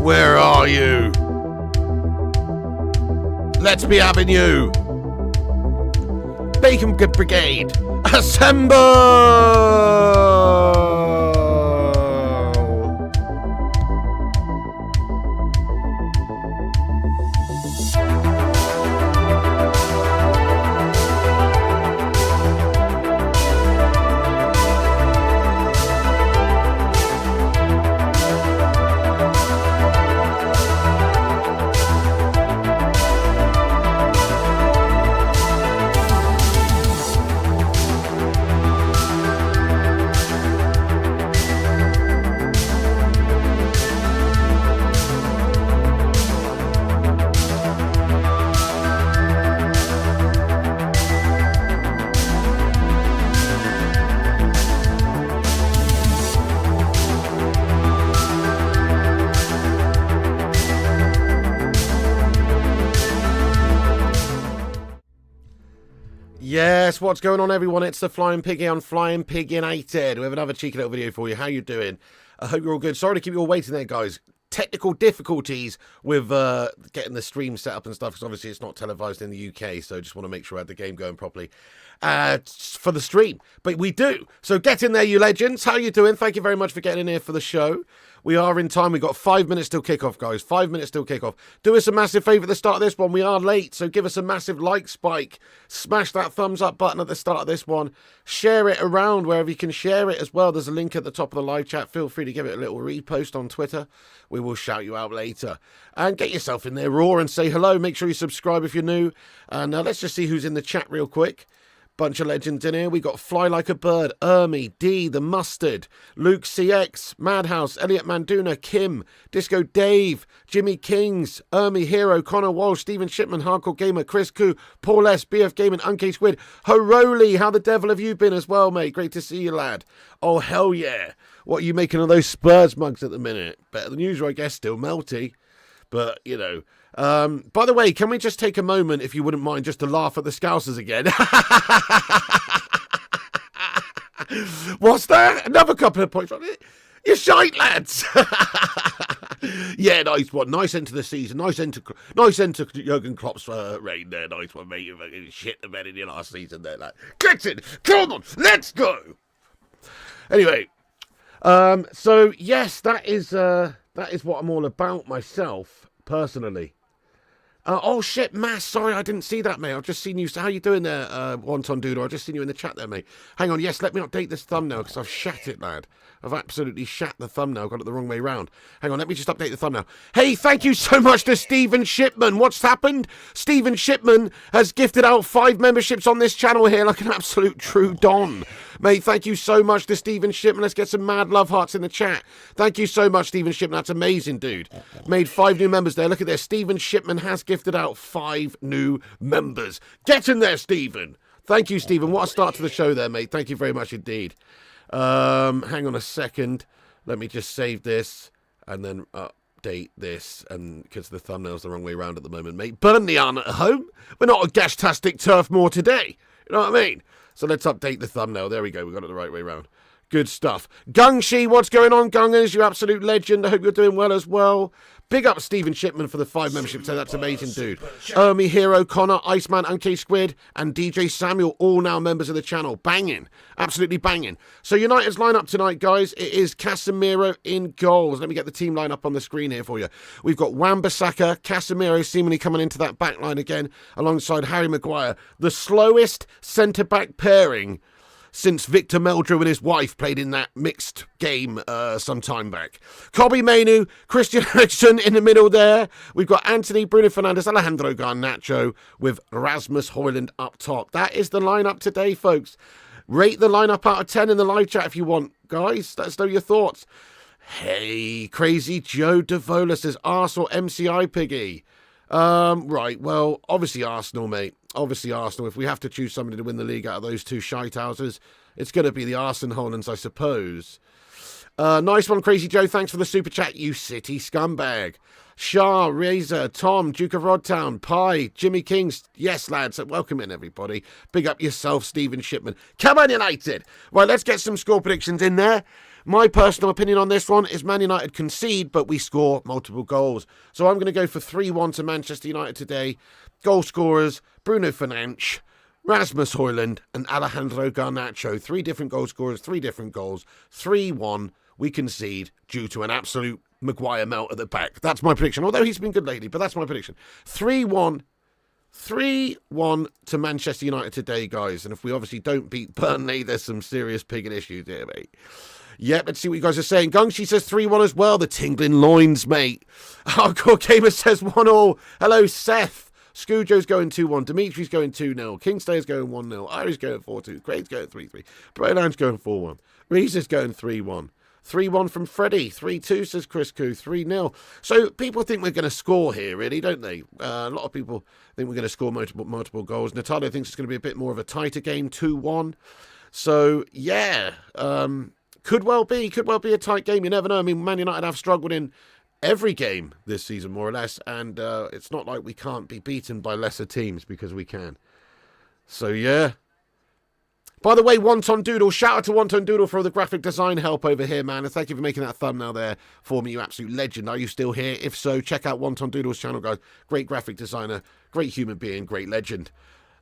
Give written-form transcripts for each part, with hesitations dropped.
Where are you? Let's be having you. Bacon Brigade, assemble! Yes, what's going on, everyone? It's the Flying Piggy on Flying Piginated. We have another cheeky little video for you. How you doing? I hope you're all good. Sorry to keep you all waiting there, guys. Technical difficulties with getting the stream set up and stuff, because obviously it's not televised in the UK, so just want to make sure I had the game going properly for the stream. But we do. So get in there, you legends. How you doing? Thank you very much for getting in here for the show. We are in time. We've got 5 minutes till kickoff, guys. 5 minutes till kickoff. Do us a massive favour at the start of this one. We are late, so give us a massive like spike. Smash that thumbs up button at the start of this one. Share it around wherever you can share it as well. There's a link at the top of the live chat. Feel free to give it a little repost on Twitter. We will shout you out later. And get yourself in there, roar, and say hello. Make sure you subscribe if you're new. And let's just see who's in the chat real quick. Bunch of legends in here. We got Fly Like a Bird, Ermi, D, The Mustard, Luke CX, Madhouse, Elliot Manduna, Kim, Disco Dave, Jimmy Kings, Ermi Hero, Connor Walsh, Stephen Shipman, Hardcore Gamer, Chris Koo, Paul S, BF Gaming, Uncaged Squid, Horoli, how the devil have you been as well, mate? Great to see you, lad. Oh, hell yeah. What are you making of those Spurs mugs at the minute? Better than usual, I guess. Still melty. But, you know. By the way, can we just take a moment, if you wouldn't mind, just to laugh at the Scousers again? What's that? Another couple of points. You're shite, lads. Yeah, nice one. Nice end to the season. Nice end to Jurgen Klopp's reign there. Nice one, mate. You fucking shit the bed in your last season there, lad. Get it. Come on. Let's go. Anyway, so yes, that is what I'm all about myself, personally. Oh shit, Mass, sorry, I didn't see that, mate. I've just seen you. How you doing there, Wonton Doodle? I've just seen you in the chat there, mate. Hang on, yes, let me update this thumbnail, because I've shat it, lad. I've absolutely shat the thumbnail, got it the wrong way round. Hang on, let me just update the thumbnail. Hey, thank you so much to Stephen Shipman. What's happened? Stephen Shipman has gifted out 5 memberships on this channel here like an absolute true don. Mate, thank you so much to Stephen Shipman. Let's get some mad love hearts in the chat. Thank you so much, Stephen Shipman. That's amazing, dude. Made 5 new members there. Look at this. Stephen Shipman has gifted out 5 new members. Get in there, Stephen. Thank you, Stephen. What a start to the show there, mate. Thank you very much indeed. Hang on a second. Let me just save this and then update this, and because the thumbnail's the wrong way around at the moment, mate. Burnley aren't at home. We're not a Gashtastic Turf Moor today. You know what I mean? So let's update the thumbnail. There we go. We got it the right way around. Good stuff. Gungshi, what's going on, Gungers? You absolute legend. I hope you're doing well as well. Big up Stephen Shipman for the 5 memberships. So that's amazing, dude. Ermi Hero, Connor, Iceman, Uncaged Squid, and DJ Samuel, all now members of the channel. Banging. Absolutely banging. So United's lineup tonight, guys. It is Casemiro in goals. Let me get the team lineup on the screen here for you. We've got Wan-Bissaka, Casemiro seemingly coming into that back line again, alongside Harry Maguire. The slowest centre-back pairing since Victor Meldrew and his wife played in that mixed game some time back. Kobbie Mainoo, Christian Eriksen in the middle there. We've got Anthony, Bruno Fernandes, Alejandro Garnacho with Rasmus Højlund up top. That is the lineup today, folks. Rate the lineup out of 10 in the live chat if you want, guys. Let us know your thoughts. Hey, Crazy Joe Davola says Arsenal MCI Piggy. Right, well, obviously Arsenal, mate. Obviously Arsenal. If we have to choose somebody to win the league out of those 2 shitehouses, it's going to be the Arsenal Hollands, I suppose. Nice one, Crazy Joe. Thanks for the super chat, you city scumbag. Shah, Razor, Tom, Duke of Rodtown, Pie, Jimmy Kings. Yes, lads. Welcome in, everybody. Big up yourself, Stephen Shipman. Come on, United. Right, let's get some score predictions in there. My personal opinion on this one is Man United concede, but we score multiple goals. So I'm going to go for 3-1 to Manchester United today. Goal scorers, Bruno Fernandes, Rasmus Højlund, and Alejandro Garnacho. 3 different goal scorers, 3 different goals. 3-1, we concede due to an absolute Maguire melt at the back. That's my prediction, although he's been good lately, but that's my prediction. 3-1 to Manchester United today, guys. And if we obviously don't beat Burnley, there's some serious pigging issues here, mate. Yep, let's see what you guys are saying. Gungshi says 3-1 as well. The tingling loins, mate. Hardcore Gamer says 1-1. Hello, Seth. Scoojo's going 2-1. Dimitri's going 2-0. Kingstay's going 1-0. Iri's going 4-2. Craig's going 3-3. Broland's going 4-1. Reese is going 3-1. 3-1 from Freddie. 3-2 says Chris Koo. 3-0. So people think we're going to score here, really, don't they? A lot of people think we're going to score multiple goals. Natalia thinks it's going to be a bit more of a tighter game, 2-1. So, yeah. Could well be a tight game. You never know. I mean, Man United have struggled in every game this season, more or less, and it's not like we can't be beaten by lesser teams, because we can. So, yeah, By the way, Wonton Doodle, shout out to Wonton Doodle for all the graphic design help over here, man. And thank you for making that thumbnail there for me, you absolute legend. Are you still here? If so, check out Wonton Doodle's channel, guys. Great graphic designer, great human being, great legend.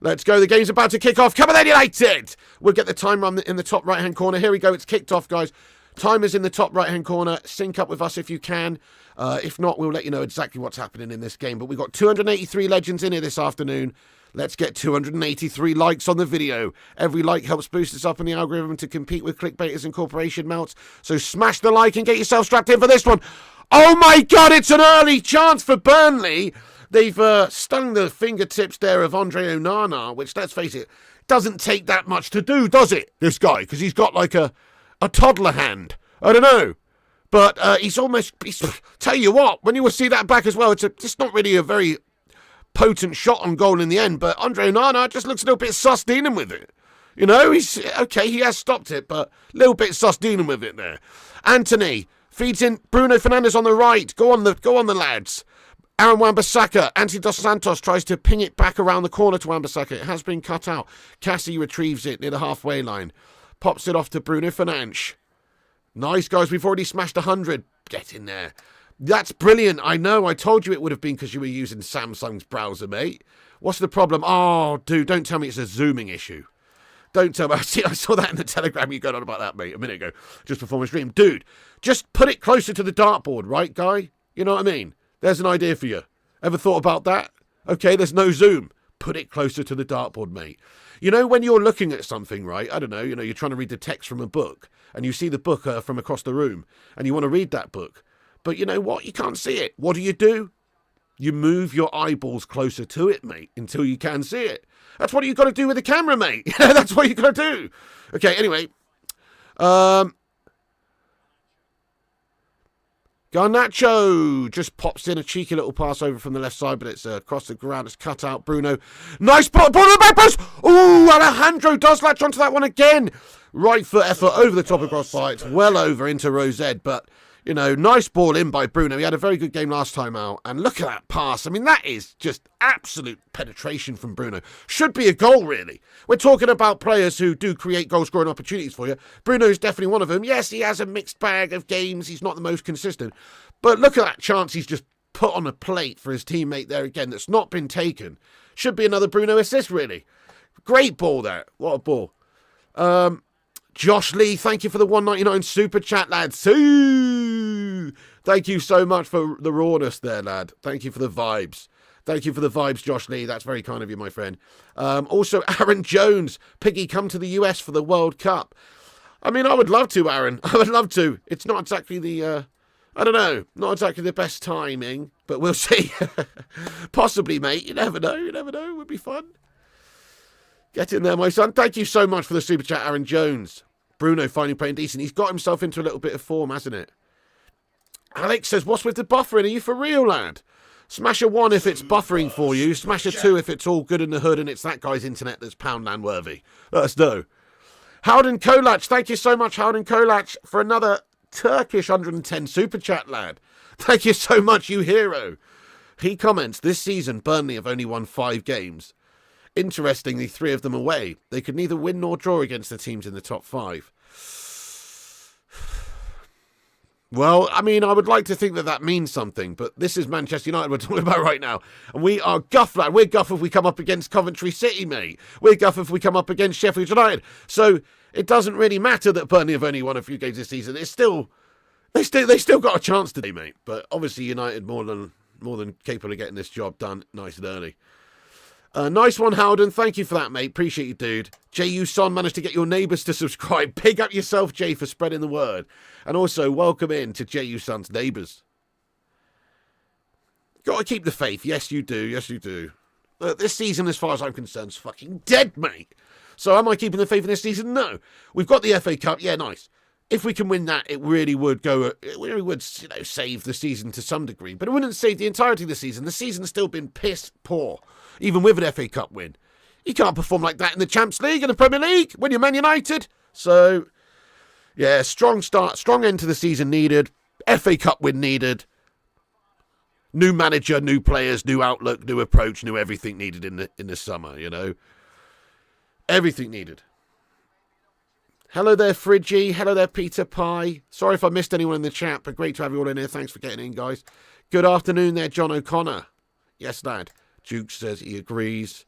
Let's go. The game's about to kick off. Come on then, United! We'll get the timer in the top right-hand corner. Here we go. It's kicked off, guys. Timer's in the top right-hand corner. Sync up with us if you can. If not, we'll let you know exactly what's happening in this game. But we've got 283 legends in here this afternoon. Let's get 283 likes on the video. Every like helps boost us up in the algorithm to compete with clickbaiters and corporation melts. So smash the like and get yourself strapped in for this one. Oh my God, it's an early chance for Burnley. They've stung the fingertips there of Andre Onana, which, let's face it, doesn't take that much to do, does it, this guy? Because he's got like a toddler hand. I don't know. But he's tell you what, when you will see that back as well, it's not really a very potent shot on goal in the end, but Andre Onana just looks a little bit sus dealing with it. You know, he's okay, he has stopped it, but a little bit sus dealing with it there. Anthony feeds in Bruno Fernandes on the right. Go on the lads. Aaron Wan-Bissaka, Anthony Dos Santos tries to ping it back around the corner to Wan-Bissaka. It has been cut out. Cassie retrieves it near the halfway line. Pops it off to Bruno Fernandes. Nice, guys. We've already smashed 100. Get in there. That's brilliant. I know. I told you it would have been because you were using Samsung's browser, mate. What's the problem? Oh, dude, don't tell me it's a zooming issue. Don't tell me. I saw that in the Telegram. You got on about that, mate, a minute ago, just before my stream. Dude, just put it closer to the dartboard, right, guy? You know what I mean? There's an idea for you. Ever thought about that? Okay, there's no zoom. Put it closer to the dartboard, mate. You know, when you're looking at something, right? I don't know, you're trying to read the text from a book, and you see the book from across the room, and you want to read that book. But you know what? You can't see it. What do? You move your eyeballs closer to it, mate, until you can see it. That's what you got to do with the camera, mate. That's what you got to do. Okay, anyway. Garnacho just pops in a cheeky little pass over from the left side, but it's across the ground. It's cut out. Bruno. Nice ball to the back post. Ooh, Alejandro does latch onto that one again. Right foot effort over the top of crossbar. It's well over into Rosette, but nice ball in by Bruno. He had a very good game last time out. And look at that pass. I mean, that is just absolute penetration from Bruno. Should be a goal, really. We're talking about players who do create goal-scoring opportunities for you. Bruno's definitely one of them. Yes, he has a mixed bag of games. He's not the most consistent. But look at that chance he's just put on a plate for his teammate there again that's not been taken. Should be another Bruno assist, really. Great ball there. What a ball. Josh Lee, thank you for the 199 super chat, lads. Ooh, thank you so much for the rawness there, lad. Thank you for the vibes. Thank you for the vibes, Josh Lee. That's very kind of you, my friend. Also, Aaron Jones. Piggy, come to the US for the World Cup. I mean, I would love to, Aaron. I would love to. It's not exactly the, I don't know, not exactly the best timing, but we'll see. Possibly, mate. You never know. You never know. It would be fun. Get in there, my son. Thank you so much for the super chat, Aaron Jones. Bruno finally playing decent. He's got himself into a little bit of form, hasn't it? Alex says, what's with the buffering? Are you for real, lad? Smash a 1 if it's buffering for you. Smash a 2 if it's all good in the hood and it's that guy's internet that's Poundland worthy. Let us know. Howden Kolach, thank you so much, Howden Kolach, for another Turkish 110 super chat, lad. Thank you so much, you hero. He comments, this season, Burnley have only won 5 games. Interestingly, 3 of them away. They could neither win nor draw against the teams in the top 5. Well, I mean, I would like to think that means something, but this is Manchester United we're talking about right now. And we are guff, lad. We're guff if we come up against Coventry City, mate. We're guff if we come up against Sheffield United. So it doesn't really matter that Burnley have only won a few games this season. They still got a chance today, mate. But obviously United more than capable of getting this job done nice and early. Nice one, Howden. Thank you for that, mate. Appreciate you, dude. J.U. Son managed to get your neighbours to subscribe. Big up yourself, Jay, for spreading the word. And also, welcome in to J.U. Son's neighbours. Got to keep the faith. Yes, you do. Yes, you do. This season, as far as I'm concerned, is fucking dead, mate. So am I keeping the faith in this season? No. We've got the FA Cup. Yeah, nice. If we can win that, it really would save the season to some degree. But it wouldn't save the entirety of the season. The season's still been piss poor, even with an FA Cup win. You can't perform like that in the Champions League and the Premier League when you're Man United. So, yeah, strong start, strong end to the season needed. FA Cup win needed. New manager, new players, new outlook, new approach, new everything needed in the summer, Everything needed. Hello there, Friggy. Hello there, Peter Pie. Sorry if I missed anyone in the chat, but great to have you all in here. Thanks for getting in, guys. Good afternoon there, John O'Connor. Yes, lad. Duke says he agrees.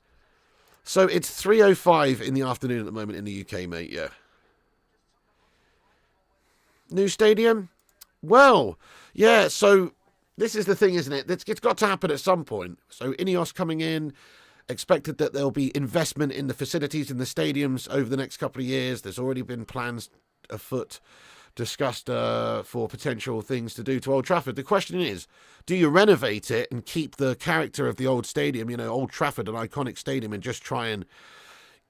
So it's 3:05 in the afternoon at the moment in the UK, mate, yeah. New stadium? Well, yeah, so this is the thing, isn't it? It's got to happen at some point. So Ineos coming in, expected that there'll be investment in the facilities in the stadiums over the next couple of years. There's already been plans afoot discussed for potential things to do to Old Trafford. The question is, do you renovate it and keep the character of the old stadium, you know, Old Trafford, an iconic stadium, and just try and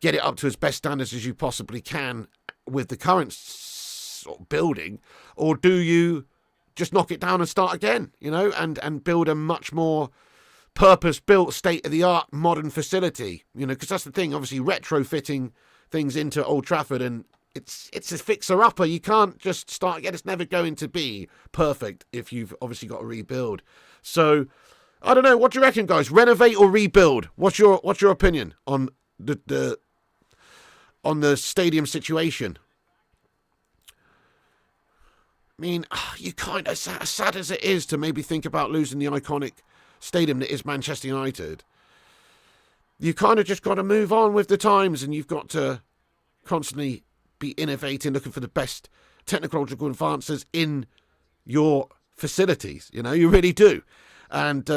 get it up to as best standards as you possibly can with the current sort of building, or do you just knock it down and start again, you know, and build a much more purpose-built, state-of-the-art, modern facility, you know, because that's the thing, obviously retrofitting things into Old Trafford, and it's a fixer-upper. You can't just start again. It's never going to be perfect if you've obviously got to rebuild. So, I don't know. What do you reckon, guys? Renovate or rebuild? What's your opinion on the stadium situation? I mean, you kind of, as sad as it is to maybe think about losing the iconic stadium that is Manchester United, you kind of just got to move on with the times, and you've got to constantly be innovating, looking for the best technological advances in your facilities. You know, you really do. And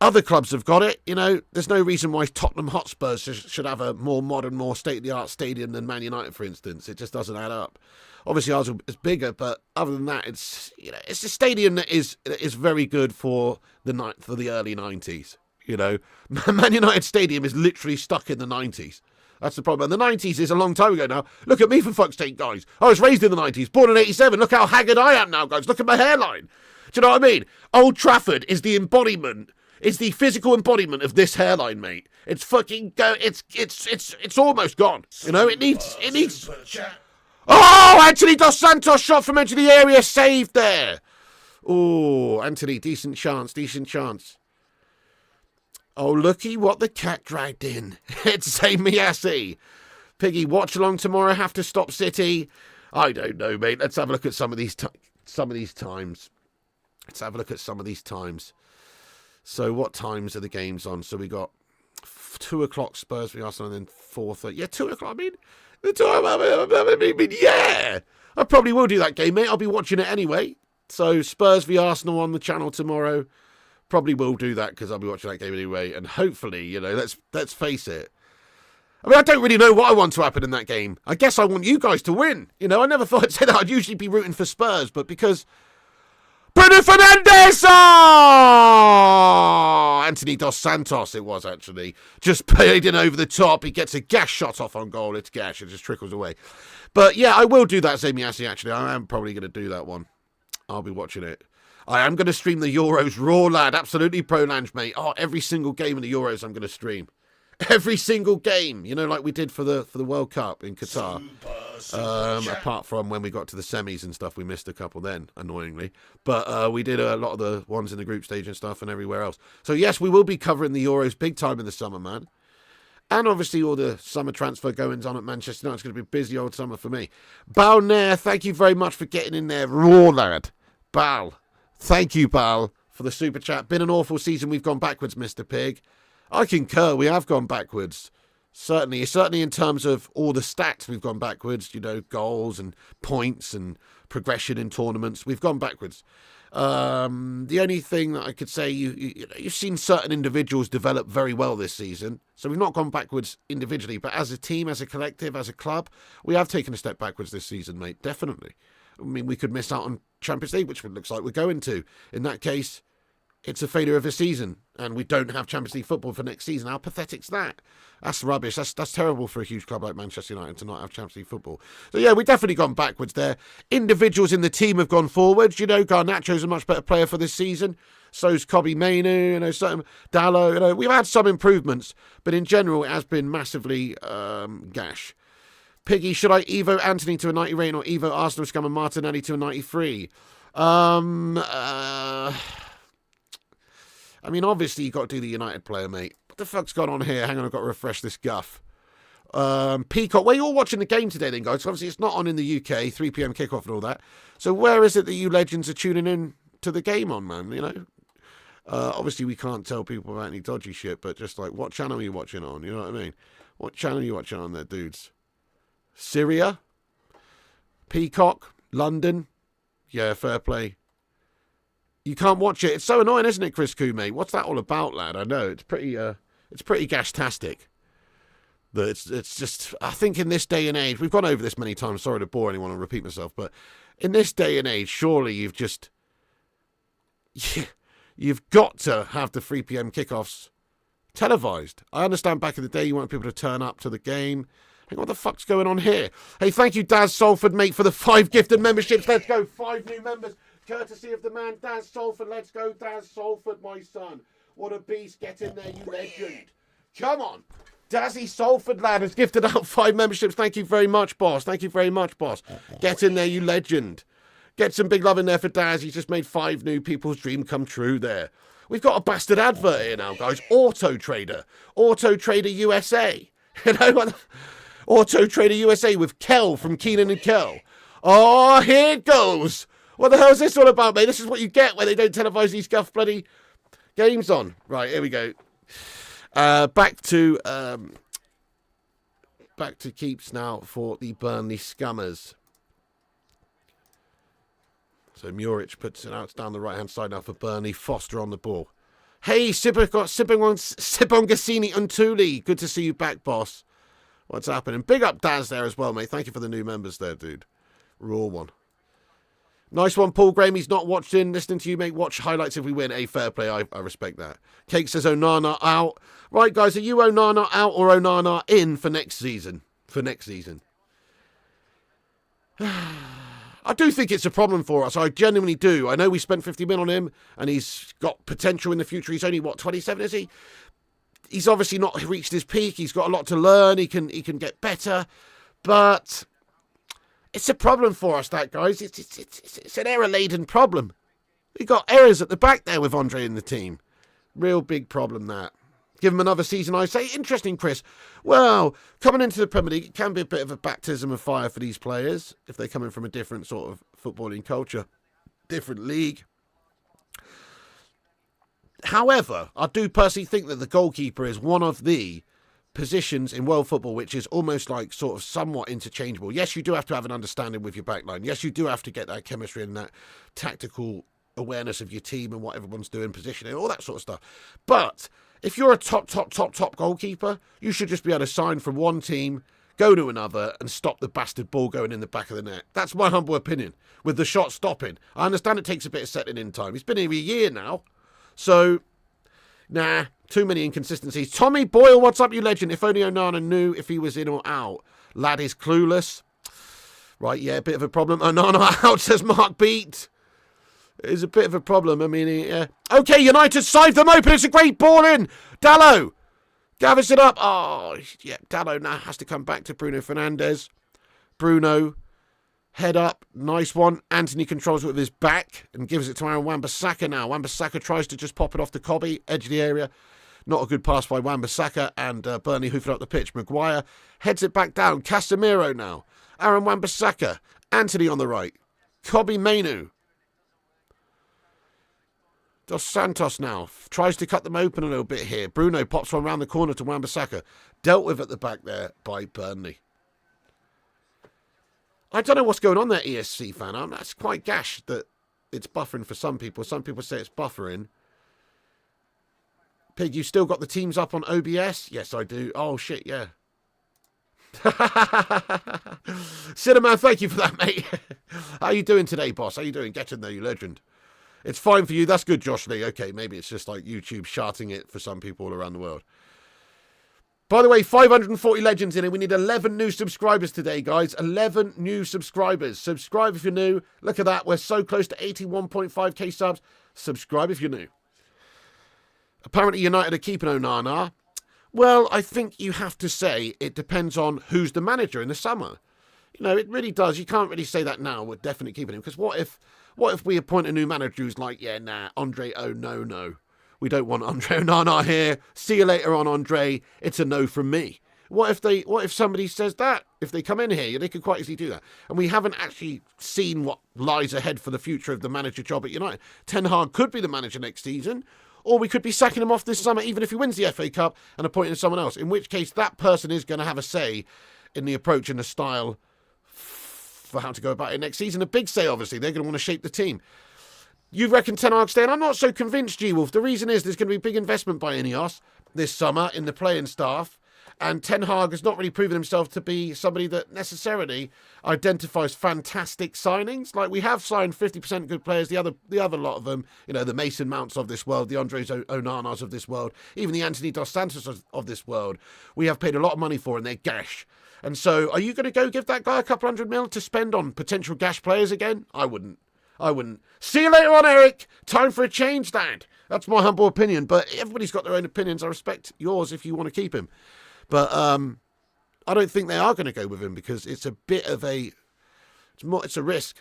other clubs have got it. You know, there's no reason why Tottenham Hotspurs should have a more modern, more state-of-the-art stadium than Man United, for instance. It just doesn't add up. Obviously, ours is bigger, but other than that, it's, you know, it's a stadium that is very good for the early 90s. You know, Man United Stadium is literally stuck in the 90s. That's the problem. And the 90s is a long time ago now. Look at me, for fuck's sake, guys. I was raised in the 90s, born in 87. Look how haggard I am now, guys. Look at my hairline. Do you know what I mean? Old Trafford is the embodiment. It's the physical embodiment of this hairline, mate. It's fucking it's almost gone. You know, it needs. Oh, Anthony Dos Santos shot from edge of the area, saved there. Oh, Anthony, decent chance. Oh, looky what the cat dragged in. It's Miasi. Piggy, watch along tomorrow. Have to stop City. I don't know, mate. Let's have a look at some of these times. Let's have a look at some of these times. So what times are the games on? So we got 2 o'clock Spurs v Arsenal, and then 4:30. Yeah, 2 o'clock. I mean, the time. I mean, yeah. I probably will do that game, mate. I'll be watching it anyway. So Spurs v Arsenal on the channel tomorrow. Probably will do that because I'll be watching that game anyway. And hopefully, you know, let's face it. I mean, I don't really know what I want to happen in that game. I guess I want you guys to win. You know, I never thought I'd say that. I'd usually be rooting for Spurs, but because Bruno Fernandes! Oh! Anthony Dos Santos, it was actually. Just played in over the top. He gets a gas shot off on goal. It's gas. It just trickles away. But yeah, I will do that, Zemiasi, actually. I am probably going to do that one. I'll be watching it. I am going to stream the Euros raw, lad. Absolutely pro Lange, mate. Oh, every single game in the Euros I'm going to stream. Every single game, you know, like we did for the World Cup in Qatar. Apart from when we got to the semis and stuff, we missed a couple then, annoyingly. But we did a lot of the ones in the group stage and stuff and everywhere else. So yes, we will be covering the Euros big time in the summer, man. And obviously all the summer transfer goings on at Manchester United. It's going to be a busy old summer for me. Bal Nair, thank you very much for getting in there raw, lad. Bal, thank you, Bal, for the super chat. Been an awful season. We've gone backwards, Mr. Pig. I concur. We have gone backwards. Certainly in terms of all the stats, we've gone backwards. You know, goals and points and progression in tournaments. We've gone backwards. The only thing that I could say, you've seen certain individuals develop very well this season. So we've not gone backwards individually, but as a team, as a collective, as a club, we have taken a step backwards this season, mate. Definitely. I mean, we could miss out on Champions League, which it looks like we're going to. In that case, it's a failure of a season, and we don't have Champions League football for next season. How pathetic's that? That's rubbish. That's terrible for a huge club like Manchester United to not have Champions League football. So yeah, we've definitely gone backwards there. Individuals in the team have gone forwards. You know, Garnacho's a much better player for this season. So's Kobbie Mainoo, you know, certain Dallo. You know, we've had some improvements, but in general, it has been massively gash. Piggy, should I Evo Anthony to a 90 rating or Evo Arsenal scum and Martinelli to a 93? I mean, obviously, you've got to do the United player, mate. What the fuck's gone on here? Hang on, I've got to refresh this guff. Peacock, where you're watching the game today then, guys? Obviously, it's not on in the UK, 3 p.m. kickoff and all that. So where is it that you legends are tuning in to the game on, man? You know? Obviously, we can't tell people about any dodgy shit, but just like, what channel are you watching on? You know what I mean? What channel are you watching on there, dudes? Syria? Peacock? London? Yeah, fair play. You can't watch it. It's so annoying, isn't it, Chris Kume? What's that all about, lad? I know, it's pretty gash-tastic. It's just, I think in this day and age, we've gone over this many times, sorry to bore anyone and repeat myself, but in this day and age, surely you've got to have the 3 p.m. kickoffs televised. I understand back in the day you want people to turn up to the game. Hey, what the fuck's going on here? Hey, thank you, Daz Salford, mate, for the 5 gifted memberships. Let's go, 5 new members, courtesy of the man, Daz Salford. Let's go, Daz Salford, my son. What a beast. Get in there, you legend. Come on. Dazzy Salford, lad, has gifted out 5 memberships. Thank you very much, boss. Thank you very much, boss. Get in there, you legend. Get some big love in there for Daz. He's just made 5 new people's dream come true there. We've got a bastard advert here now, guys. Auto Trader USA. You know what? Auto Trader USA with Kel from Keenan and Kel. Oh, here it goes. What the hell is this all about, mate? This is what you get when they don't televise these guff bloody games on. Right, here we go. Back to keeps now for the Burnley Scummers. So Muric puts it out down the right-hand side now for Burnley. Foster on the ball. Hey, Sibongassini Untuli. Good to see you back, boss. What's happening? Big up Daz there as well, mate. Thank you for the new members there, dude. Raw one. Nice one, Paul Graham. He's not watched in. Listening to you, mate. Watch highlights if we win. A fair play. I respect that. Cake says Onana out. Right, guys. Are you Onana out or Onana in for next season? I do think it's a problem for us. I genuinely do. I know we spent 50 mil on him and he's got potential in the future. He's only, 27, is he? He's obviously not reached his peak. He's got a lot to learn. He can get better. But it's a problem for us, that, guys. It's an error-laden problem. We got errors at the back there with Andre in the team. Real big problem, that. Give him another season, I say. Interesting, Chris. Well, coming into the Premier League, it can be a bit of a baptism of fire for these players if they're coming from a different sort of footballing culture, different league. However, I do personally think that the goalkeeper is one of the positions in world football which is almost like sort of somewhat interchangeable. Yes, you do have to have an understanding with your backline. Yes, you do have to get that chemistry and that tactical awareness of your team and what everyone's doing, positioning, all that sort of stuff. But if you're a top goalkeeper, you should just be able to sign from one team, go to another, and stop the bastard ball going in the back of the net. That's my humble opinion, with the shot stopping. I understand it takes a bit of settling in time. He's been here a year now. So, nah, too many inconsistencies. Tommy Boyle, what's up, you legend? If only Onana knew if he was in or out. Lad is clueless. Right, yeah, a bit of a problem. Onana out, says Mark Beat. It is a bit of a problem. I mean, yeah. Okay, United side them open. It's a great ball in. Dallo gathers it up. Oh, yeah, Dallo now has to come back to Bruno Fernandes. Bruno, head up. Nice one. Anthony controls it with his back and gives it to Aaron Wan-Bissaka now. Wan-Bissaka tries to just pop it off the Cobby, edge of the area. Not a good pass by Wan-Bissaka, and Burnley hoofing up the pitch. Maguire heads it back down. Casemiro now. Aaron Wan-Bissaka. Anthony on the right. Cobby Mainu. Dos Santos now tries to cut them open a little bit here. Bruno pops one round the corner to Wan-Bissaka. Dealt with at the back there by Burnley. I don't know what's going on there, ESC fan. That's quite gash that it's buffering for some people. Some people say it's buffering. Pig, you still got the teams up on OBS? Yes, I do. Oh, shit, yeah. Cinnamon, thank you for that, mate. How you doing today, boss? How you doing? Get in there, you legend. It's fine for you. That's good, Josh Lee. Okay, maybe it's just like YouTube shouting it for some people all around the world. By the way, 540 legends in it. We need 11 new subscribers today, guys. 11 new subscribers. Subscribe if you're new. Look at that. We're so close to 81.5k subs. Subscribe if you're new. Apparently United are keeping Onana. Well, I think you have to say it depends on who's the manager in the summer. You know, it really does. You can't really say that now. We're definitely keeping him. Because what if we appoint a new manager who's like, yeah, nah, Andre, oh, no. We don't want Andre Onana here. See you later on, Andre. It's a no from me. What if somebody says that? If they come in here, they could quite easily do that. And we haven't actually seen what lies ahead for the future of the manager job at United. Ten Hag could be the manager next season, or we could be sacking him off this summer, even if he wins the FA Cup, and appointing someone else. In which case, that person is going to have a say in the approach and the style for how to go about it next season. A big say, obviously. They're going to want to shape the team. You reckon Ten Hag staying? I'm not so convinced, G-Wolf. The reason is there's going to be a big investment by Ineos this summer in the playing staff. And Ten Hag has not really proven himself to be somebody that necessarily identifies fantastic signings. Like, we have signed 50% good players. The other lot of them, the Mason Mounts of this world, the Andres Onanas of this world, even the Anthony Dos Santos of this world, we have paid a lot of money for, and they're gash. And so, are you going to go give that guy a couple $100 million to spend on potential gash players again? I wouldn't. See you later on, Eric. Time for a change, Dad. That's my humble opinion. But everybody's got their own opinions. I respect yours if you want to keep him. But I don't think they are going to go with him because it's a bit of it's a risk.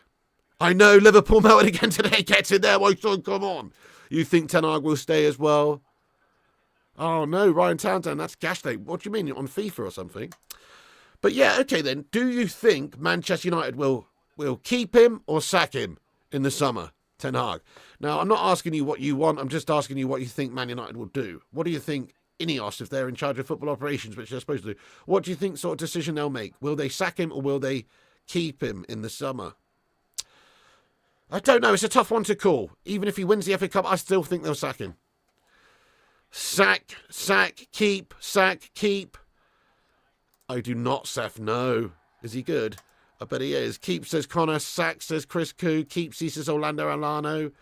I know Liverpool melted again today. Gets in there, my son. Come on. You think Ten Hag will stay as well? Oh no, Ryan Townsend. That's gash day. What do you mean, on FIFA or something? But yeah, okay then. Do you think Manchester United will keep him or sack him in the summer, Ten Hag? Now, I'm not asking you what you want. I'm just asking you what you think Man United will do. What do you think Ineos, if they're in charge of football operations, which they're supposed to do, what do you think sort of decision they'll make? Will they sack him or will they keep him in the summer? I don't know. It's a tough one to call. Even if he wins the FA Cup, I still think they'll sack him. Sack, keep, sack, keep. I do not, Seth. No. Is he good? I bet he is. Keep, says Connor. Sack, says Chris Koo. Keep, says Orlando Alano.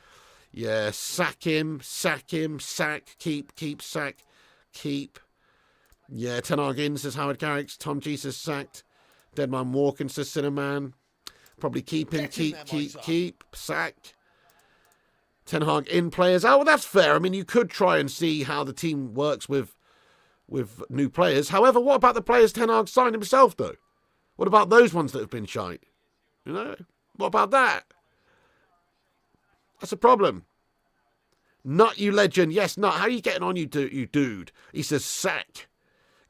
Yeah, sack him, sack, keep, sack, keep. Yeah, Ten Hag in, says Howard Garrix. Tom G says sacked. Deadman Walken, says Cinnamon. Probably keep him, keep, sack. Ten Hag in players. Oh, well, that's fair. I mean, you could try and see how the team works with new players. However, what about the players Ten Hag signed himself, though? What about those ones that have been shite? What about that? That's a problem. Nut, you legend. Yes, Nut. How are you getting on, you dude? He says sack.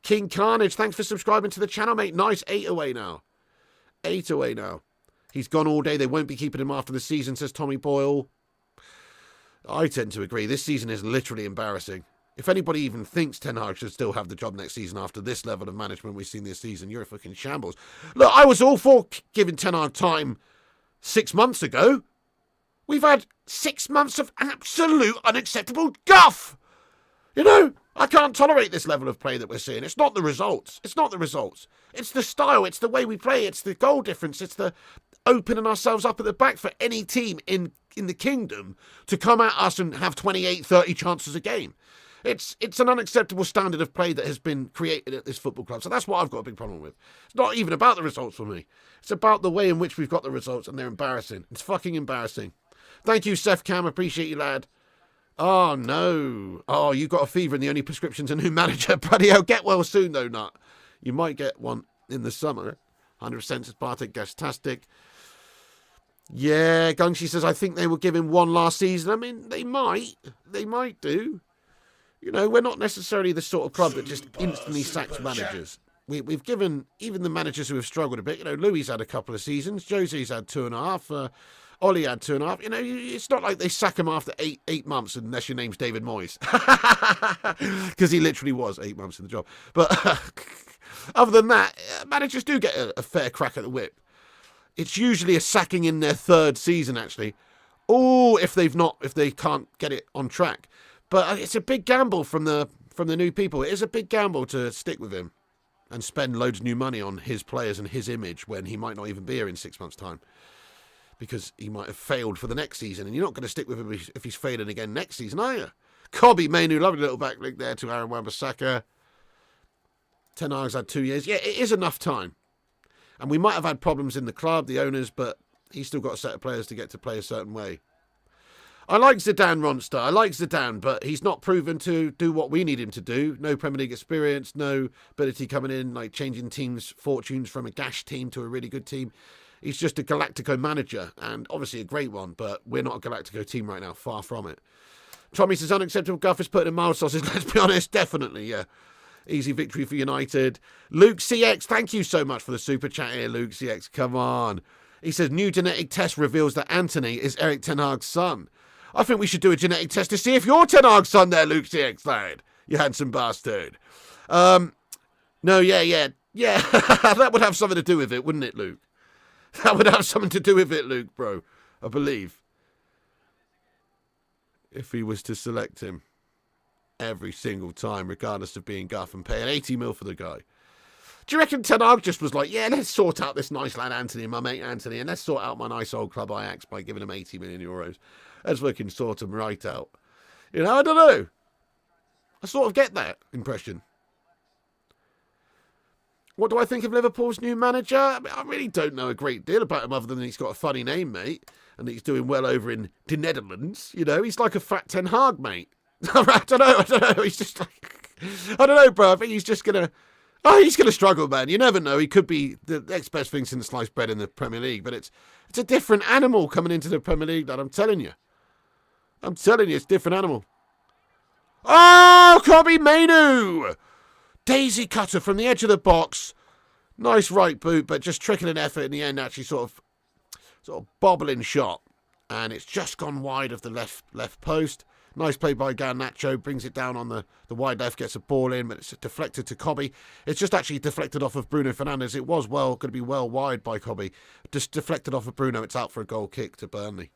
King Carnage, thanks for subscribing to the channel, mate. Nice. 8 away now. He's gone all day. They won't be keeping him after the season, says Tommy Boyle. I tend to agree. This season is literally embarrassing. If anybody even thinks Ten Hag should still have the job next season after this level of management we've seen this season, you're a fucking shambles. Look, I was all for giving Ten Hag time 6 months ago. We've had 6 months of absolute unacceptable guff. I can't tolerate this level of play that we're seeing. It's not the results. It's the style. It's the way we play. It's the goal difference. It's the opening ourselves up at the back for any team in the kingdom to come at us and have 28, 30 chances a game. It's an unacceptable standard of play that has been created at this football club. So that's what I've got a big problem with. It's not even about the results for me. It's about the way in which we've got the results, and they're embarrassing. It's fucking embarrassing. Thank you, Seth Cam. Appreciate you, lad. Oh, no. Oh, you got a fever and the only prescription's a new manager. Bloody hell, get well soon, though, Nut. You might get one in the summer. 100% says Bartek Gastastic. Yeah, Gungshi says, I think they will give him one last season. I mean, they might. They might do. We're not necessarily the sort of club that just instantly sacks managers. We've given even the managers who have struggled a bit. Louis had a couple of seasons. Jose's had 2.5. Ollie had 2.5. It's not like they sack him after eight months unless your name's David Moyes. Because he literally was 8 months in the job. But other than that, managers do get a fair crack at the whip. It's usually a sacking in their third season, actually. Oh, if they can't get it on track. But it's a big gamble from the new people. It is a big gamble to stick with him and spend loads of new money on his players and his image when he might not even be here in 6 months' time. Because he might have failed for the next season. And you're not going to stick with him if he's failing again next season, are you? Cobby Mainu, lovely little backlink there to Aaron Wan-Bissaka. Ten Hag's had 2 years. Yeah, it is enough time. And we might have had problems in the club, the owners, but he's still got a set of players to get to play a certain way. I like Zidane, Ronster. I like Zidane, but he's not proven to do what we need him to do. No Premier League experience, no ability coming in, like changing teams' fortunes from a gash team to a really good team. He's just a Galactico manager, and obviously a great one, but we're not a Galactico team right now, far from it. Tommy says, unacceptable guff is putting in mild sauces, let's be honest, definitely, yeah. Easy victory for United. Luke CX, thank you so much for the super chat here, Luke CX. Come on. He says, new genetic test reveals that Anthony is Eric Ten Hag's son. I think we should do a genetic test to see if you're Ten Hag's son there, Luke CX, lad. You handsome bastard. No, yeah. That would have something to do with it, wouldn't it, Luke? That would have something to do with it, Luke, bro. I believe. If he was to select him every single time, regardless of being guff, and paying 80 mil for the guy. Do you reckon Ten Hag just was like, yeah, let's sort out this nice lad Anthony and my mate Anthony, and let's sort out my nice old club Ajax by giving him 80 million euros. Let's fucking sort him right out. You know, I don't know. I sort of get that impression. What do I think of Liverpool's new manager? I really don't know a great deal about him other than he's got a funny name, mate, and he's doing well over in the Netherlands. You know, he's like a fat Ten Hag, mate. I don't know. He's just like, I don't know, bro. I think he's just going to, he's going to struggle, man. You never know. He could be the next best thing since sliced bread in the Premier League, but it's a different animal coming into the Premier League, that I'm telling you. It's a different animal. Oh, Kobe Mainu! Daisy cutter from the edge of the box. Nice right boot, but just tricking an effort in the end, actually sort of bobbling shot. And it's just gone wide of the left post. Nice play by Garnacho, brings it down on the wide left, gets a ball in, but it's deflected to Kobe. It's just actually deflected off of Bruno Fernandes. It was going to be well wide by Kobe. Just deflected off of Bruno. It's out for a goal kick to Burnley.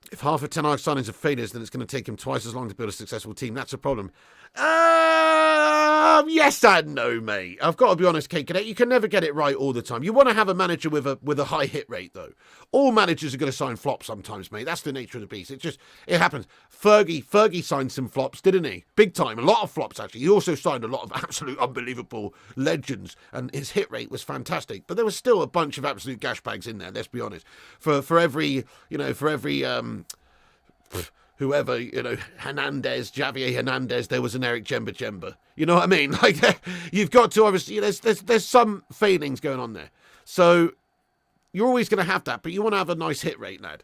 If half of Ten Hag's signings are failures, then it's going to take him twice as long to build a successful team. That's a problem. Yes and no, mate. I've got to be honest, Kate Cadet. You can never get it right all the time. You want to have a manager with a high hit rate, though. All managers are going to sign flops sometimes, mate. That's the nature of the beast. It happens. Fergie signed some flops, didn't he? Big time. A lot of flops, actually. He also signed a lot of absolute unbelievable legends, and his hit rate was fantastic. But there was still a bunch of absolute gashbags in there. Let's be honest. For every whoever, Javier Hernandez, there was an Eric Jemba. You know what I mean? Like, you've got to obviously, there's some failings going on there. So you're always going to have that, but you want to have a nice hit rate, lad.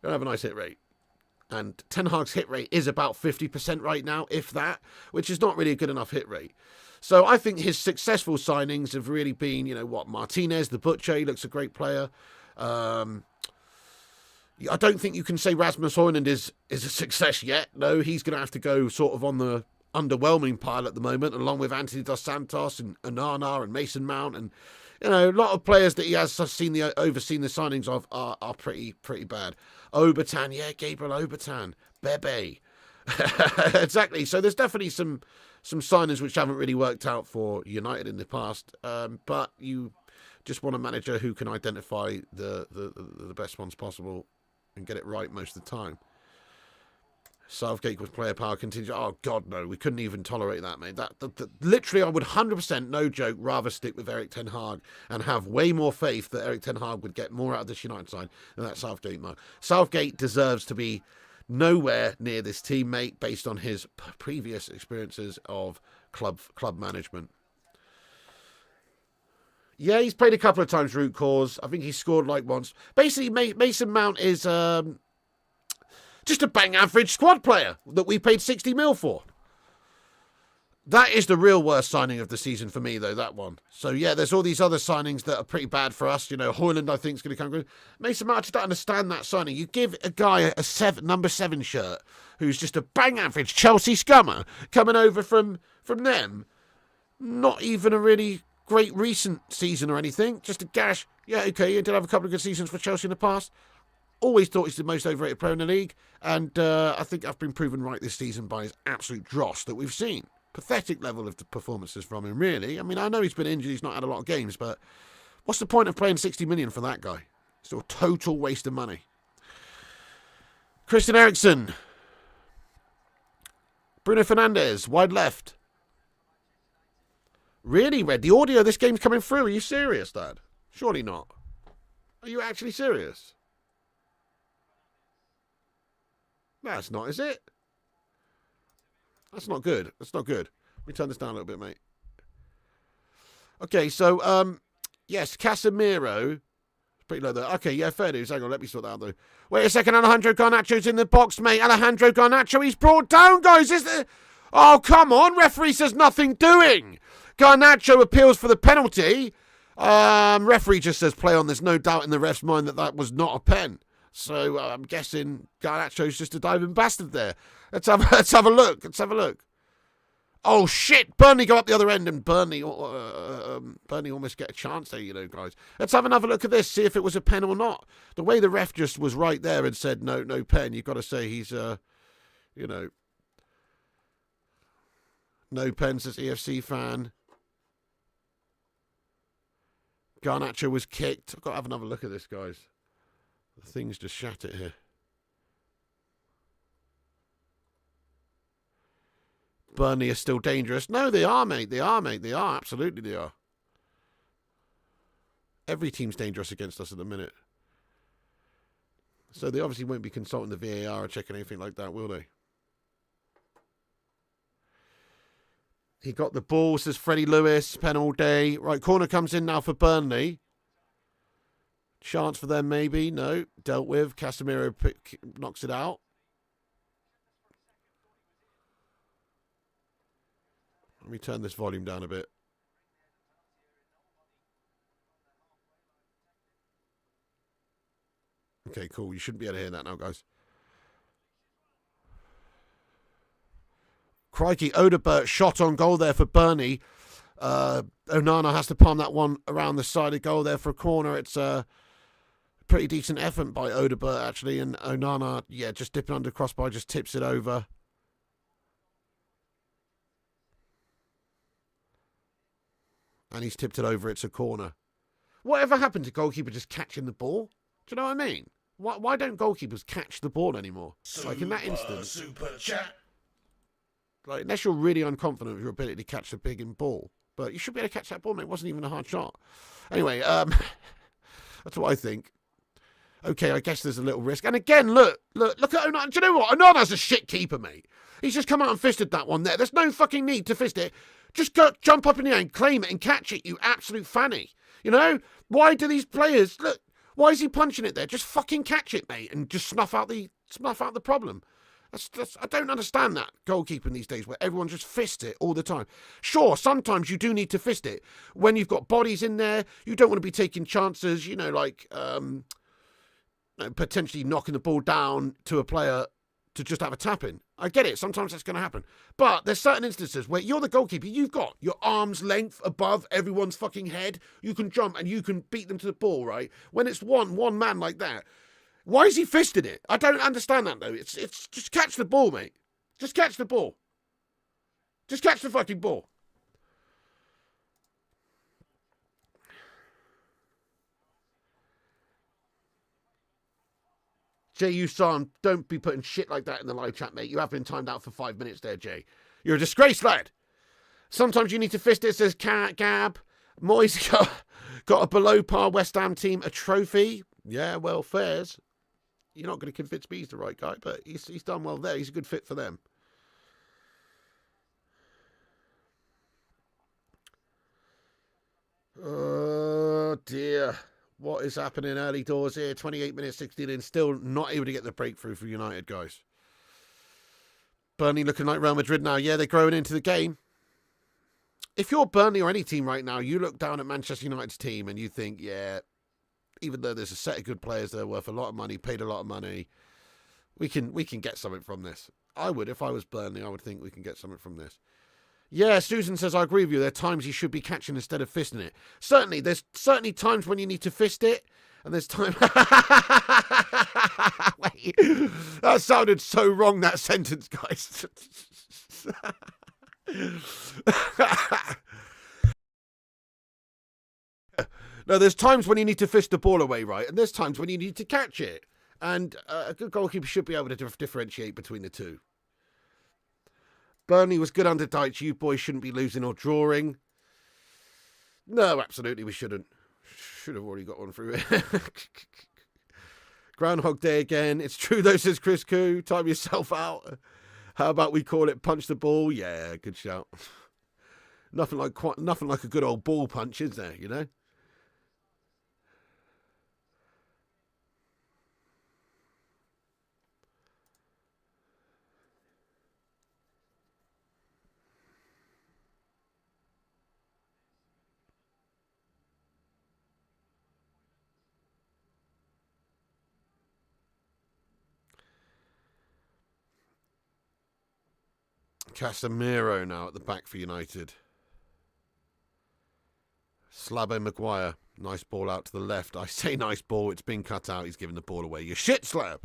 You want to have a nice hit rate. And Ten Hag's hit rate is about 50% right now, if that, which is not really a good enough hit rate. So I think his successful signings have really been, Martinez, the Butcher, he looks a great player. I don't think you can say Rasmus Højlund is a success yet. No, he's going to have to go sort of on the underwhelming pile at the moment, along with Anthony Dos Santos and Onana and Mason Mount, and a lot of players that he has overseen the signings of are pretty bad. Obertan, Gabriel Obertan, Bebe, exactly. So there's definitely some signings which haven't really worked out for United in the past, but you just want a manager who can identify the best ones possible and get it right most of the time. Southgate with player power continues. Oh, God, no. We couldn't even tolerate that, mate. Literally, I would 100%, no joke, rather stick with Eric Ten Hag and have way more faith that Eric Ten Hag would get more out of this United side than that Southgate mug. Southgate deserves to be nowhere near this team, mate, based on his previous experiences of club management. Yeah, he's played a couple of times root cause. I think he scored like once. Basically, Mason Mount is just a bang average squad player that we paid 60 mil for. That is the real worst signing of the season for me, though, that one. So, yeah, there's all these other signings that are pretty bad for us. Højlund, I think, is going to come good. Mason Mount, I just don't understand that signing. You give a guy a number 7 shirt who's just a bang average Chelsea scummer coming over from them. Not even a really great recent season or anything, just a gash. Yeah, okay, he did have a couple of good seasons for Chelsea in the past. Always thought he's the most overrated player in the league, and I think I've been proven right this season by his absolute dross that we've seen. Pathetic level of the performances from him, really. I mean, I know he's been injured, he's not had a lot of games, but what's the point of paying 60 million for that guy? It's a total waste of money. Christian Eriksen. Bruno Fernandes, wide left. Really, Red? The audio of this game's coming through. Are you serious, Dad? Surely not. Are you actually serious? That's not, is it? That's not good. That's not good. Let me turn this down a little bit, mate. Okay, so, yes, Casemiro Pretty low there. Okay, yeah, fair dues. Hang on, let me sort that out though. Wait a second, Alejandro Garnacho's in the box, mate. Alejandro Garnacho, he's brought down, guys. Oh, come on. Referee says nothing doing. Garnacho appeals for the penalty. Referee just says play on. There's no doubt in the ref's mind that was not a pen. So I'm guessing Garnacho's just a diving bastard there. Let's have a look. Let's have a look. Oh, shit. Burnley go up the other end, and Burnley almost get a chance there, you know, guys. Let's have another look at this, see if it was a pen or not. The way the ref just was right there and said, no pen, you've got to say he's, you know, no pen, says EFC fan. Garnacho was kicked. I've got to have another look at this, guys. The thing's just shat it here. Burnley are still dangerous. No, they are, mate. They are, mate. They are. Absolutely, they are. Every team's dangerous against us at the minute. So they obviously won't be consulting the VAR or checking anything like that, will they? He got the ball, says Freddie Lewis. Pen all day. Right, corner comes in now for Burnley. Chance for them, maybe. No. Dealt with. Casemiro knocks it out. Let me turn this volume down a bit. Okay, cool. You shouldn't be able to hear that now, guys. Crikey, Odebert shot on goal there for Burnley. Onana has to palm that one around the side of goal there for a corner. It's a pretty decent effort by Odebert, actually. And Onana, yeah, just dipping under crossbar, just tips it over. And he's tipped it over. It's a corner. Whatever happened to goalkeeper just catching the ball? Do you know what I mean? Why don't goalkeepers catch the ball anymore? Like in that instance. Super chat. Like, unless you're really unconfident of your ability to catch the big ball. But you should be able to catch that ball, mate. It wasn't even a hard shot. Anyway, that's what I think. Okay, I guess there's a little risk. And again, look at Onana. Do you know what? Onana's a shit keeper, mate. He's just come out and fisted that one there. There's no fucking need to fist it. Just go, jump up in the air and claim it and catch it, you absolute fanny. You know? Why do these players... Look, why is he punching it there? Just fucking catch it, mate, and just snuff out the problem. I don't understand that goalkeeping these days where everyone just fists it all the time. Sure, sometimes you do need to fist it. When you've got bodies in there, you don't want to be taking chances, you know, like potentially knocking the ball down to a player to just have a tap in. I get it. Sometimes that's going to happen. But there's certain instances where you're the goalkeeper. You've got your arm's length above everyone's fucking head. You can jump and you can beat them to the ball, right? When it's one man like that, why is he fisting it? I don't understand that, though. It's just catch the ball, mate. Just catch the ball. Just catch the fucking ball. Jay Usan, don't be putting shit like that in the live chat, mate. You have been timed out for 5 minutes there, Jay. You're a disgrace, lad. Sometimes you need to fist it, says Gab. Moyes got a below par West Ham team a trophy. Yeah, well, fairs. You're not going to convince me he's the right guy, but he's done well there. He's a good fit for them. Oh, dear. What is happening early doors here? 28 minutes, 16 in. Still not able to get the breakthrough for United, guys. Burnley looking like Real Madrid now. Yeah, they're growing into the game. If you're Burnley or any team right now, you look down at Manchester United's team and you think, yeah, even though there's a set of good players that are worth a lot of money, paid a lot of money, we can get something from this. I would. If I was Burnley, I would think we can get something from this. Yeah, Susan says, I agree with you. There are times you should be catching instead of fisting it. Certainly, there's certainly times when you need to fist it, and there's time... Wait, that sounded so wrong, that sentence, guys. No, there's times when you need to fist the ball away, right? And there's times when you need to catch it. And a good goalkeeper should be able to differentiate between the two. Burnley was good under Dyche. You boys shouldn't be losing or drawing. No, absolutely we shouldn't. Should have already got one through it. Groundhog Day again. It's true though, says Chris Koo. Time yourself out. How about we call it punch the ball? Yeah, good shout. Nothing like a good old ball punch, is there, you know? Casemiro now at the back for United. Slabbo Maguire. Nice ball out to the left. I say nice ball. It's been cut out. He's giving the ball away. You shit, Slab.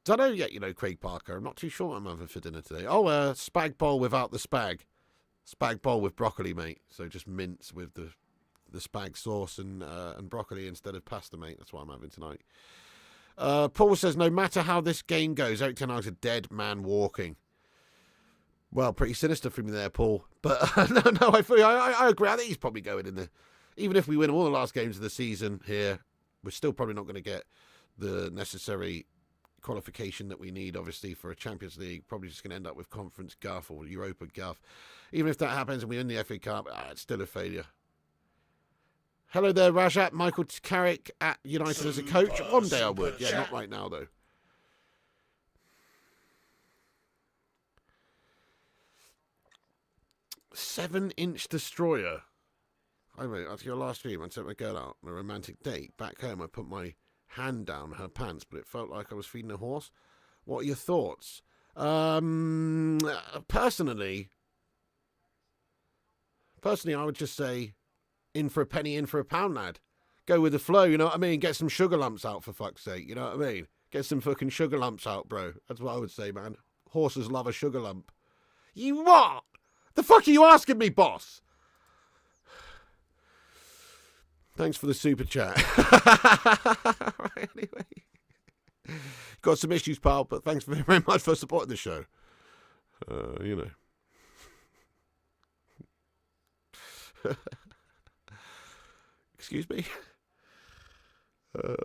Don't know yet, Craig Parker. I'm not too sure what I'm having for dinner today. Oh, spag bowl without the spag. Spag bowl with broccoli, mate. So just mince with the spag sauce and broccoli instead of pasta, mate. That's what I'm having tonight. Paul says, no matter how this game goes, Eric Ten Hag's a dead man walking. Well, pretty sinister from you there, Paul. But no, I agree. I think he's probably going in there. Even if we win all the last games of the season here, we're still probably not going to get the necessary qualification that we need, obviously, for a Champions League. Probably just going to end up with Conference Guff or Europa Guff. Even if that happens and we win the FA Cup, it's still a failure. Hello there, Rajat. Michael Carrick at United as a coach. One day I would. Yeah, not right now, though. Seven-inch destroyer. I mean, after your last stream, I took my girl out on a romantic date. Back home, I put my hand down her pants, but it felt like I was feeding a horse. What are your thoughts? Personally, I would just say, in for a penny, in for a pound, lad. Go with the flow, you know what I mean? Get some sugar lumps out, for fuck's sake, you know what I mean? Get some fucking sugar lumps out, bro. That's what I would say, man. Horses love a sugar lump. You what? The fuck are you asking me, boss? Thanks for the super chat. Right, anyway. Got some issues, pal, but thanks very much for supporting the show. Excuse me? All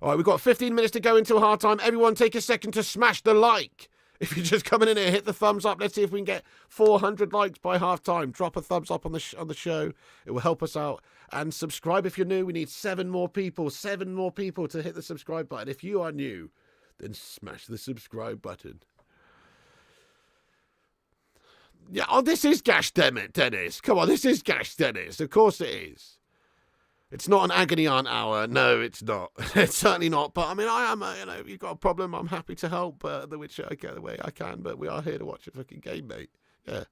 right, we've got 15 minutes to go until half time. Everyone take a second to smash the like. If you're just coming in here, hit the thumbs up. Let's see if we can get 400 likes by half time. Drop a thumbs up on the show. It will help us out. And subscribe if you're new. We need 7 more people to hit the subscribe button. If you are new, then smash the subscribe button. Yeah, this is Gash Dennis. Come on, this is Gash Dennis. Of course it is. It's not an agony aunt hour. No, it's not. It's certainly not. But I mean, I am. You've got a problem. I'm happy to help. The which I get the way I can. But we are here to watch a fucking game, mate. Yeah.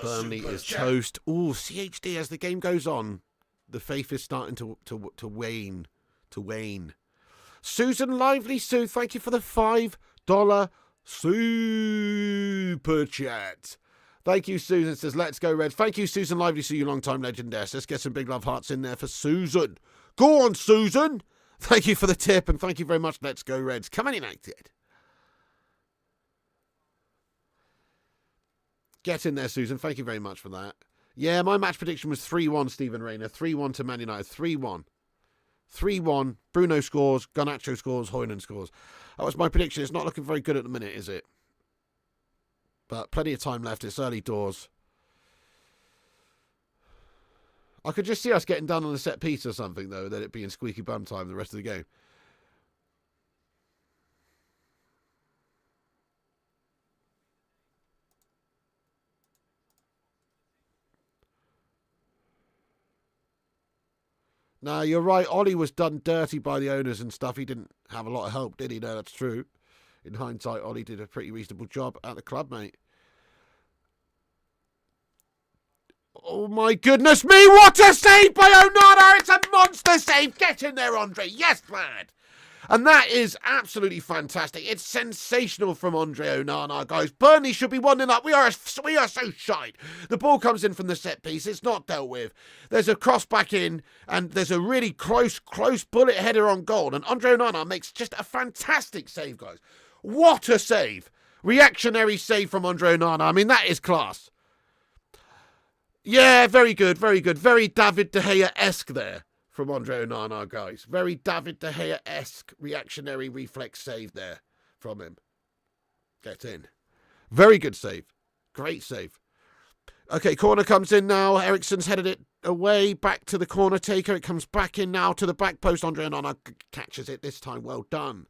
Burnley is toast. Ooh, CHD as the game goes on. The faith is starting to wane. Susan Lively Sue, thank you for the $5 super chat. Thank you, Susan. Says, let's go, Red. Thank you, Susan Lively Sue, you long-time legend. Let's get some big love hearts in there for Susan. Go on, Susan. Thank you for the tip, and thank you very much. Let's go, Reds. Come on, United. Get in there, Susan. Thank you very much for that. Yeah, my match prediction was 3-1, Stephen Rayner. 3-1 to Man United. 3-1. 3-1. Bruno scores. Garnacho scores. Hoyland scores. That was my prediction. It's not looking very good at the minute, is it? But plenty of time left. It's early doors. I could just see us getting done on a set piece or something, though, then it being squeaky bum time the rest of the game. No, you're right. Ollie was done dirty by the owners and stuff. He didn't have a lot of help, did he? No, that's true. In hindsight, Ollie did a pretty reasonable job at the club, mate. Oh, my goodness me. What a save by Onana. It's a monster save. Get in there, Andre. Yes, lad. And that is absolutely fantastic. It's sensational from Andre Onana, guys. Burnley should be 1-0 up. We are so shite. The ball comes in from the set piece. It's not dealt with. There's a cross back in, and there's a really close bullet header on goal. And Andre Onana makes just a fantastic save, guys. What a save. Reactionary save from Andre Onana. I mean, that is class. Yeah, very good, very good. Very David De Gea-esque there. From Andre Onana, guys. Very David De Gea-esque reactionary reflex save there from him. Get in. Very good save. Great save. Okay, corner comes in now. Eriksen's headed it away. Back to the corner taker. It comes back in now to the back post. Andre Onana catches it this time. Well done.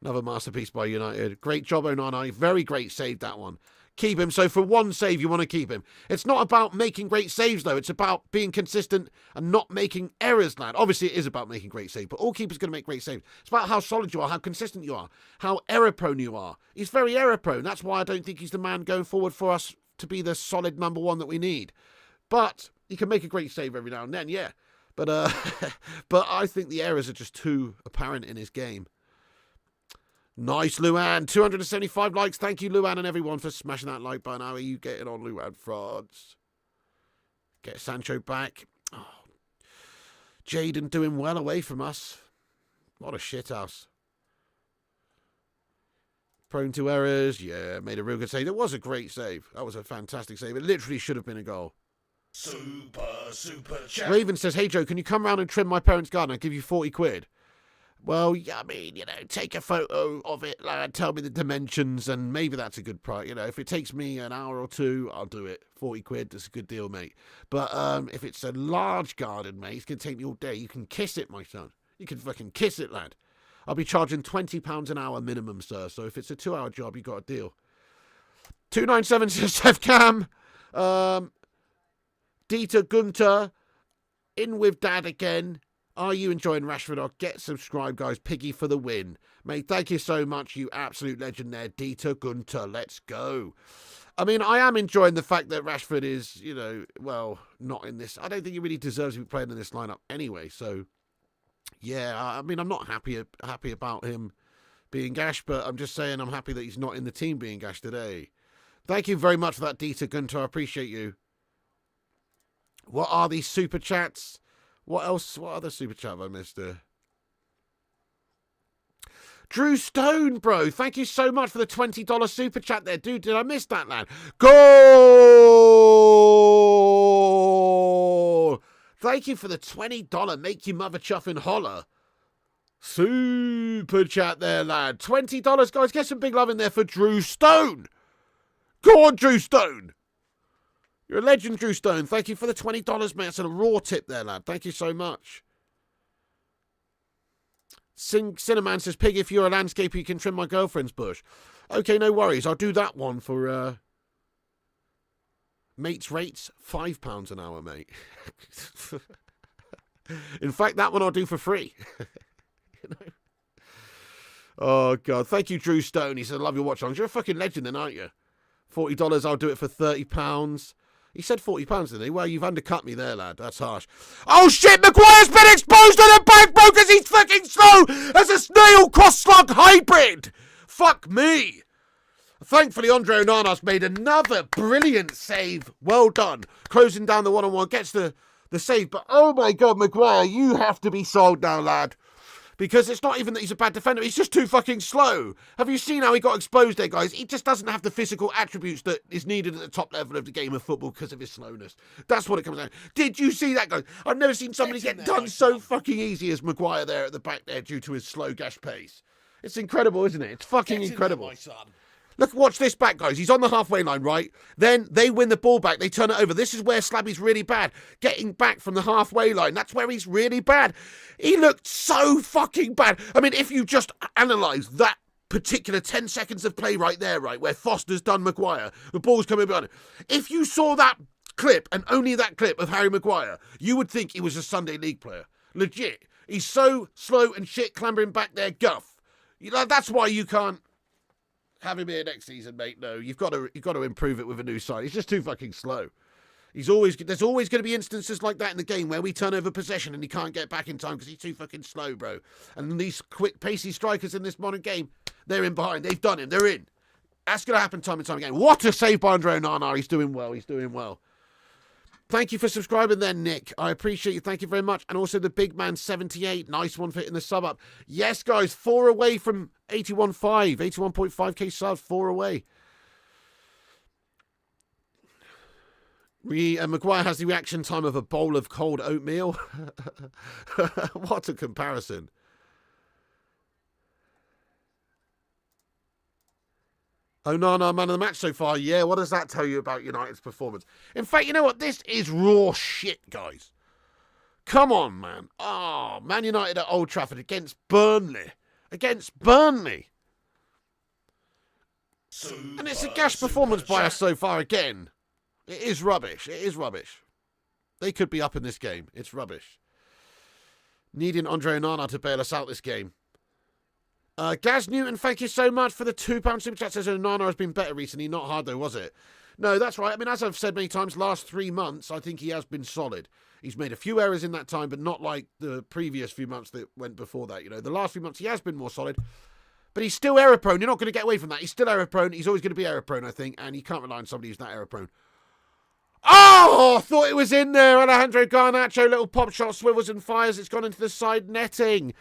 Another masterpiece by United. Great job, Onana. Very great save, that one. keep him. So for one save, you want to keep him. It's not about making great saves, though. It's about being consistent and not making errors, lad. Obviously, it is about making great saves, but all keepers are going to make great saves. It's about how solid you are, how consistent you are, how error-prone you are. He's very error-prone. That's why I don't think he's the man going forward for us to be the solid number one that we need. But he can make a great save every now and then, yeah. But but I think the errors are just too apparent in his game. Nice, Luan. 275 likes. Thank you, Luan, and everyone for smashing that like button. How are you getting on, Luan France? Get Sancho back. Oh. Jaden doing well away from us. What a shithouse. Prone to errors. Yeah, made a real good save. It was a great save. That was a fantastic save. It literally should have been a goal. Super chat. Raven says, hey, Joe, can you come round and trim my parents' garden? I'll give you 40 quid. Well, yeah, I mean, you know, take a photo of it, like, tell me the dimensions, and maybe that's a good price. You know, if it takes me an hour or two, I'll do it. 40 quid, that's a good deal, mate. But if it's a large garden, mate, it's going to take me all day. You can kiss it, my son. You can fucking kiss it, lad. I'll be charging £20 an hour minimum, sir. So if it's a 2-hour job, you got a deal. 297 says, Seth Cam. Dieter Gunter. In with Dad again. Are you enjoying Rashford? I'll get subscribed, guys. Piggy for the win. Mate, thank you so much, you absolute legend there. Dieter Gunter, let's go. I mean, I am enjoying the fact that Rashford is, you know, well, not in this. I don't think he really deserves to be playing in this lineup anyway. So, yeah, I mean, I'm not happy about him being gashed, but I'm just saying I'm happy that he's not in the team being gashed today. Thank you very much for that, Dieter Gunter. I appreciate you. What are these super chats? What else? What other super chat have I missed? Drew Stone, bro. Thank you so much for the $20 super chat there. Dude, did I miss that, lad? Goal! Thank you for the $20 make your mother chuff and holler. Super chat there, lad. $20, guys. Get some big love in there for Drew Stone. Go on, Drew Stone. You're a legend, Drew Stone. Thank you for the $20, mate. That's a raw tip there, lad. Thank you so much. Cinnamon says, Pig, if you're a landscaper, you can trim my girlfriend's bush. Okay, no worries. I'll do that one for mates rates, £5 an hour, mate. In fact, that one I'll do for free. You know? Oh, God. Thank you, Drew Stone. He said, I love your watch-alongs. You're a fucking legend then, aren't you? $40, I'll do it for £30. He said £40, didn't he? Well, you've undercut me there, lad. That's harsh. Oh, shit! Maguire's been exposed to the back, bro, because he's fucking slow as a snail cross-slug hybrid. Fuck me. Thankfully, Andre Onana's made another brilliant save. Well done. Closing down the one-on-one. Gets the save. But, oh, my God, Maguire, you have to be sold now, lad. Because it's not even that he's a bad defender. He's just too fucking slow. Have you seen how he got exposed there, guys? He just doesn't have the physical attributes that is needed at the top level of the game of football because of his slowness. That's what it comes down to. Did you see that, guys? I've never seen somebody get done so fucking easy as Maguire there at the back there due to his slow gash pace. It's incredible, isn't it? It's fucking incredible. There, my son. Look, watch this back, guys. He's on the halfway line, right? Then they win the ball back. They turn it over. This is where Slabby's really bad. Getting back from the halfway line. That's where he's really bad. He looked so fucking bad. I mean, if you just analyse that particular 10 seconds of play right there, right, where Foster's done Maguire, the ball's coming behind him. If you saw that clip, and only that clip of Harry Maguire, you would think he was a Sunday League player. Legit. He's so slow and shit clambering back there, guff. You know, that's why you can't have him here next season, mate. No, you've got to improve it with a new side. He's just too fucking slow. There's always going to be instances like that in the game where we turn over possession and he can't get back in time because he's too fucking slow, bro. And these quick, pacey strikers in this modern game, they're in behind. They've done him. They're in. That's going to happen time and time again. What a save by Andre Onana. He's doing well. He's doing well. Thank you for subscribing then, Nick. I appreciate you. Thank you very much. And also the big man 78. Nice one for hitting the sub up. Yes, guys, 4 away from 81.5. 81.5k subs, 4 away. Maguire has the reaction time of a bowl of cold oatmeal. What a comparison. Onana, man of the match so far. Yeah, what does that tell you about United's performance? In fact, you know what? This is raw shit, guys. Come on, man. Oh, Man United at Old Trafford against Burnley. Against Burnley. And it's a gash performance by us so far again. It is rubbish. It is rubbish. They could be up in this game. It's rubbish. Needing Andre Onana to bail us out this game. Gaz Newton, thank you so much for the £2 super chat. Says Onana has been better recently. Not hard though, was it? No, that's right. I mean, as I've said many times, last 3 months, I think he has been solid. He's made a few errors in that time, but not like the previous few months that went before that. You know, the last few months he has been more solid. But he's still error prone. You're not going to get away from that. He's still error prone. He's always going to be error prone, I think. And you can't rely on somebody who's that error prone. Oh, I thought it was in there. Alejandro Garnacho, little pop shot, swivels and fires. It's gone into the side netting.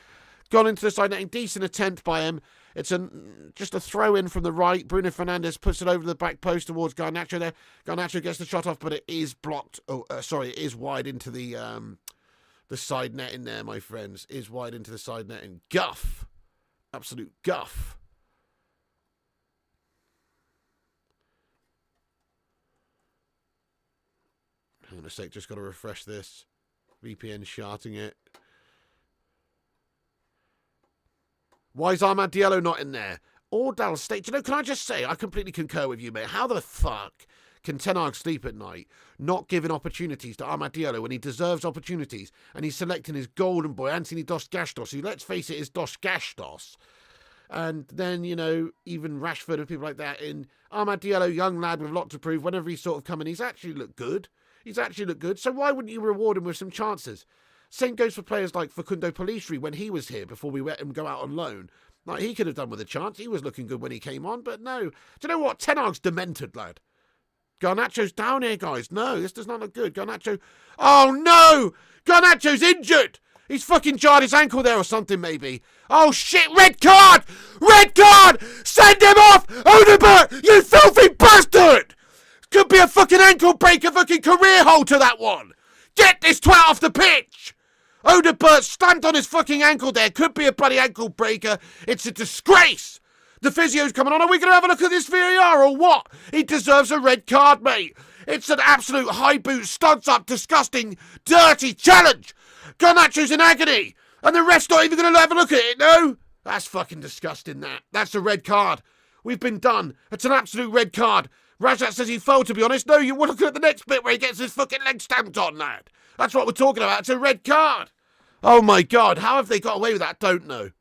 Decent attempt by him. It's just a throw in from the right. Bruno Fernandes puts it over the back post towards Garnacho there. Garnacho gets the shot off, but it is blocked. It is wide into the side net in there, my friends. Is wide into the side net and guff. Absolute guff. Hang on a sec, just got to refresh this. VPN sharding it. Why is Ahmad Diallo not in there? Or Dallas State. You know, can I just say, I completely concur with you, mate. How the fuck can Ten Hag sleep at night, not giving opportunities to Ahmad Diallo when he deserves opportunities, and he's selecting his golden boy, Anthony Dos Gastos, who, let's face it, is Dos Gastos. And then, you know, even Rashford and people like that. In Ahmad Diallo, young lad with a lot to prove, whenever he's sort of come in, he's actually looked good. So why wouldn't you reward him with some chances? Same goes for players like Facundo Pellistri when he was here before we let him go out on loan. Like, he could have done with a chance. He was looking good when he came on, but no. Do you know what? Ten Hag's demented, lad. Garnacho's down here, guys. No, this does not look good. Garnacho. Oh, no! Garnacho's injured! He's fucking jarred his ankle there or something, maybe. Oh, shit! Red card! Red card! Send him off! Odebert, you filthy bastard! Could be a fucking ankle breaker, fucking career hold to that one. Get this twat off the pitch. Odebert stamped on his fucking ankle there. Could be a bloody ankle breaker. It's a disgrace. The physio's coming on. Are we going to have a look at this VAR or what? He deserves a red card, mate. It's an absolute high boot, studs up, disgusting, dirty challenge. Garnacho's in agony. And the ref's not even going to have a look at it, no? That's fucking disgusting, that. That's a red card. We've been done. It's an absolute red card. Rajat says he fouled, to be honest. No, you're looking at the next bit where he gets his fucking leg stamped on, lad. That's what we're talking about. It's a red card. Oh, my God. How have they got away with that? Don't know.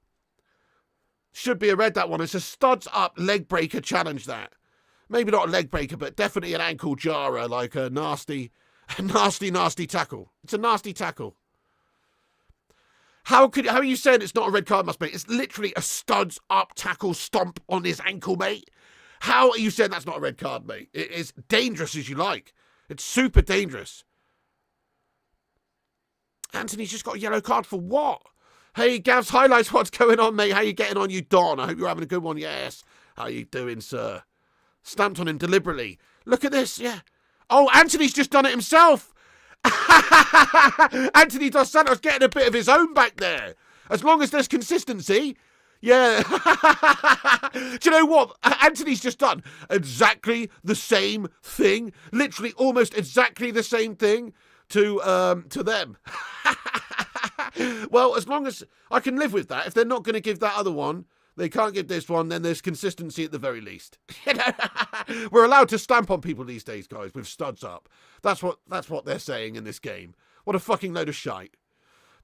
Should be a red, that one. It's a studs up leg breaker challenge, that. Maybe not a leg breaker, but definitely an ankle jarrer, like a nasty tackle. It's a nasty tackle. How are you saying it's not a red card, must be? It's literally a studs up tackle stomp on his ankle, mate. How are you saying that's not a red card, mate? It is dangerous as you like. It's super dangerous. Anthony's just got a yellow card for what? Hey, Gav's highlights, what's going on, mate? How you getting on, you Don? I hope you're having a good one. Yes. How you doing, sir? Stamped on him deliberately. Look at this, yeah. Oh, Anthony's just done it himself. Anthony Dos Santos getting a bit of his own back there. As long as there's consistency. Yeah. Do you know what? Anthony's just done exactly the same thing. Literally almost exactly the same thing to them. Well, as long as I can live with that. If they're not going to give that other one, they can't give this one, then there's consistency at the very least. We're allowed to stamp on people these days, guys, with studs up. That's what they're saying in this game. What a fucking load of shite.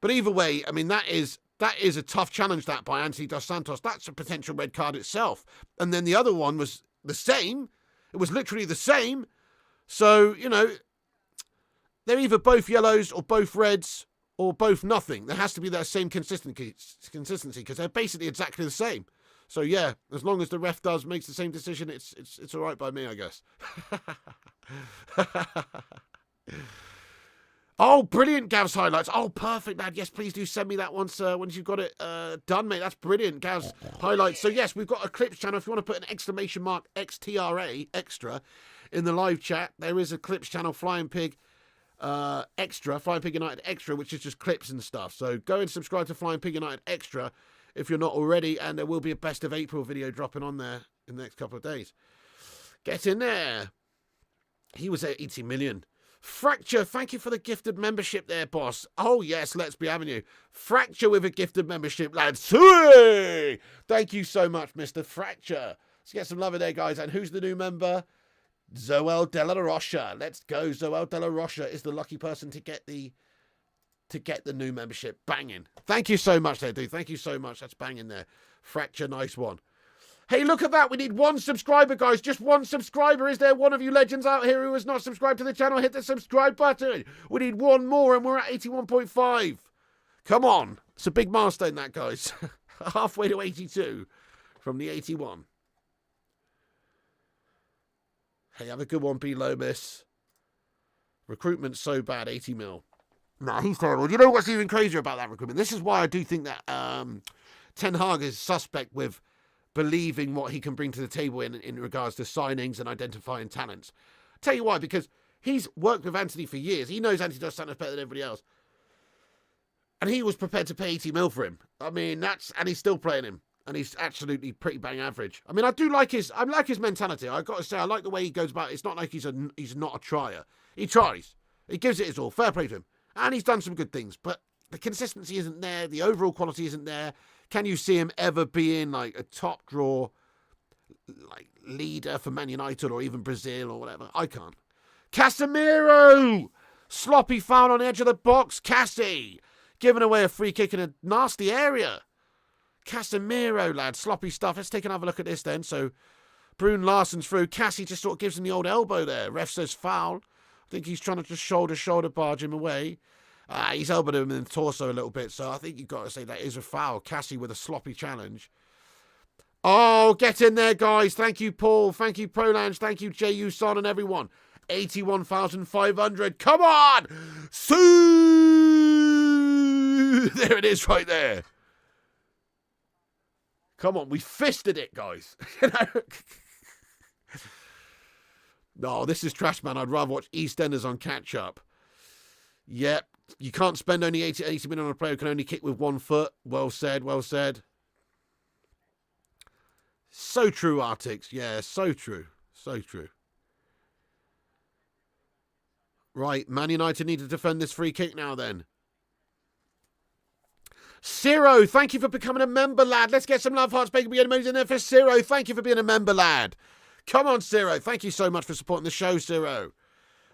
But either way, I mean, that is a tough challenge, that, by Anthony Dos Santos. That's a potential red card itself. And then the other one was the same. It was literally the same. So, you know, they're either both yellows or both reds or both nothing. There has to be that same consistency because they're basically exactly the same. So, yeah, as long as the ref makes the same decision, it's all right by me, I guess. Oh, brilliant, Gav's highlights. Oh, perfect, lad. Yes, please do send me that once you've got it done, mate. That's brilliant, Gav's highlights. So, yes, we've got a clips channel. If you want to put an exclamation mark XTRA, extra, in the live chat, there is a clips channel, Flying Pig Extra, Flying Pig United Extra, which is just clips and stuff. So go and subscribe to Flying Pig United Extra if you're not already, and there will be a Best of April video dropping on there in the next couple of days. Get in there. He was at 80 million. Fracture, thank you for the gifted membership there, boss. Oh, yes, let's be having you. Fracture with a gifted membership, lads. Hey! Thank you so much, Mr. Fracture. Let's get some love in there, guys. And who's the new member? Zoel Della Rocha. Let's go. Zoel Della Rocha is the lucky person to get the new membership. Banging. Thank you so much there, dude. Thank you so much. That's banging there. Fracture, nice one. Hey, look at that. We need 1 subscriber, guys. Just 1 subscriber. Is there one of you legends out here who has not subscribed to the channel? Hit the subscribe button. We need 1 more, and we're at 81.5. Come on. It's a big milestone, that, guys. Halfway to 82 from the 81. Hey, have a good one, B. Lomas. Recruitment's so bad, 80 mil. Nah, he's terrible. You know what's even crazier about that recruitment? This is why I do think that Ten Hag is suspect with believing what he can bring to the table in regards to signings and identifying talents. Tell you why, because he's worked with Anthony for years. He knows Anthony Dos Santos better than everybody else. And he was prepared to pay 80 mil for him. I mean, and he's still playing him. And he's absolutely pretty bang average. I mean, I like his mentality. I've got to say, I like the way he goes about it. It's not like he's not a trier. He tries. He gives it his all. Fair play to him. And he's done some good things. But the consistency isn't there. The overall quality isn't there. Can you see him ever being like a top draw like leader for Man United or even Brazil or whatever? I can't. Casemiro! Sloppy foul on the edge of the box. Cassie! Giving away a free kick in a nasty area. Casemiro, lad. Sloppy stuff. Let's take another look at this then. So, Brune Larsen's through. Cassie just sort of gives him the old elbow there. Ref says foul. I think he's trying to just shoulder barge him away. He's elbowed him in the torso a little bit. So, I think you've got to say that is a foul. Cassie with a sloppy challenge. Oh, get in there, guys. Thank you, Paul. Thank you, Prolange. Thank you, J.U. Son and everyone. 81,500. Come on! Sue! There it is right there. Come on, we fisted it, guys. No, this is trash, man. I'd rather watch EastEnders on catch-up. Yep, you can't spend only 80 million on a player who can only kick with 1 foot. Well said, well said. So true, Artix. Yeah, so true. So true. Right, Man United need to defend this free kick now then. Ciro, thank you for becoming a member, lad. Let's get some love hearts, bacon, emojis in there for Ciro. Thank you for being a member, lad. Come on, Ciro. Thank you so much for supporting the show, Ciro.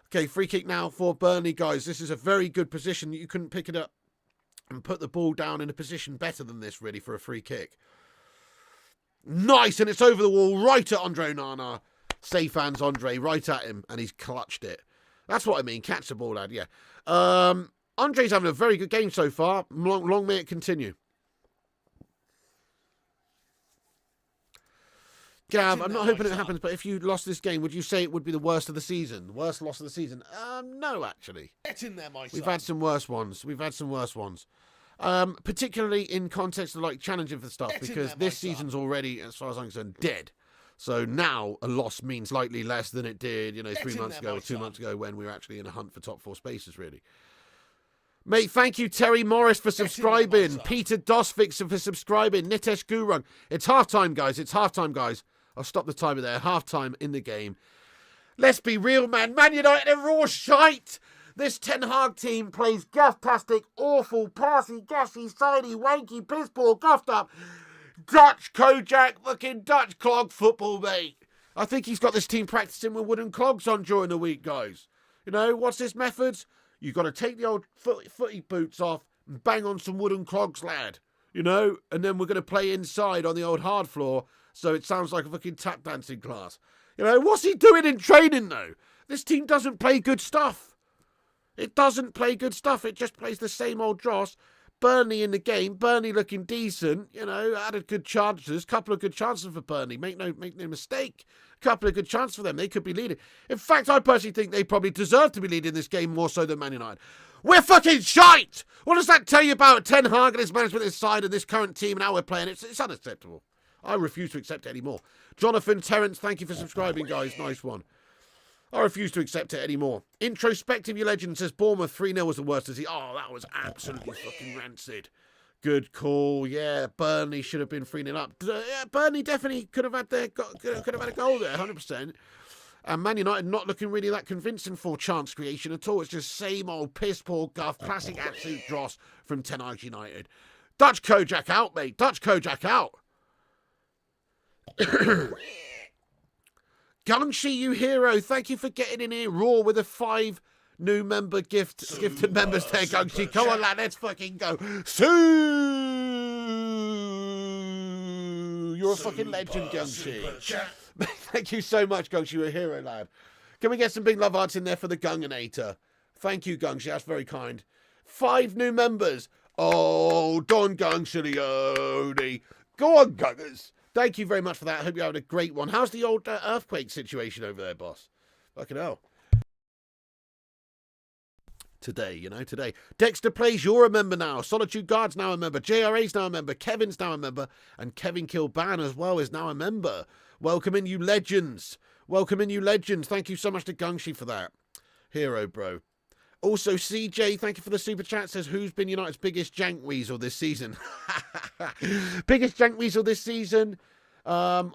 Okay, free kick now for Burnley, guys. This is a very good position. You couldn't pick it up and put the ball down in a position better than this, really, for a free kick. Nice, and it's over the wall, right at Andre Onana. Safe hands, Andre, right at him, and he's clutched it. That's what I mean. Catch the ball, lad, yeah. Andre's having a very good game so far. Long may it continue. Gav, I'm not hoping it happens, but if you lost this game, would you say it would be the worst of the season? Worst loss of the season? No, actually. Get in there, my son. We've had some worse ones. Particularly in context of like challenging for stuff, because this season's already, as far as I'm concerned, dead. So now a loss means slightly less than it did, 3 months ago or 2 months ago when we were actually in a hunt for top 4 spaces, really. Mate, thank you, Terry Morris, for subscribing. Peter Dosvik for subscribing. Nitesh Gurung. It's half-time, guys. I'll stop the timer there. Half-time in the game. Let's be real, man. Man United are raw shite. This Ten Hag team plays gaff-tastic, awful, passy, gassy, sidey, wanky, piss-poor, guffed up, Dutch Kojak, fucking Dutch clog football, mate. I think he's got this team practicing with wooden clogs on during the week, guys. What's his methods? You've got to take the old footy boots off and bang on some wooden clogs, lad. And then we're going to play inside on the old hard floor so it sounds like a fucking tap dancing class. What's he doing in training, though? This team doesn't play good stuff. It doesn't play good stuff. It just plays the same old dross. Burnley in the game. Burnley looking decent. Added good chances. Couple of good chances for Burnley. Make no mistake. Couple of good chances for them. They could be leading. In fact, I personally think they probably deserve to be leading this game more so than Man United. We're fucking shite! What does that tell you about Ten Hag and his management, this side, and this current team and how we're playing? It's unacceptable. I refuse to accept it anymore. Jonathan Terrence, thank you for subscribing, guys. Nice one. I refuse to accept it anymore. Introspective, you legend, says Bournemouth 3-0 was the worst. Oh, that was absolutely fucking rancid. Good call. Yeah, Burnley should have been 3-0 up. Yeah, Burnley definitely could have had a goal there, 100%. And Man United not looking really that convincing for chance creation at all. It's just same old piss poor guff, classic absolute dross from Ten Hag United. Dutch Kojak out, mate. Dutch Kojak out. Gungshi, you hero. Thank you for getting in here raw with a 5 new member gifted members there, Gungshi. Come on, lad, let's fucking go. Sue! You're a fucking legend, Gungshi. Thank you so much, Gungshi. You're a hero, lad. Can we get some big love hearts in there for the Gunganator? Thank you, Gungshi. That's very kind. 5 new members. Oh, Don Gungshilioni. Go on, Gungers. Thank you very much for that. I hope you're having a great one. How's the old earthquake situation over there, boss? Fucking hell. Today. Dexter Plays, you're a member now. Solitude Guard's now a member. JRA's now a member. Kevin's now a member. And Kevin Kilban as well is now a member. Welcome in, you legends. Thank you so much to Gungshi for that. Hero, bro. Also, CJ, thank you for the super chat. Says, who's been United's biggest jank weasel this season? Biggest jank weasel this season? Yeah,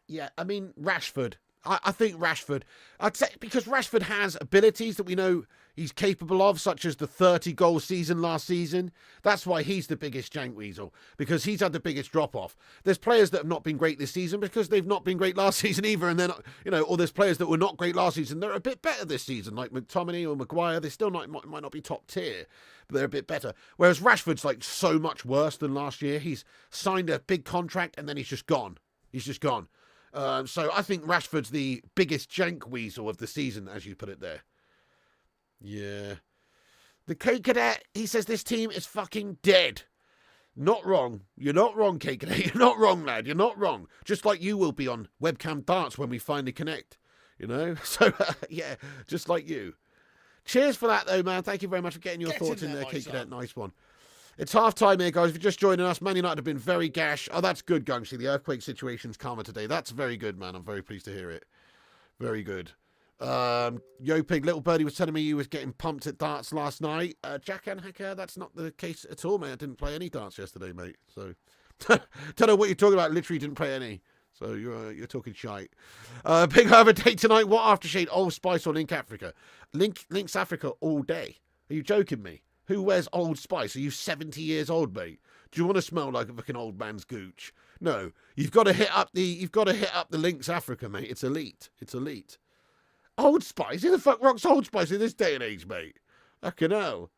I mean, Rashford. I think Rashford. I'd say because Rashford has abilities that we know he's capable of, such as the 30-goal season last season. That's why he's the biggest jank weasel, because he's had the biggest drop-off. There's players that have not been great this season because they've not been great last season either, and they're not, or there's players that were not great last season. They're a bit better this season, like McTominay or Maguire. They still might not be top tier, but they're a bit better. Whereas Rashford's like so much worse than last year. He's signed a big contract and then he's just gone. So I think Rashford's the biggest jank weasel of the season, as you put it there. Yeah. The K-Cadet, he says this team is fucking dead. Not wrong. You're not wrong, K-Cadet. You're not wrong, lad. You're not wrong. Just like you will be on webcam darts when we finally connect. So, yeah, just like you. Cheers for that, though, man. Thank you very much for getting your thoughts in there, K-Cadet. Nice one. It's half-time here, guys. If you're just joining us, Man United have been very gash. Oh, that's good, Gungshi. The earthquake situation's calmer today. That's very good, man. I'm very pleased to hear it. Very good. Yo Pig, Little Birdie was telling me you was getting pumped at darts last night. Jack and Hacker, that's not the case at all, mate. I didn't play any darts yesterday, mate. So, don't know what you're talking about. Literally didn't play any. So you're talking shite. Big Harbour date tonight. What aftershade? Old Spice or Link Africa? Link's Africa all day. Are you joking me? Who wears Old Spice? Are you 70 years old, mate? Do you want to smell like a fucking old man's gooch? No, you've got to hit up the Lynx Africa, mate. It's elite. Old Spice? Who the fuck rocks Old Spice in this day and age, mate? Fucking hell.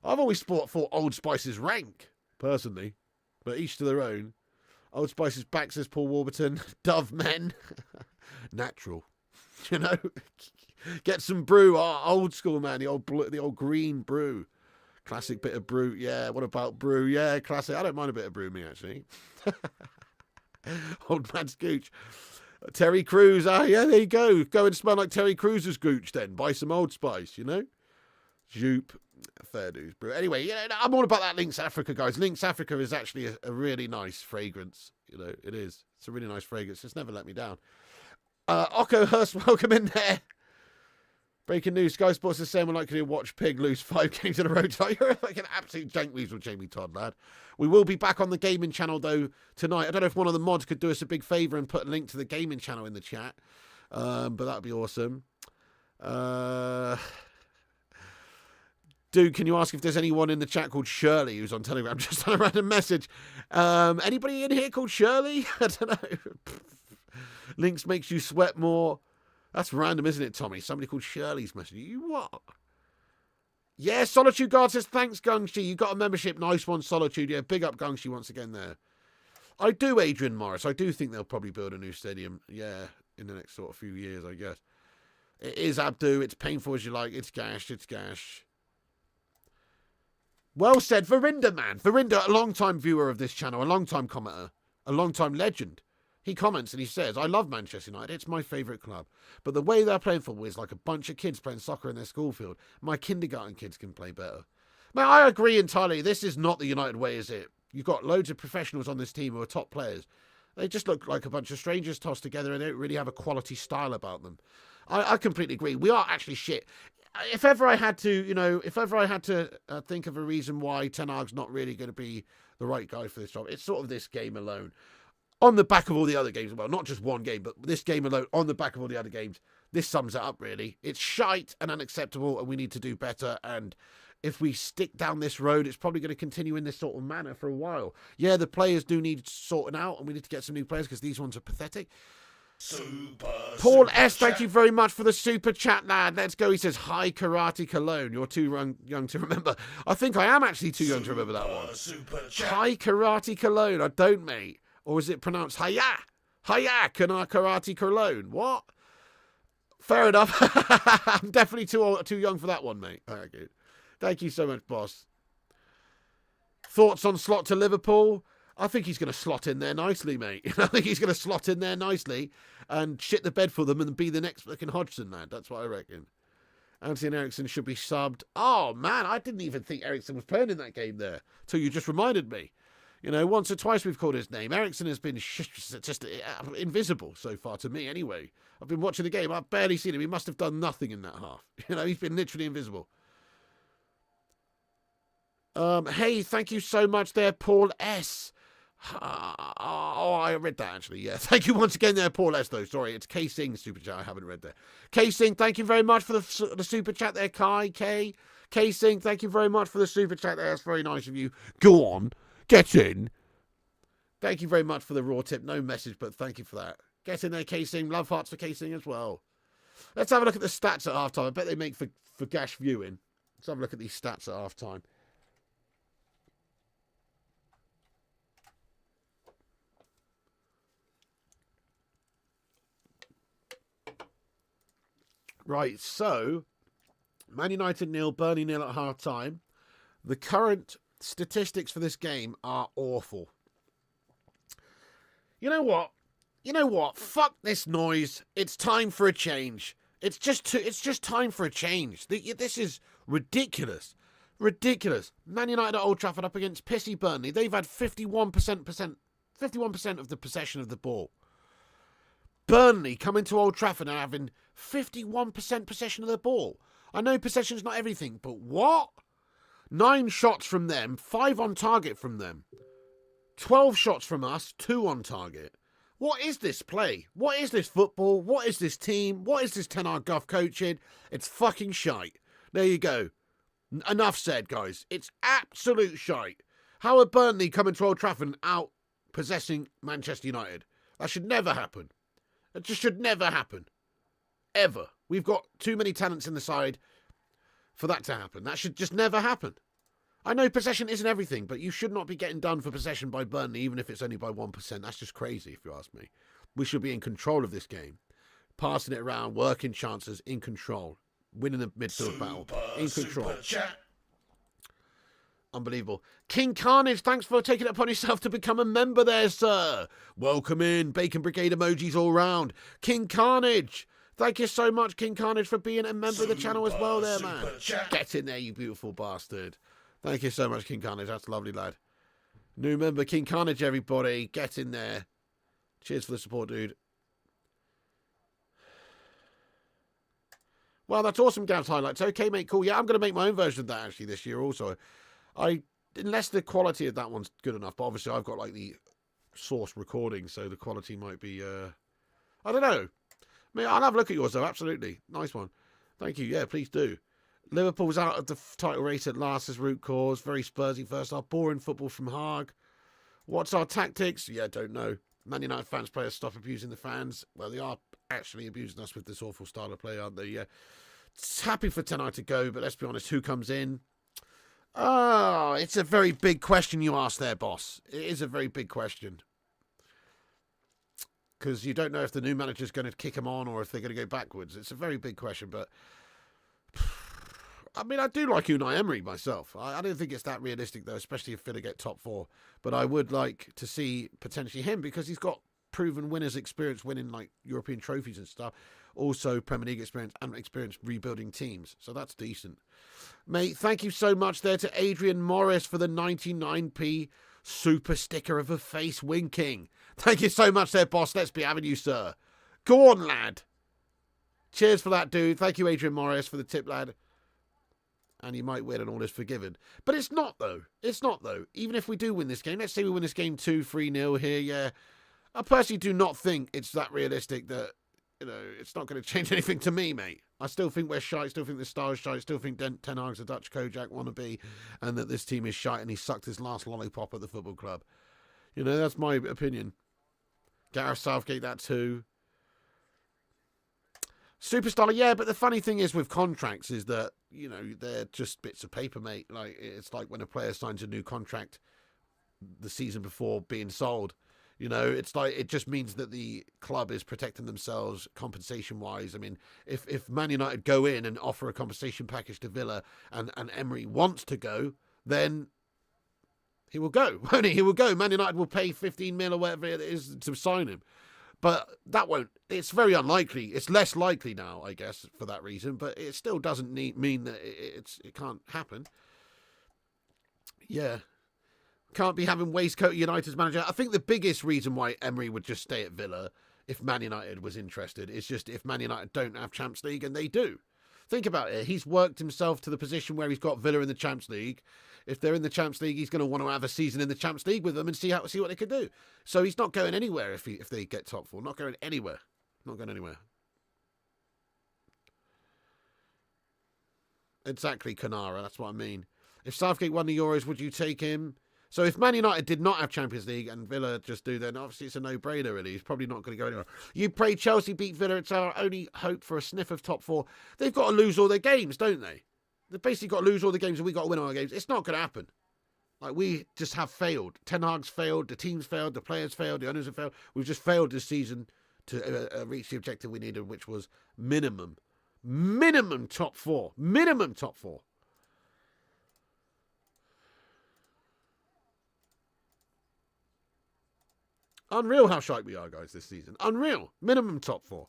I've always thought Old Spice is rank, personally, but each to their own. Old Spice is back, says Paul Warburton. Dove men, natural. Get some brew, old school, man. The old green brew. Classic bit of brew. Yeah, what about brew? Yeah, classic. I don't mind a bit of brew, me, actually. Old man's gooch. Terry Crews. Yeah, there you go. Go and smell like Terry Crews' gooch then. Buy some Old Spice, Joop. Fair dues brew. Anyway, I'm all about that Lynx Africa, guys. Lynx Africa is actually a really nice fragrance. It is. It's a really nice fragrance. It's never let me down. Occo Hurst, welcome in there. Breaking news, Sky Sports is saying we're likely to watch Pig lose 5 games in a row tonight. You're like an absolute jank weasel, Jamie Todd, lad. We will be back on the gaming channel, though, tonight. I don't know if one of the mods could do us a big favour and put a link to the gaming channel in the chat. But that would be awesome. Dude, can you ask if there's anyone in the chat called Shirley who's on Telegram? Just on a random message. Anybody in here called Shirley? I don't know. Links makes you sweat more. That's random, isn't it, Tommy? Somebody called Shirley's messaging you. What? Yeah, Solitude Guard says, thanks, Gungshi. You got a membership. Nice one, Solitude. Yeah, big up Gungshi once again there. I do, Adrian Morris. I do think they'll probably build a new stadium, yeah, in the next sort of few years, I guess. It is Abdu. It's painful as you like. It's gash. Well said, Verinda, man. Verinda, a long-time viewer of this channel, a long-time commenter, a long-time legend. He comments and he says, I love Manchester United. It's my favourite club. But the way they're playing football is like a bunch of kids playing soccer in their school field. My kindergarten kids can play better. Man, I agree entirely. This is not the United way, is it? You've got loads of professionals on this team who are top players. They just look like a bunch of strangers tossed together and they don't really have a quality style about them. I completely agree. We are actually shit. If ever I had to think of a reason why Ten Hag's not really going to be the right guy for this job, it's sort of this game alone. On the back of all the other games, well, not just one game, but this game alone, on the back of all the other games, this sums it up, really. It's shite and unacceptable, and we need to do better. And if we stick down this road, it's probably going to continue in this sort of manner for a while. Yeah, the players do need sorting out, and we need to get some new players because these ones are pathetic. Paul S, thank you very much for the super chat, lad. Let's go. He says, hi, Karate Cologne. You're too young to remember. I think I am actually too young to remember that one. Hi, Karate Cologne. I don't, mate. Or is it pronounced Hiya? Hiya, Karate Cologne. What? Fair enough. I'm definitely too young for that one, mate. Very good. Thank you so much, boss. Thoughts on slot to Liverpool? I think he's going to slot in there nicely, mate. I think he's going to slot in there nicely and shit the bed for them and be the next fucking Hodgson, lad. That's what I reckon. Anthony Eriksson should be subbed. Oh, man, I didn't even think Eriksson was playing in that game there till you just reminded me. You know, once or twice we've called his name. Eriksson has been just invisible so far to me anyway. I've been watching the game. I've barely seen him. He must have done nothing in that half. You know, he's been literally invisible. Hey, thank you so much there, Paul S. I read that actually, yeah. Thank you once again there, Paul S, though. Sorry, it's K Singh super chat. I haven't read that. K Singh, thank you very much for the super chat there, Kai. K Singh, thank you very much for the super chat there. That's very nice of you. Go on, get in. Thank you very much for the raw tip. No message, but thank you for that. Get in there, K Singh. Love hearts for K Singh as well. Let's have a look at the stats at halftime. I bet they make for gash viewing. Let's have a look at these stats at halftime. Right, so Man United 0, Burnley 0 at half time. The current statistics for this game are awful. You know what? Fuck this noise. It's time for a change. It's just time for a change. This is ridiculous. Ridiculous. Man United at Old Trafford up against pissy Burnley. They've had 51% of the possession of the ball. Burnley coming to Old Trafford and having 51% possession of the ball. I know possession's not everything, but what? 9 shots from them, 5 on target from them. 12 shots from us, 2 on target. What is this play? What is this football? What is this team? What is this Ten Hag Guff coaching? It's fucking shite. There you go. Enough said, guys. It's absolute shite. How are Burnley coming to Old Trafford and out possessing Manchester United? That should never happen. It just should never happen. Ever. We've got too many talents in the side for that to happen. That should just never happen. I know possession isn't everything, but you should not be getting done for possession by Burnley, even if it's only by 1%. That's just crazy, if you ask me. We should be in control of this game. Passing it around, working chances, in control. Winning the midfield battle. In control. Unbelievable. King Carnage, thanks for taking it upon yourself to become a member there, sir. Welcome in. Bacon Brigade emojis all round. King Carnage. Thank you so much, King Carnage, for being a member of the channel as well there, man. Get in there, you beautiful bastard. Thank you so much, King Carnage. That's lovely, lad. New member, King Carnage, everybody. Get in there. Cheers for the support, dude. Well, that's awesome, Gav's highlights. Okay, mate, cool. Yeah, I'm going to make my own version of that, actually, this year also. Unless the quality of that one's good enough, but obviously I've got like the source recording, so the quality might be I don't know. I mean, I'll have a look at yours though, absolutely. Nice one. Thank you. Yeah, please do. Liverpool's out of the title race at last as root cause. Very Spursy first half. Boring football from Haag. What's our tactics? Yeah, don't know. Man United fans, players, stop abusing the fans. Well, they are actually abusing us with this awful style of play, aren't they? Yeah. It's happy for tonight to go, but let's be honest, who comes in? Oh, it's a very big question you asked there, boss. It is a very big question. Because you don't know if the new manager's going to kick them on or if they're going to go backwards. It's a very big question, but I mean, I do like Unai Emery myself. I don't think it's that realistic, though, especially if Villa get top 4. But I would like to see potentially him because he's got proven winners' experience winning like European trophies and stuff. Also Premier League experience and experience rebuilding teams. So that's decent. Mate, thank you so much there to Adrian Morris for the 99p super sticker of a face winking. Thank you so much there, boss. Let's be having you, sir. Go on, lad. Cheers for that, dude. Thank you, Adrian Morris, for the tip, lad. And you might win and all is forgiven. But it's not, though. It's not, though. Even if we do win this game, let's say we win this game 2-3-0 here, yeah. I personally do not think it's that realistic that, you know, it's not going to change anything to me, mate. I still think we're shite. Still think the star is shite. Still think Ten Hag's a Dutch Kojak wannabe, and that this team is shite. And he sucked his last lollipop at the football club. You know, that's my opinion. Gareth Southgate, that too. Superstar, yeah, but the funny thing is with contracts is that, you know, they're just bits of paper, mate. Like, it's like when a player signs a new contract the season before being sold. You know, it's like, it just means that the club is protecting themselves compensation-wise. I mean, if Man United go in and offer a compensation package to Villa and Emery wants to go, then he will go, won't he? He will go. Man United will pay 15 mil or whatever it is to sign him. But that won't, it's very unlikely. It's less likely now, I guess, for that reason. But it still doesn't mean that it can't happen. Yeah. Can't be having waistcoat United's manager. I think the biggest reason why Emery would just stay at Villa if Man United was interested is just if Man United don't have Champions League and they do. Think about it. He's worked himself to the position where he's got Villa in the Champions League. If they're in the Champions League, he's going to want to have a season in the Champions League with them and see what they can do. So he's not going anywhere if they get top four. Not going anywhere. Not going anywhere. Exactly, Kanara. That's what I mean. If Southgate won the Euros, would you take him? So if Man United did not have Champions League and Villa just do, then obviously it's a no-brainer, really. He's probably not going to go anywhere. You pray Chelsea beat Villa. It's our only hope for a sniff of top four. They've got to lose all their games, don't they? They've basically got to lose all the games and we've got to win all our games. It's not going to happen. Like, we just have failed. Ten Hag's failed. The team's failed. The players failed. The owners have failed. We've just failed this season to reach the objective we needed, which was minimum top four. Minimum top four. Unreal how shite we are, guys, this season. Unreal. Minimum top four.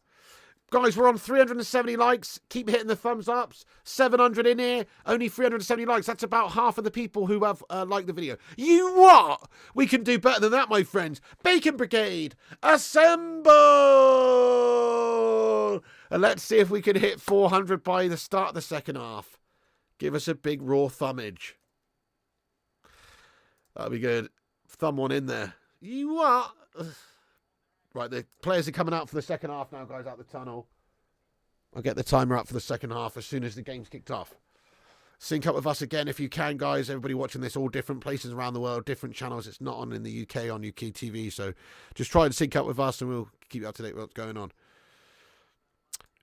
Guys, we're on 370 likes. Keep hitting the thumbs ups. 700 in here. Only 370 likes. That's about half of the people who have liked the video. You what? We can do better than that, my friends. Bacon Brigade, assemble! And let's see if we can hit 400 by the start of the second half. Give us a big raw thumbage. That'll be good. Thumb one in there. You what? Right, the players are coming out for the second half now, guys, out the tunnel. I'll get the timer up for the second half as soon as the game's kicked off. Sync up with us again if you can, guys. Everybody watching this, all different places around the world, different channels. It's not on in the UK on UK TV, so just try and sync up with us and we'll keep you up to date with what's going on.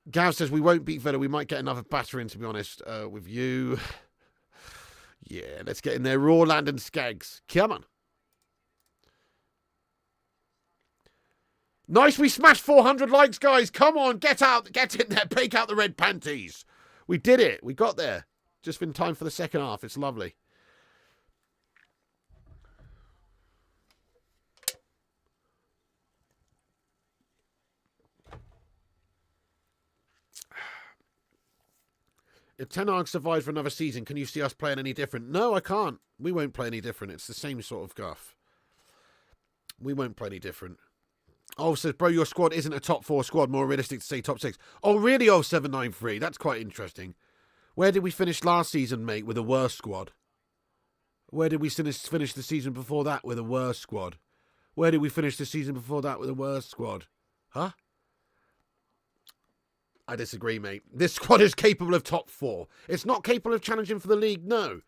Gav says we won't beat Villa. We might get another battering, to be honest, with you. Yeah, let's get in there. Raw Land and Skags. Come on. Nice, we smashed 400 likes, guys. Come on, get out, get in there, break out the red panties. We did it. We got there. Just in time for the second half. It's lovely. If Ten Hag survives for another season, can you see us playing any different? No, I can't. We won't play any different. It's the same sort of guff. We won't play any different. Oh, says, bro, your squad isn't a top four squad. More realistic to say top six. Oh, really? Oh, 793. That's quite interesting. Where did we finish last season, mate, with a worse squad? Where did we finish the season before that with a worse squad? Where did we finish the season before that with a worse squad? Huh? I disagree, mate. This squad is capable of top four. It's not capable of challenging for the league, no.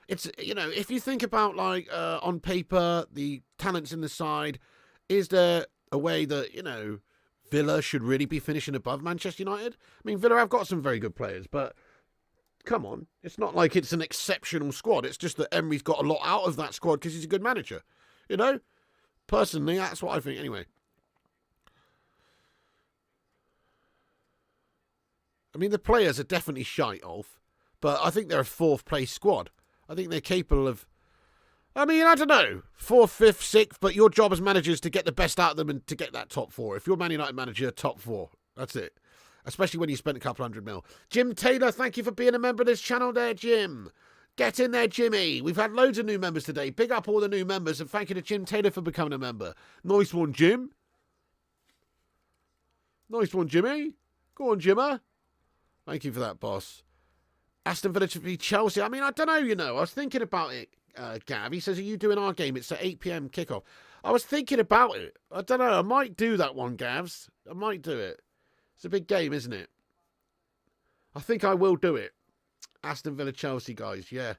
It's, you know, if you think about, like, on paper, the talents in the side, is there a way that, you know, Villa should really be finishing above Manchester United? I mean, Villa have got some very good players, but come on. It's not like it's an exceptional squad. It's just that Emery's got a lot out of that squad because he's a good manager. You know? Personally, that's what I think anyway. I mean, the players are definitely shite, Ulf, but I think they're a fourth place squad. I think they're capable of, I mean, I don't know, 4th, 5th, 6th, but your job as manager is to get the best out of them and to get that top four. If you're Man United manager, top four. That's it. Especially when you spent a couple $100 million. Jim Taylor, thank you for being a member of this channel there, Jim. Get in there, Jimmy. We've had loads of new members today. Big up all the new members and thank you to Jim Taylor for becoming a member. Nice one, Jim. Nice one, Jimmy. Go on, Jimmer. Thank you for that, boss. Aston Villa to beat Chelsea. I mean, I don't know, you know. I was thinking about it, Gav. He says, are you doing our game? It's at 8 p.m. kickoff. I was thinking about it. I don't know. I might do that one, Gavs. I might do it. It's a big game, isn't it? I think I will do it. Aston Villa Chelsea, guys. Yeah. Do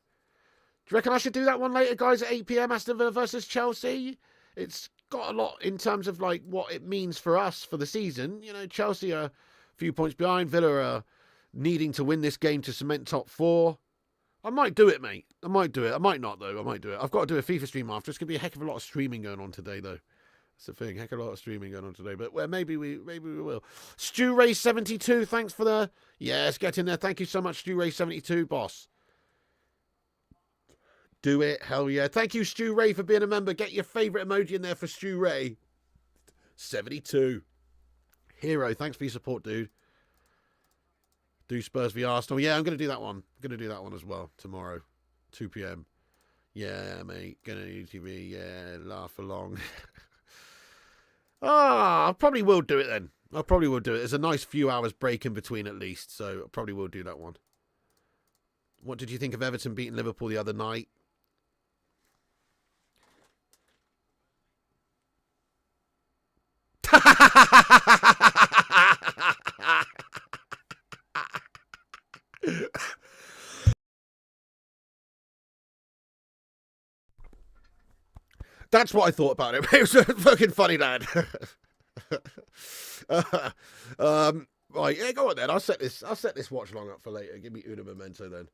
you reckon I should do that one later, guys, at 8 p.m. Aston Villa versus Chelsea? It's got a lot in terms of like what it means for us for the season. You know, Chelsea are a few points behind. Villa are needing to win this game to cement top 4. I might do it, mate. I might do it. I might not, though. I might do it. I've got to do a FIFA stream after. It's going to be a heck of a lot of streaming going on today, though. That's the thing. Heck of a lot of streaming going on today. But well, maybe we will. Stu Ray 72, thanks for the... Yes, get in there. Thank you so much, Stu Ray 72, boss. Do it. Hell yeah. Thank you, Stu Ray, for being a member. Get your favourite emoji in there for Stu Ray. 72. Hero, thanks for your support, dude. Do Spurs v Arsenal. Yeah, I'm going to do that one. I'm going to do that one as well tomorrow. 2 p.m. Yeah, mate. Going to UTV. Yeah, laugh along. I probably will do it then. I probably will do it. There's a nice few hours break in between at least, so I probably will do that one. What did you think of Everton beating Liverpool the other night? That's what I thought about it. It was a fucking funny, lad. Right, yeah, go on then. I'll set this watch along up for later. Give me Una Memento then.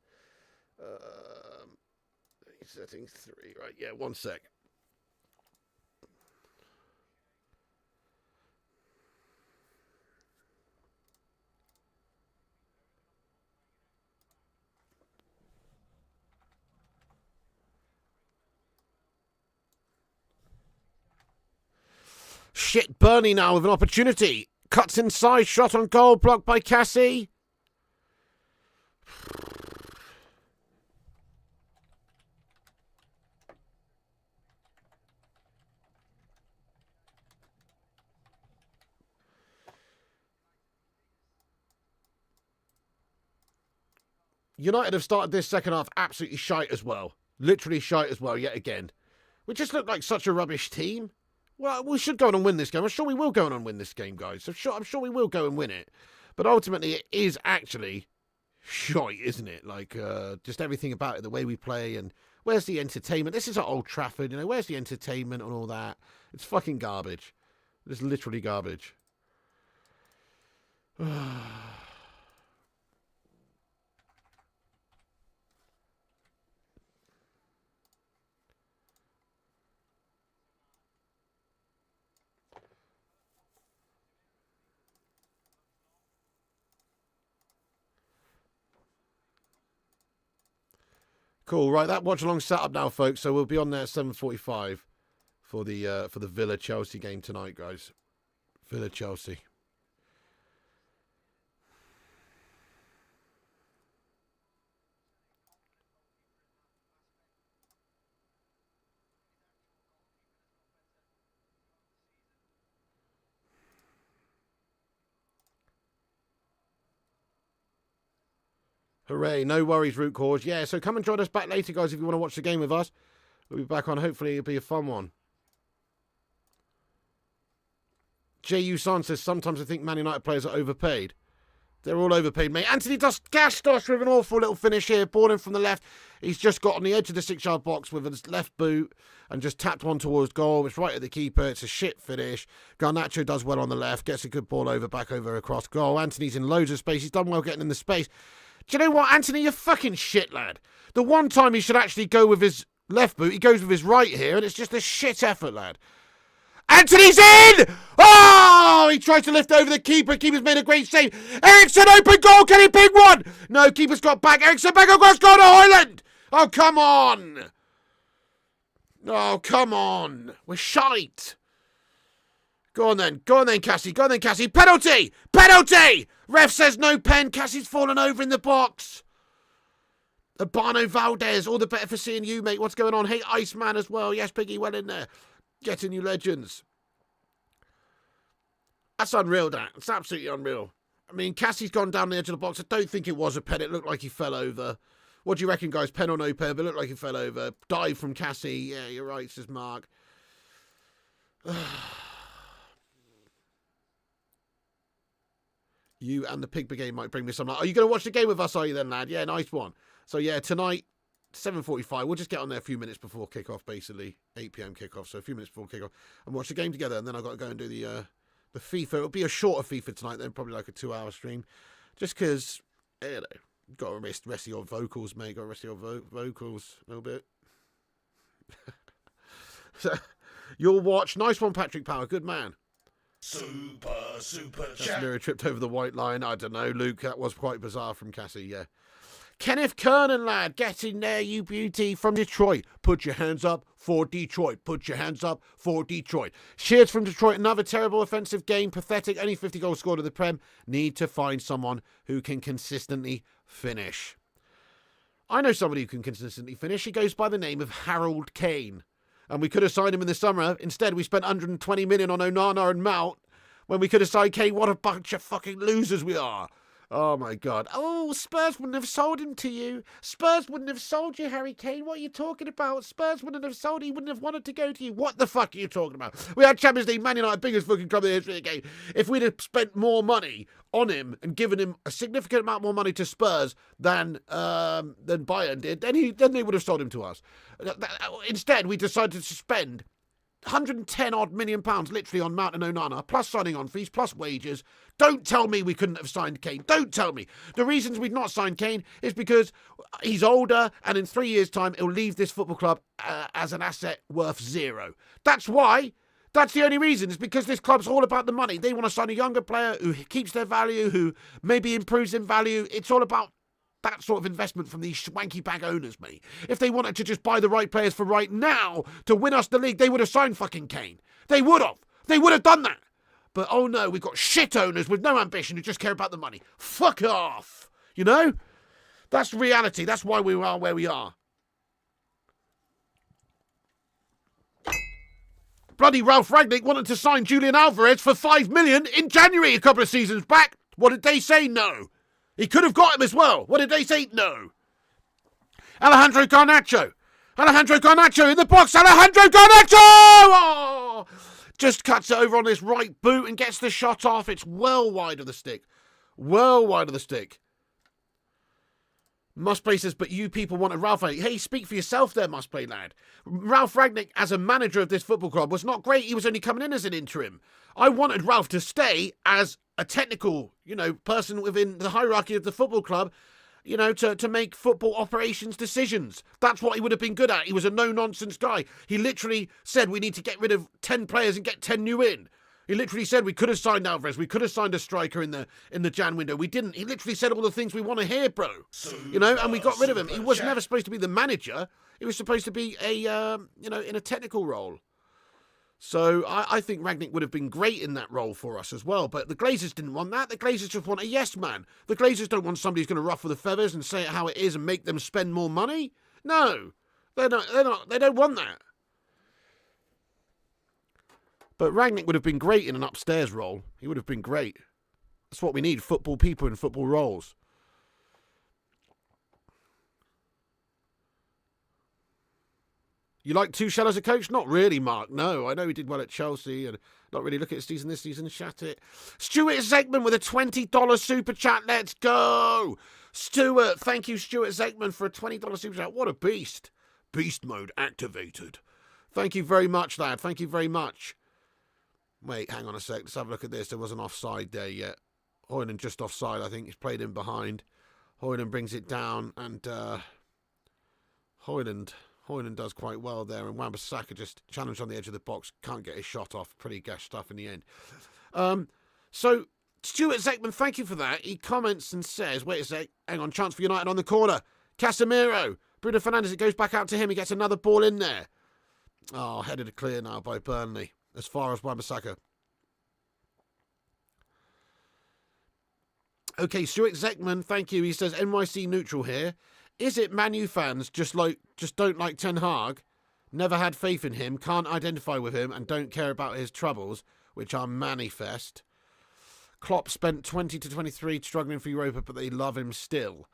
Settings 3. Right, yeah, 1 sec. Shit, Burnley now with an opportunity. Cuts inside, shot on goal, blocked by Cassie. United have started this second half absolutely shite as well. Literally shite as well, yet again. We just look like such a rubbish team. Well, we should go on and win this game. I'm sure we will go on and win this game, guys. I'm sure we will go and win it. But ultimately, it is actually shite, isn't it? Like, just everything about it, the way we play, and where's the entertainment? This is at Old Trafford, you know, where's the entertainment and all that? It's fucking garbage. It's literally garbage. Cool, right, that watch along set up now, folks, so we'll be on there at 7:45 for the Villa Chelsea game tonight, guys. Villa Chelsea. Hooray, no worries, Root Cause. Yeah, so come and join us back later, guys, if you want to watch the game with us. We'll be back on. Hopefully it'll be a fun one. J.U. San says, sometimes I think Man United players are overpaid. They're all overpaid, mate. Anthony Gastos with an awful little finish here. Ball in from the left. He's just got on the edge of the 6-yard box with his left boot and just tapped one towards goal. It's right at the keeper. It's a shit finish. Garnacho does well on the left. Gets a good ball over, back over across goal. Anthony's in loads of space. He's done well getting in the space. Do you know what, Anthony? You're fucking shit, lad. The one time he should actually go with his left boot, he goes with his right here, and it's just a shit effort, lad. Anthony's in! Oh! He tries to lift over the keeper. Keeper's made a great save. Eriksson, open goal. Can he pick one? No, keeper's got back. Eriksson back across goal to Højlund. Oh, come on. Oh, come on. We're shite. Go on then. Go on then, Cassie. Go on then, Cassie. Penalty! Penalty! Ref says no pen. Cassie's fallen over in the box. Urbano Valdez. All the better for seeing you, mate. What's going on? Hey, Iceman as well. Yes, Piggy, well in there. Getting you legends. That's unreal, that. It's absolutely unreal. I mean, Cassie's gone down the edge of the box. I don't think it was a pen. It looked like he fell over. What do you reckon, guys? Pen or no pen? But it looked like he fell over. Dive from Cassie. Yeah, you're right, says Mark. You and the Pig Brigade might bring me some. Are you going to watch the game with us, are you then, lad? Yeah, nice one. So, yeah, tonight, 7:45. We'll just get on there a few minutes before kickoff, basically. 8 p.m. kickoff, so a few minutes before kickoff. And watch the game together, and then I've got to go and do the FIFA. It'll be a shorter FIFA tonight, then probably like a 2-hour stream. Just because, you know, got to rest your vocals, mate. Got to rest your vocals a little bit. So, you'll watch. Nice one, Patrick Power. Good man. Super chat. Mira tripped over the white line. I don't know, Luke. That was quite bizarre from Cassie, yeah. Kenneth Kernan, lad. Get in there, you beauty. From Detroit. Put your hands up for Detroit. Put your hands up for Detroit. Shears from Detroit. Another terrible offensive game. Pathetic. Only 50 goals scored in the Prem. Need to find someone who can consistently finish. I know somebody who can consistently finish. He goes by the name of Harold Kane. And we could have signed him in the summer. Instead, we spent 120 million on Onana and Mount when we could have signed Kane. What a bunch of fucking losers we are. Oh, my God. Oh, Spurs wouldn't have sold him to you. Spurs wouldn't have sold you, Harry Kane. What are you talking about? Spurs wouldn't have sold him. He wouldn't have wanted to go to you. What the fuck are you talking about? We had Champions League, Man United, biggest fucking club in the history of the game. If we'd have spent more money on him and given him a significant amount more money to Spurs than Bayern did, then they would have sold him to us. Instead, we decided to spend 110 odd million pounds literally on Mount and Onana, plus signing on fees, plus wages. Don't tell me we couldn't have signed Kane. Don't tell me. The reasons we've not signed Kane is because he's older and in 3 years' time he'll leave this football club as an asset worth zero. That's why. That's the only reason. It's because this club's all about the money. They want to sign a younger player who keeps their value, who maybe improves in value. It's all about that sort of investment from these swanky bag owners, mate. If they wanted to just buy the right players for right now to win us the league, they would have signed fucking Kane. They would have. They would have done that. But oh no, we've got shit owners with no ambition who just care about the money. Fuck off. You know? That's reality. That's why we are where we are. Bloody Ralph Rangnick wanted to sign Julian Alvarez for 5 million in January a couple of seasons back. What did they say? No. He could have got him as well. What did they say? No. Alejandro Garnacho. Alejandro Garnacho in the box. Alejandro Garnacho! Oh! Just cuts it over on his right boot and gets the shot off. It's well wide of the stick. Well wide of the stick. Musplay says, but you people wanted Ralph Rangnick. Hey, speak for yourself there, Musplay lad. Ralph Rangnick, as a manager of this football club, was not great. He was only coming in as an interim. I wanted Ralph to stay as a technical, person within the hierarchy of the football club, to make football operations decisions. That's what he would have been good at. He was a no-nonsense guy. He literally said we need to get rid of 10 players and get 10 new in. He literally said we could have signed Alvarez. We could have signed a striker in the Jan window. We didn't. He literally said all the things we want to hear, bro. And we got rid of him. He was never supposed to be the manager. He was supposed to be in a technical role. So I think Rangnick would have been great in that role for us as well. But the Glazers didn't want that. The Glazers just want a yes man. The Glazers don't want somebody who's going to ruffle the feathers and say it how it is and make them spend more money. No, they're not. They don't want that. But Rangnick would have been great in an upstairs role. He would have been great. That's what we need, football people in football roles. You like Tuchel as a coach? Not really, Mark. No, I know he did well at Chelsea and not really look at his season this season. Shat it. Stuart Zegman with a $20 super chat. Let's go. Stuart, thank you, Stuart Zegman, for a $20 super chat. What a beast. Beast mode activated. Thank you very much, lad. Thank you very much. Wait, hang on a sec. Let's have a look at this. There wasn't offside there yet. Hoyland just offside, I think. He's played in behind. Hoyland brings it down, and Hoyland does quite well there, and Wan-Bissaka just challenged on the edge of the box. Can't get his shot off. Pretty gash stuff in the end. So, Stuart Zekman, thank you for that. He comments and says, wait a sec, hang on, chance for United on the corner. Casemiro. Bruno Fernandes, it goes back out to him. He gets another ball in there. Oh, headed clear now by Burnley. As far as Wan-Bissaka. Okay, Stuart Zekman, thank you. He says, NYC neutral here. Is it Man U fans just don't like Ten Hag, never had faith in him, can't identify with him, and don't care about his troubles, which are manifest? Klopp spent 20 to 23 struggling for Europa, but they love him still.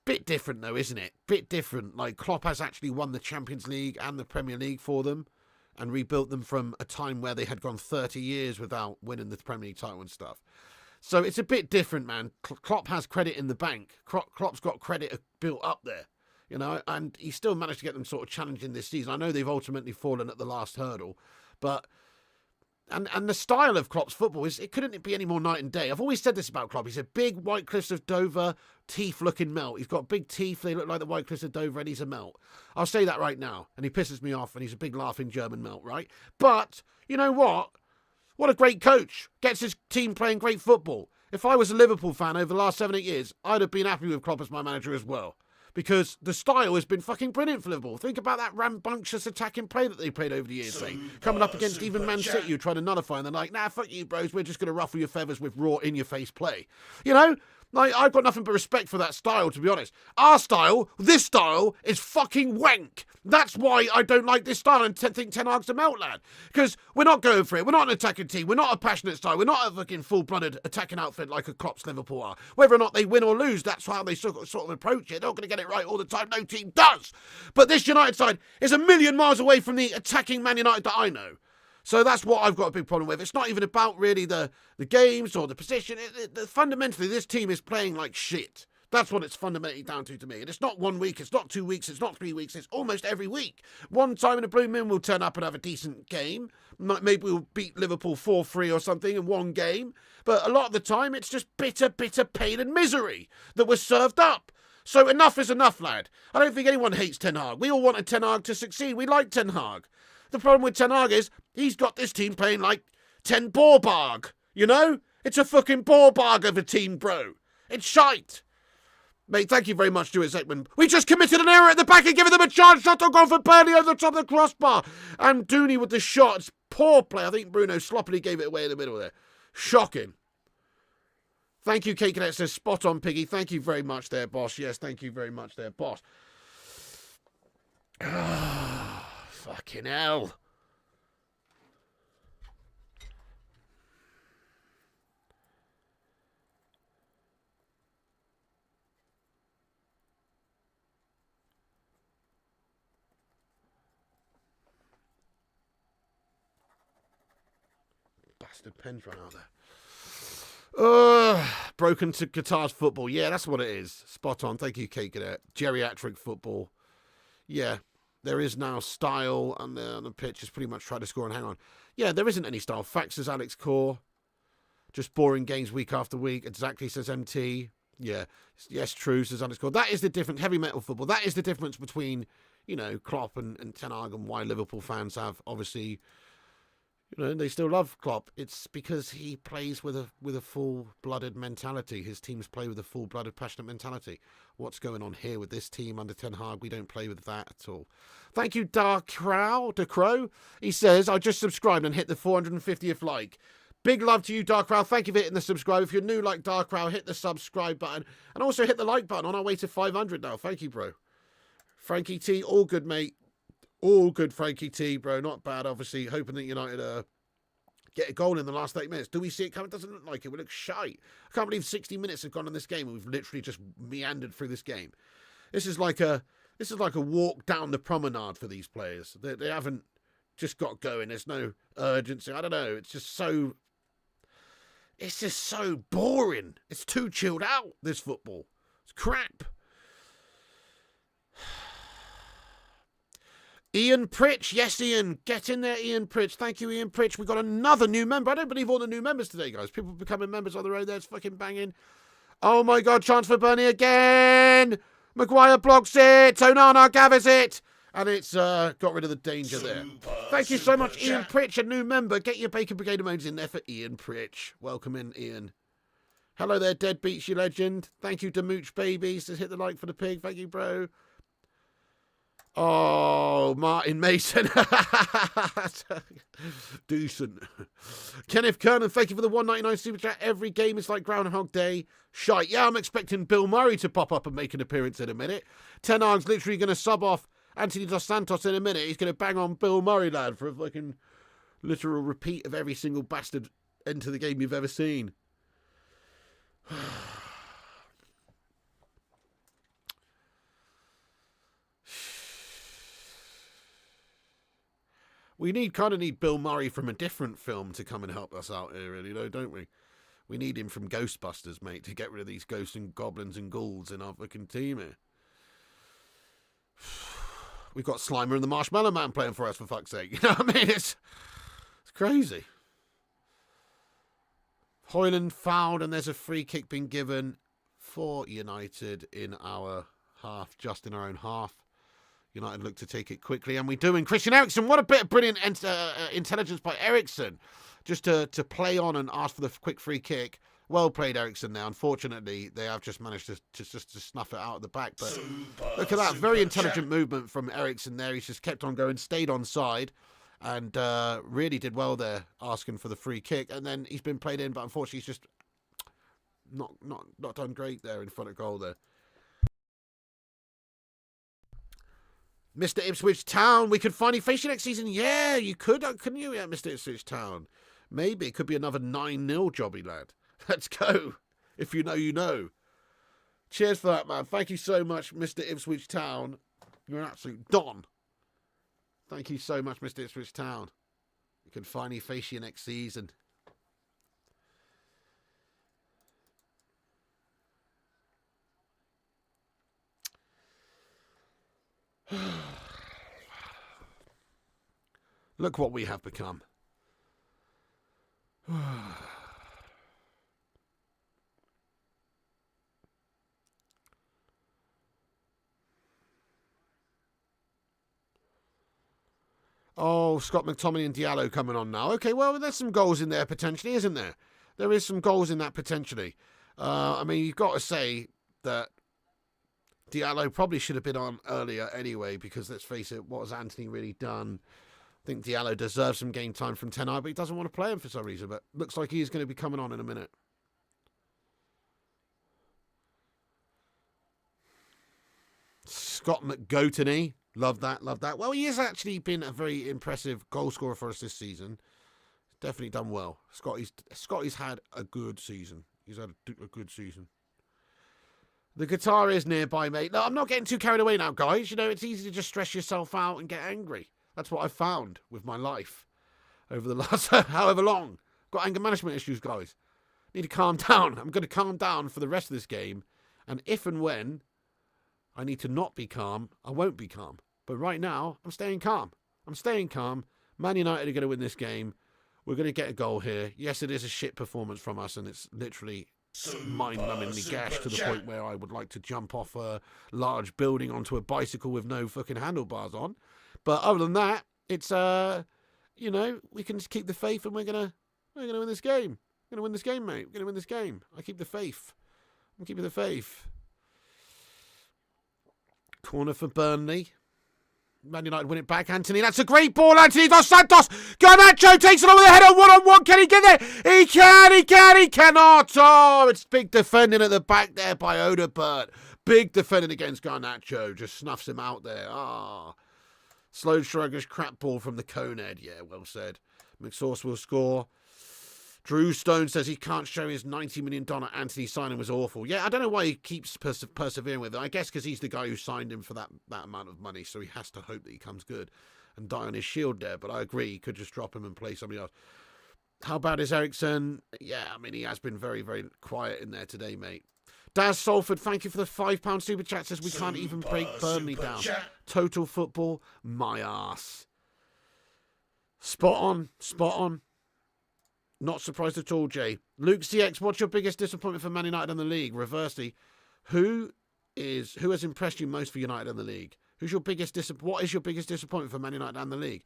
Bit different though, isn't it? Bit different. Like, Klopp has actually won the Champions League and the Premier League for them and rebuilt them from a time where they had gone 30 years without winning the Premier League title and stuff. So it's a bit different, man. Klopp has credit in the bank. Klopp's got credit built up there, you know, and he still managed to get them sort of challenging this season. I know they've ultimately fallen at the last hurdle, but and the style of Klopp's football it couldn't be any more night and day. I've always said this about Klopp. He's a big White Cliffs of Dover teeth-looking melt. He's got big teeth. They look like the White Cliffs of Dover, and he's a melt. I'll say that right now, and he pisses me off, and he's a big laughing German melt, right? But you know what? What a great coach. Gets his team playing great football. If I was a Liverpool fan over the last 7-8 years, I'd have been happy with Klopp as my manager as well. Because the style has been fucking brilliant for Liverpool. Think about that rambunctious attacking play that they played over the years, coming up against even Man City, who tried to nullify, and they're like, nah, fuck you, bros, we're just going to ruffle your feathers with raw, in-your-face play. You know? Like, I've got nothing but respect for that style, to be honest. Our style, this style, is fucking wank. That's why I don't like this style and think Ten Hag's a melt, lad. Because we're not going for it. We're not an attacking team. We're not a passionate style. We're not a fucking full-blooded attacking outfit like a Klopp's Liverpool are. Whether or not they win or lose, that's how they sort of approach it. They're not going to get it right all the time. No team does. But this United side is a million miles away from the attacking Man United that I know. So that's what I've got a big problem with. It's not even about really the games or the position. Fundamentally, this team is playing like shit. That's what it's fundamentally down to me. And it's not 1 week, it's not 2 weeks, it's not 3 weeks, it's almost every week. One time in a blue moon we'll turn up and have a decent game. Maybe we'll beat Liverpool 4-3 or something in one game. But a lot of the time it's just bitter pain and misery that was served up. So enough is enough, lad. I don't think anyone hates Ten Hag. We all wanted Ten Hag to succeed. We like Ten Hag. The problem with Ten Hag is he's got this team playing like Ten Borbarg, you know? It's a fucking Borbarg of a team, bro. It's shite. Mate, thank you very much, Stuart Zekman. We just committed an error at the back and given them a chance shot on goal for Burnley over the top of the crossbar. And Dooney with the shot. It's poor play. I think Bruno sloppily gave it away in the middle there. Shocking. Thank you, Kate Cadet says, spot on, Piggy. Thank you very much there, boss. Yes, thank you very much there, boss. Fucking hell. Bastard pens run out there. Broken to Qatar's football. Yeah, that's what it is. Spot on. Thank you, Kate Cadet. Geriatric football. Yeah. There is now style on the pitch. Just pretty much try to score and hang on. Yeah, there isn't any style. Facts, says Alex Core. Just boring games week after week. Exactly, says MT. Yeah. Yes, true, says Alex Core. That is the difference. Heavy metal football. That is the difference between, you know, Klopp and Ten Hag, and why Liverpool fans have, obviously, you know, they still love Klopp. It's because he plays with a full-blooded mentality. His teams play with a full-blooded, passionate mentality. What's going on here with this team under Ten Hag? We don't play with that at all. Thank you, Dark Crow. He says, I just subscribed and hit the 450th like. Big love to you, Dark Crow. Thank you for hitting the subscribe. If you're new like Dark Crow, hit the subscribe button. And also hit the like button on our way to 500 now. Thank you, bro. Frankie T, all good, mate. All good, Frankie T, bro. Not bad, obviously. Hoping that United get a goal in the last 8 minutes. Do we see it coming? It doesn't look like it. We look shite. I can't believe 60 minutes have gone on this game and we've literally just meandered through this game. This is like a walk down the promenade for these players. They haven't just got going. There's no urgency. I don't know. It's just so boring. It's too chilled out, this football. It's crap. Ian Pritch. Yes, Ian. Get in there, Ian Pritch. Thank you, Ian Pritch. We got another new member. I don't believe all the new members today, guys. People becoming members on the road there. It's fucking banging. Oh, my God. Chance for Burnley again. Maguire blocks it. Tonana gathers it. And it's got rid of the danger there. Thank you so much, Ian Pritch, a new member. Get your Bacon Brigade emotes in there for Ian Pritch. Welcome in, Ian. Hello there, Deadbeats, you legend. Thank you to Mooch Babies. Just hit the like for the pig. Thank you, bro. Oh, Martin Mason. Decent. Kenneth Kernan, thank you for the $1.99 super chat. Every game is like Groundhog Day. Shite. Yeah, I'm expecting Bill Murray to pop up and make an appearance in a minute. Ten Hag's literally going to sub off Anthony Dos Santos in a minute. He's going to bang on Bill Murray, lad, for a fucking literal repeat of every single bastard enter the game you've ever seen. We kind of need Bill Murray from a different film to come and help us out here, really, though, don't we? We need him from Ghostbusters, mate, to get rid of these ghosts and goblins and ghouls in our fucking team here. We've got Slimer and the Marshmallow Man playing for us, for fuck's sake. You know what I mean? It's crazy. Hoyland fouled, and there's a free kick being given for United in our half, just in our own half. United look to take it quickly, and we do. And Christian Eriksen, what a bit of brilliant intelligence by Eriksen, just to play on and ask for the quick free kick. Well played, Eriksen. Now, unfortunately, they have just managed to snuff it out at the back. But look at that, very intelligent movement from Eriksen there. He's just kept on going, stayed on side, and really did well there, asking for the free kick. And then he's been played in, but unfortunately, he's just not done great there in front of goal there. Mr. Ipswich Town, we could finally face you next season. Yeah, you could, couldn't you, Mr. Ipswich Town? Maybe it could be another 9-0 jobby, lad. Let's go. If you know, you know. Cheers for that, man. Thank you so much, Mr. Ipswich Town. You're an absolute don. Thank you so much, Mr. Ipswich Town. We can finally face you next season. Look what we have become. Oh, Scott McTominay and Diallo coming on now. Okay, well, there's some goals in there potentially, isn't there? There is some goals in that potentially. I mean, you've got to say that Diallo probably should have been on earlier anyway, because let's face it, what has Anthony really done? I think Diallo deserves some game time from Tenai, but he doesn't want to play him for some reason. But looks like he is going to be coming on in a minute. Scott McGoatney. Love that, love that. Well, he has actually been a very impressive goal scorer for us this season. Definitely done well. Scotty's had a good season. He's had a good season. The guitar is nearby, mate. No, I'm not getting too carried away now, guys. You know, it's easy to just stress yourself out and get angry. That's what I've found with my life over the last however long. Got anger management issues, guys. Need to calm down. I'm going to calm down for the rest of this game. And if and when I need to not be calm, I won't be calm. But right now, I'm staying calm. I'm staying calm. Man United are going to win this game. We're going to get a goal here. Yes, it is a shit performance from us, and it's literally mind-numbingly gashed to the point where I would like to jump off a large building onto a bicycle with no fucking handlebars on. But other than that, it's you know, we can just keep the faith, and we're gonna win this game. We're gonna win this game, mate. We're gonna win this game. I keep the faith. I'm keeping the faith. Corner for Burnley. Man United win it back. Anthony, that's a great ball. Anthony Dos Santos. Garnacho takes it over the header. One-on-one. Can he get there? He cannot. Oh, it's big defending at the back there by Odebert. Big defending against Garnacho. Just snuffs him out there. Ah. Slow Schroeder's crap ball from the cone head. Yeah, well said. McSauce will score. Drew Stone says he can't show his $90 million Anthony signing was awful. Yeah, I don't know why he keeps persevering with it. I guess because he's the guy who signed him for that amount of money, so he has to hope that he comes good and die on his shield there. But I agree, he could just drop him and play somebody else. How bad is Eriksen? Yeah, I mean, he has been very, very quiet in there today, mate. Daz Salford, thank you for the £5 super chat. Says we can't even break Burnley down. Chat. Total football, my arse. Spot on, spot on. Not surprised at all, Jay. Luke CX, what's your biggest disappointment for Man United in the league? Reversely, who has impressed you most for United in the league? What is your biggest disappointment for Man United and the league?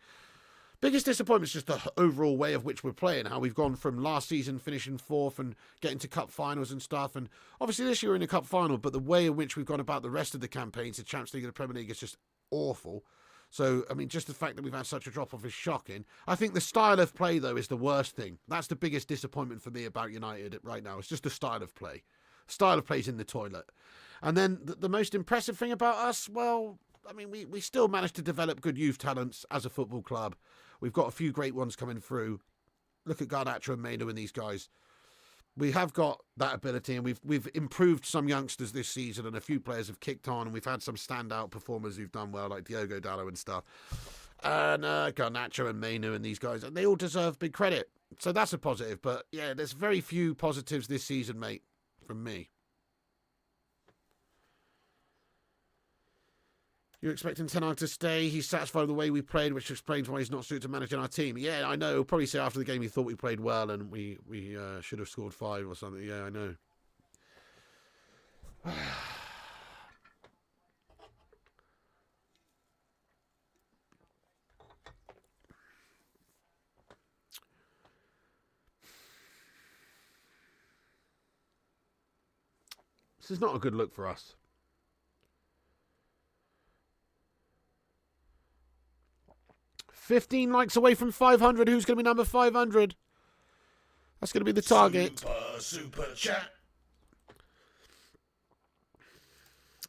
Biggest disappointment is just the overall way of which we're playing, how we've gone from last season finishing fourth and getting to cup finals and stuff. And obviously this year we're in the cup final, but the way in which we've gone about the rest of the campaigns, the Champions League and the Premier League, is just awful. So, I mean, just the fact that we've had such a drop-off is shocking. I think the style of play, though, is the worst thing. That's the biggest disappointment for me about United right now. It's just the style of play. Style of play's in the toilet. And then the most impressive thing about us, well, I mean, we still managed to develop good youth talents as a football club. We've got a few great ones coming through. Look at Garnacho and Maino and these guys. We have got that ability, and we've improved some youngsters this season, and a few players have kicked on, and we've had some standout performers who've done well, like Diogo Dalot and stuff. And Garnacho and Mainu and these guys, and they all deserve big credit. So that's a positive. But, yeah, there's very few positives this season, mate, from me. You're expecting Ten Hag to stay. He's satisfied with the way we played, which explains why he's not suited to managing our team. Yeah, I know. He'll probably say after the game he thought we played well and we should have scored 5 or something. Yeah, I know. This is not a good look for us. $15 likes away from 500. Who's going to be number 500? That's going to be the target. Super chat.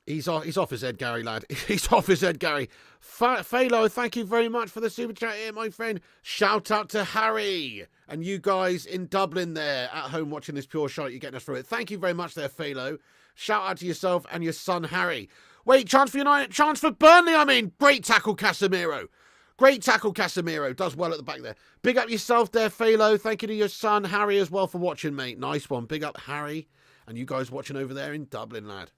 He's off his head, Gary, lad. He's off his head, Gary. Phalo, thank you very much for the super chat here, my friend. Shout out to Harry and you guys in Dublin there at home watching this pure shot. You're getting us through it. Thank you very much there, Phalo. Shout out to yourself and your son, Harry. Wait, chance for United, chance for Burnley, I mean. Great tackle, Casemiro. Great tackle, Casemiro. Does well at the back there. Big up yourself there, Phalo. Thank you to your son, Harry, as well for watching, mate. Nice one. Big up, Harry. And you guys watching over there in Dublin, lad.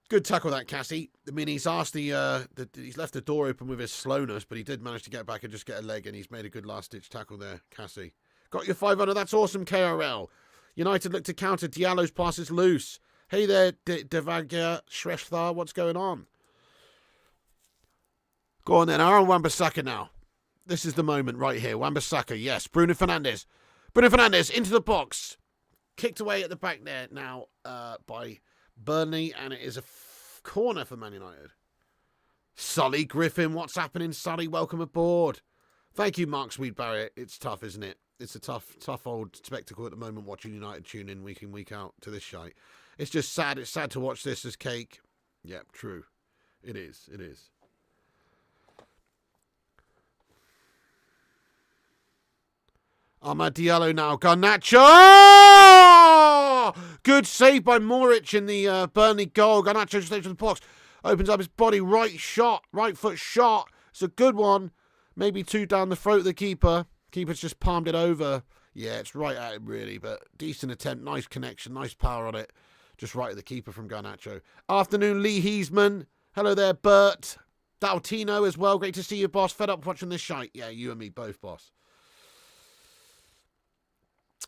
Good tackle, that, Cassie. I mean, he's asked he's left the door open with his slowness, but he did manage to get back and just get a leg, and he's made a good last-ditch tackle there, Cassie. Got your 500. That's awesome, KRL. United look to counter. Diallo's pass is loose. Hey there, Devagya Shrestha. What's going on? Go on then. Aaron Wan-Bissaka now. This is the moment right here. Wan-Bissaka, yes. Bruno Fernandes. Bruno Fernandes into the box. Kicked away at the back there now by Burnley, and it is a corner for Man United. Sully Griffin. What's happening, Sully? Welcome aboard. Thank you, Mark Sweetbarrier. It's tough, isn't it? It's a tough old spectacle at the moment watching United tune in week out to this shite. It's just sad. It's sad to watch this as cake. Yep, true. It is. It is. Amad Diallo now. Garnacho! Good save by Moric in the Burnley goal. Garnacho just takes to the box. Opens up his body. Right foot shot. It's a good one. Maybe 2 down the throat of the keeper. Keeper's just palmed it over. Yeah, it's right at him, really, but decent attempt. Nice connection, nice power on it. Just right at the keeper from Garnacho. Afternoon, Lee Heesman. Hello there, Bert. Daltino as well. Great to see you, boss. Fed up watching this shite. Yeah, you and me both, boss.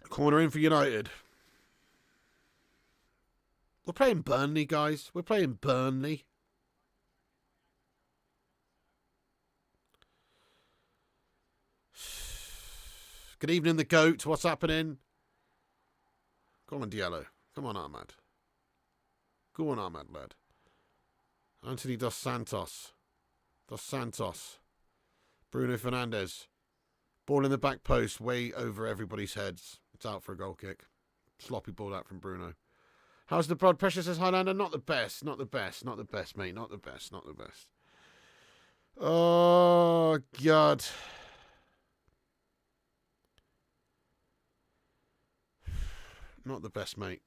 Corner in for United. We're playing Burnley, guys. We're playing Burnley. Good evening, the GOAT. What's happening? Go on, Diallo. Come on, Ahmad. Go on, Ahmad, lad. Anthony Dos Santos. Bruno Fernandes. Ball in the back post, way over everybody's heads. It's out for a goal kick. Sloppy ball out from Bruno. How's the blood pressure, says Highlander? Not the best, mate. Not the best. Oh, God. Not the best, mate.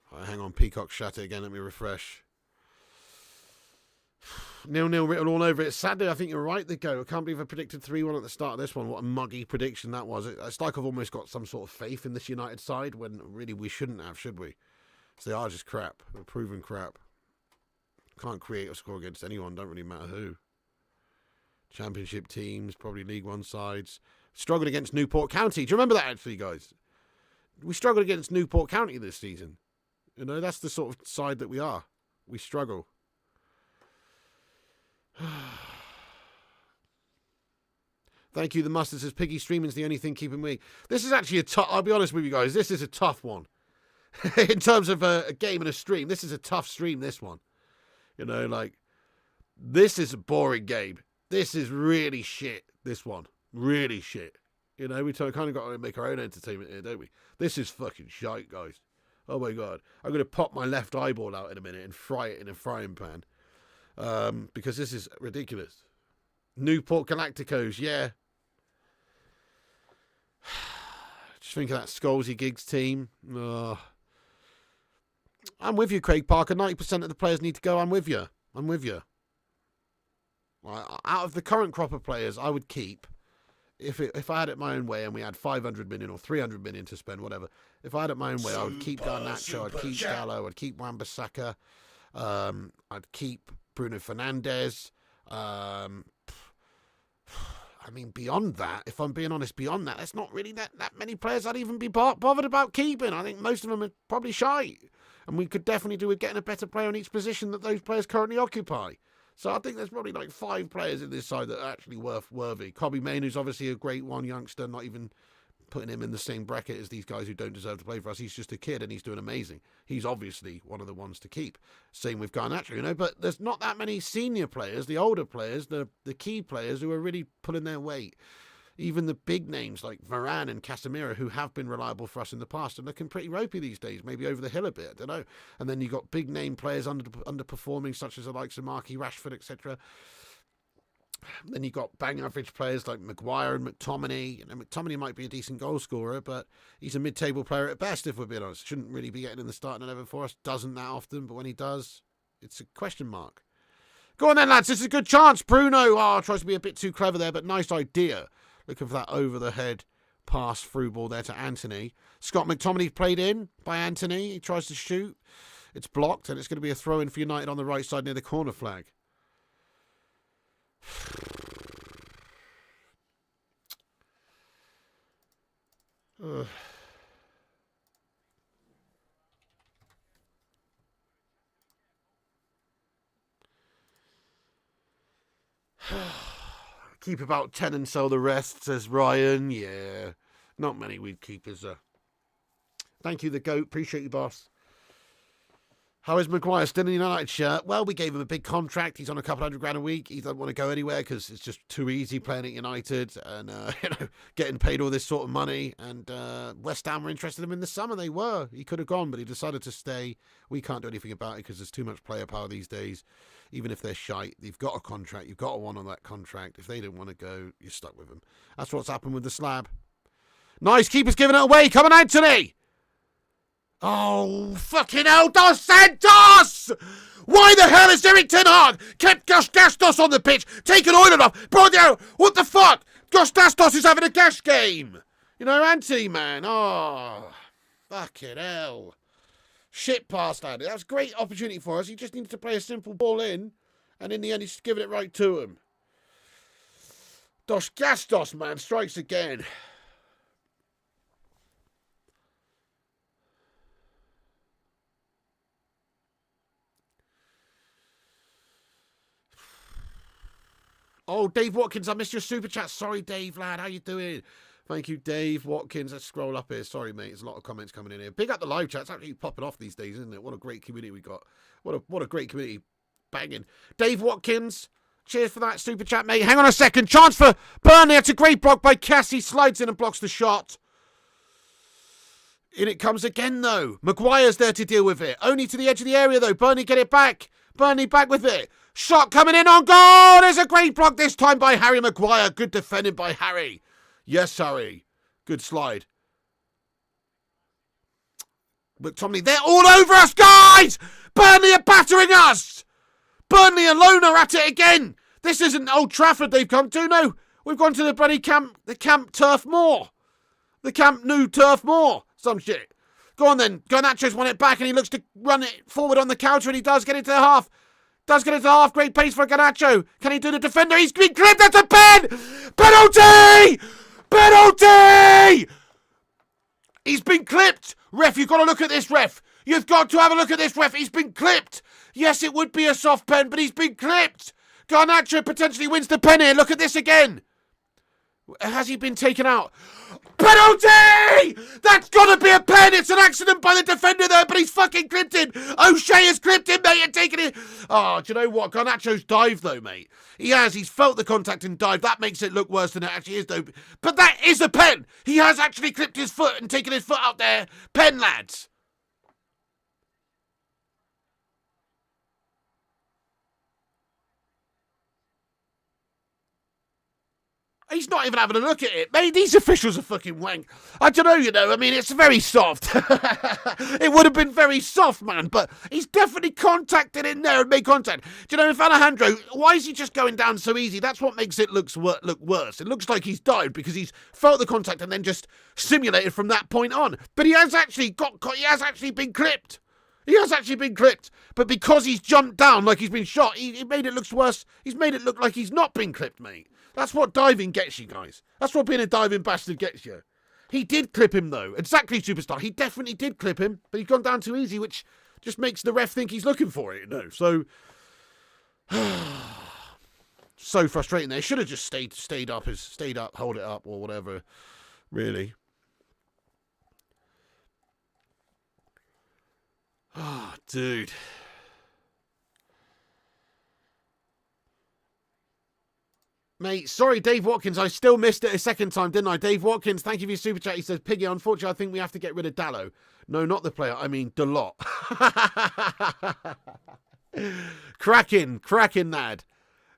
Right, hang on, Peacock shut it again. Let me refresh. 0-0 written all over it. Sadly, I think you're right, the GOAT. I can't believe I predicted 3-1 at the start of this one. What a muggy prediction that was. It's like I've almost got some sort of faith in this United side when really we shouldn't have, should we? So they are just crap. They're proven crap. Can't create or score against anyone. Don't really matter who. Championship teams, probably League One sides. Struggled against Newport County. Do you remember that, actually, guys? We struggled against Newport County this season. You know, that's the sort of side that we are. We struggle. Thank you, the Mustard says Piggy streaming's the only thing keeping me. This is actually a tough... I'll be honest with you guys. This is a tough one. In terms of a game and a stream, this is a tough stream, this one. You know, like... This is a boring game. This is really shit, this one. Really shit. You know, we kind of got to make our own entertainment here, don't we? This is fucking shite, guys. Oh, my God. I'm going to pop my left eyeball out in a minute and fry it in a frying pan. Because this is ridiculous. Newport Galacticos, yeah. Just think of that Scholesy Giggs team. I'm with you, Craig Parker. 90% of the players need to go. I'm with you. Out of the current crop of players, I would keep, if I had it my own way and we had 500 million or 300 million to spend, whatever. If I had it my own way, I would keep Garnacho, I'd keep Gallo, I'd keep Wan-Bissaka, I'd keep Bruno Fernandes. I mean, beyond that, if I'm being honest, beyond that, there's not really that many players I'd even be bothered about keeping. I think most of them are probably shy. And we could definitely do with getting a better player in each position that those players currently occupy. So I think there's probably like 5 players in this side that are actually worthy. Kobbie Mainoo's obviously a great one, youngster, not even putting him in the same bracket as these guys who don't deserve to play for us. He's just a kid and he's doing amazing. He's obviously one of the ones to keep. Same with Garnacho, but there's not that many senior players, the older players, the key players who are really pulling their weight. Even the big names like Varane and Casemiro, who have been reliable for us in the past and looking pretty ropey these days, maybe over the hill a bit, I don't know. And then you've got big name players underperforming, such as the likes of Marquis Rashford, etc. Then you've got bang average players like Maguire and McTominay. McTominay might be a decent goal scorer, but he's a mid-table player at best, if we're being honest. Shouldn't really be getting in the starting 11 for us. Doesn't that often, but when he does, it's a question mark. Go on then, lads. This is a good chance. Bruno tries to be a bit too clever there, but nice idea. Looking for that over-the-head pass through ball there to Anthony. Scott McTominay played in by Anthony. He tries to shoot. It's blocked, and it's going to be a throw-in for United on the right side near the corner flag. Keep about 10 and sell the rest, says Ryan. Yeah, not many we'd keep, is there? Thank you, the GOAT. Appreciate you, boss. How is Maguire? Still in the United shirt? Well, we gave him a big contract. He's on a couple $100,000 a week. He doesn't want to go anywhere because it's just too easy playing at United and getting paid all this sort of money. And West Ham were interested in him in the summer. They were. He could have gone, but he decided to stay. We can't do anything about it because there's too much player power these days. Even if they're shite, you've got a contract. You've got a one on that contract. If they don't want to go, you're stuck with them. That's what's happened with the slab. Nice. Keeper's giving it away. Come on, Anthony. Oh, fucking hell, Dos Santos! Why the hell is Eric Ten Hag kept Gus Gastos on the pitch, taking Oiler off? Bro, what the fuck? Gus Gastos is having a gas game. Anthony, man. Oh, fucking hell. Shit pass, lad. That was a great opportunity for us. He just needed to play a simple ball in, and in the end, he's giving it right to him. Dos Gastos, man, strikes again. Oh, Dave Watkins, I missed your super chat. Sorry, Dave, lad. How you doing? Thank you, Dave Watkins. Let's scroll up here. Sorry, mate. There's a lot of comments coming in here. Big up the live chat. It's actually popping off these days, isn't it? What a great community we got. What a great community. Banging. Dave Watkins, cheers for that super chat, mate. Hang on a second. Chance for Burnley. It's a great block by Cassie. Slides in and blocks the shot. In it comes again, though. Maguire's there to deal with it. Only to the edge of the area, though. Burnley get it back. Burnley back with it. Shot coming in on goal. There's a great block this time by Harry Maguire. Good defending by Harry. Yes, Harry. Good slide. McTominay, they're all over us, guys! Burnley are battering us! Burnley alone are at it again. This isn't Old Trafford they've come to, no. We've gone to the bloody camp, the Camp Turf Moor. The Camp Nou Turf Moor. Some shit. Go on then. Garnacho's won it back and he looks to run it forward on the counter and he does get into the half. Does get into the half. Great pace for Garnacho. Can he do the defender? He's been clipped. That's a pen! Penalty! Penalty! He's been clipped. Ref, you've got to look at this, ref. You've got to have a look at this, ref. He's been clipped. Yes, it would be a soft pen, but he's been clipped. Garnacho potentially wins the pen here. Look at this again. Has he been taken out? Penalty! That's got to be a pen. It's an accident by the defender there, but he's fucking clipped him. O'Shea has clipped him, mate, and taken it. Oh, do you know what? Garnacho's dived, though, mate. He has. He's felt the contact and dived. That makes it look worse than it actually is, though. But that is a pen. He has actually clipped his foot and taken his foot out there. Pen, lads. He's not even having a look at it. Mate, these officials are fucking wank. I don't know, I mean, it's very soft. It would have been very soft, man, but he's definitely contacted in there and made contact. Do you know, if Alejandro, why is he just going down so easy? That's what makes it look worse. It looks like he's dived because he's felt the contact and then just simulated from that point on. But he has actually he has actually been clipped. He has actually been clipped. But because he's jumped down like he's been shot, he made it look worse. He's made it look like he's not been clipped, mate. That's what diving gets you, guys. That's what being a diving bastard gets you. He did clip him, though. Exactly, Superstar. He definitely did clip him, but he's gone down too easy, which just makes the ref think he's looking for it, So, so frustrating. They should have just stayed up, hold it up, or whatever. Really. Oh, dude. Mate, sorry, Dave Watkins. I still missed it a second time, didn't I? Dave Watkins, thank you for your super chat. He says, Piggy, unfortunately, I think we have to get rid of Dallo. No, not the player. I mean, Dalot. Cracking, lad.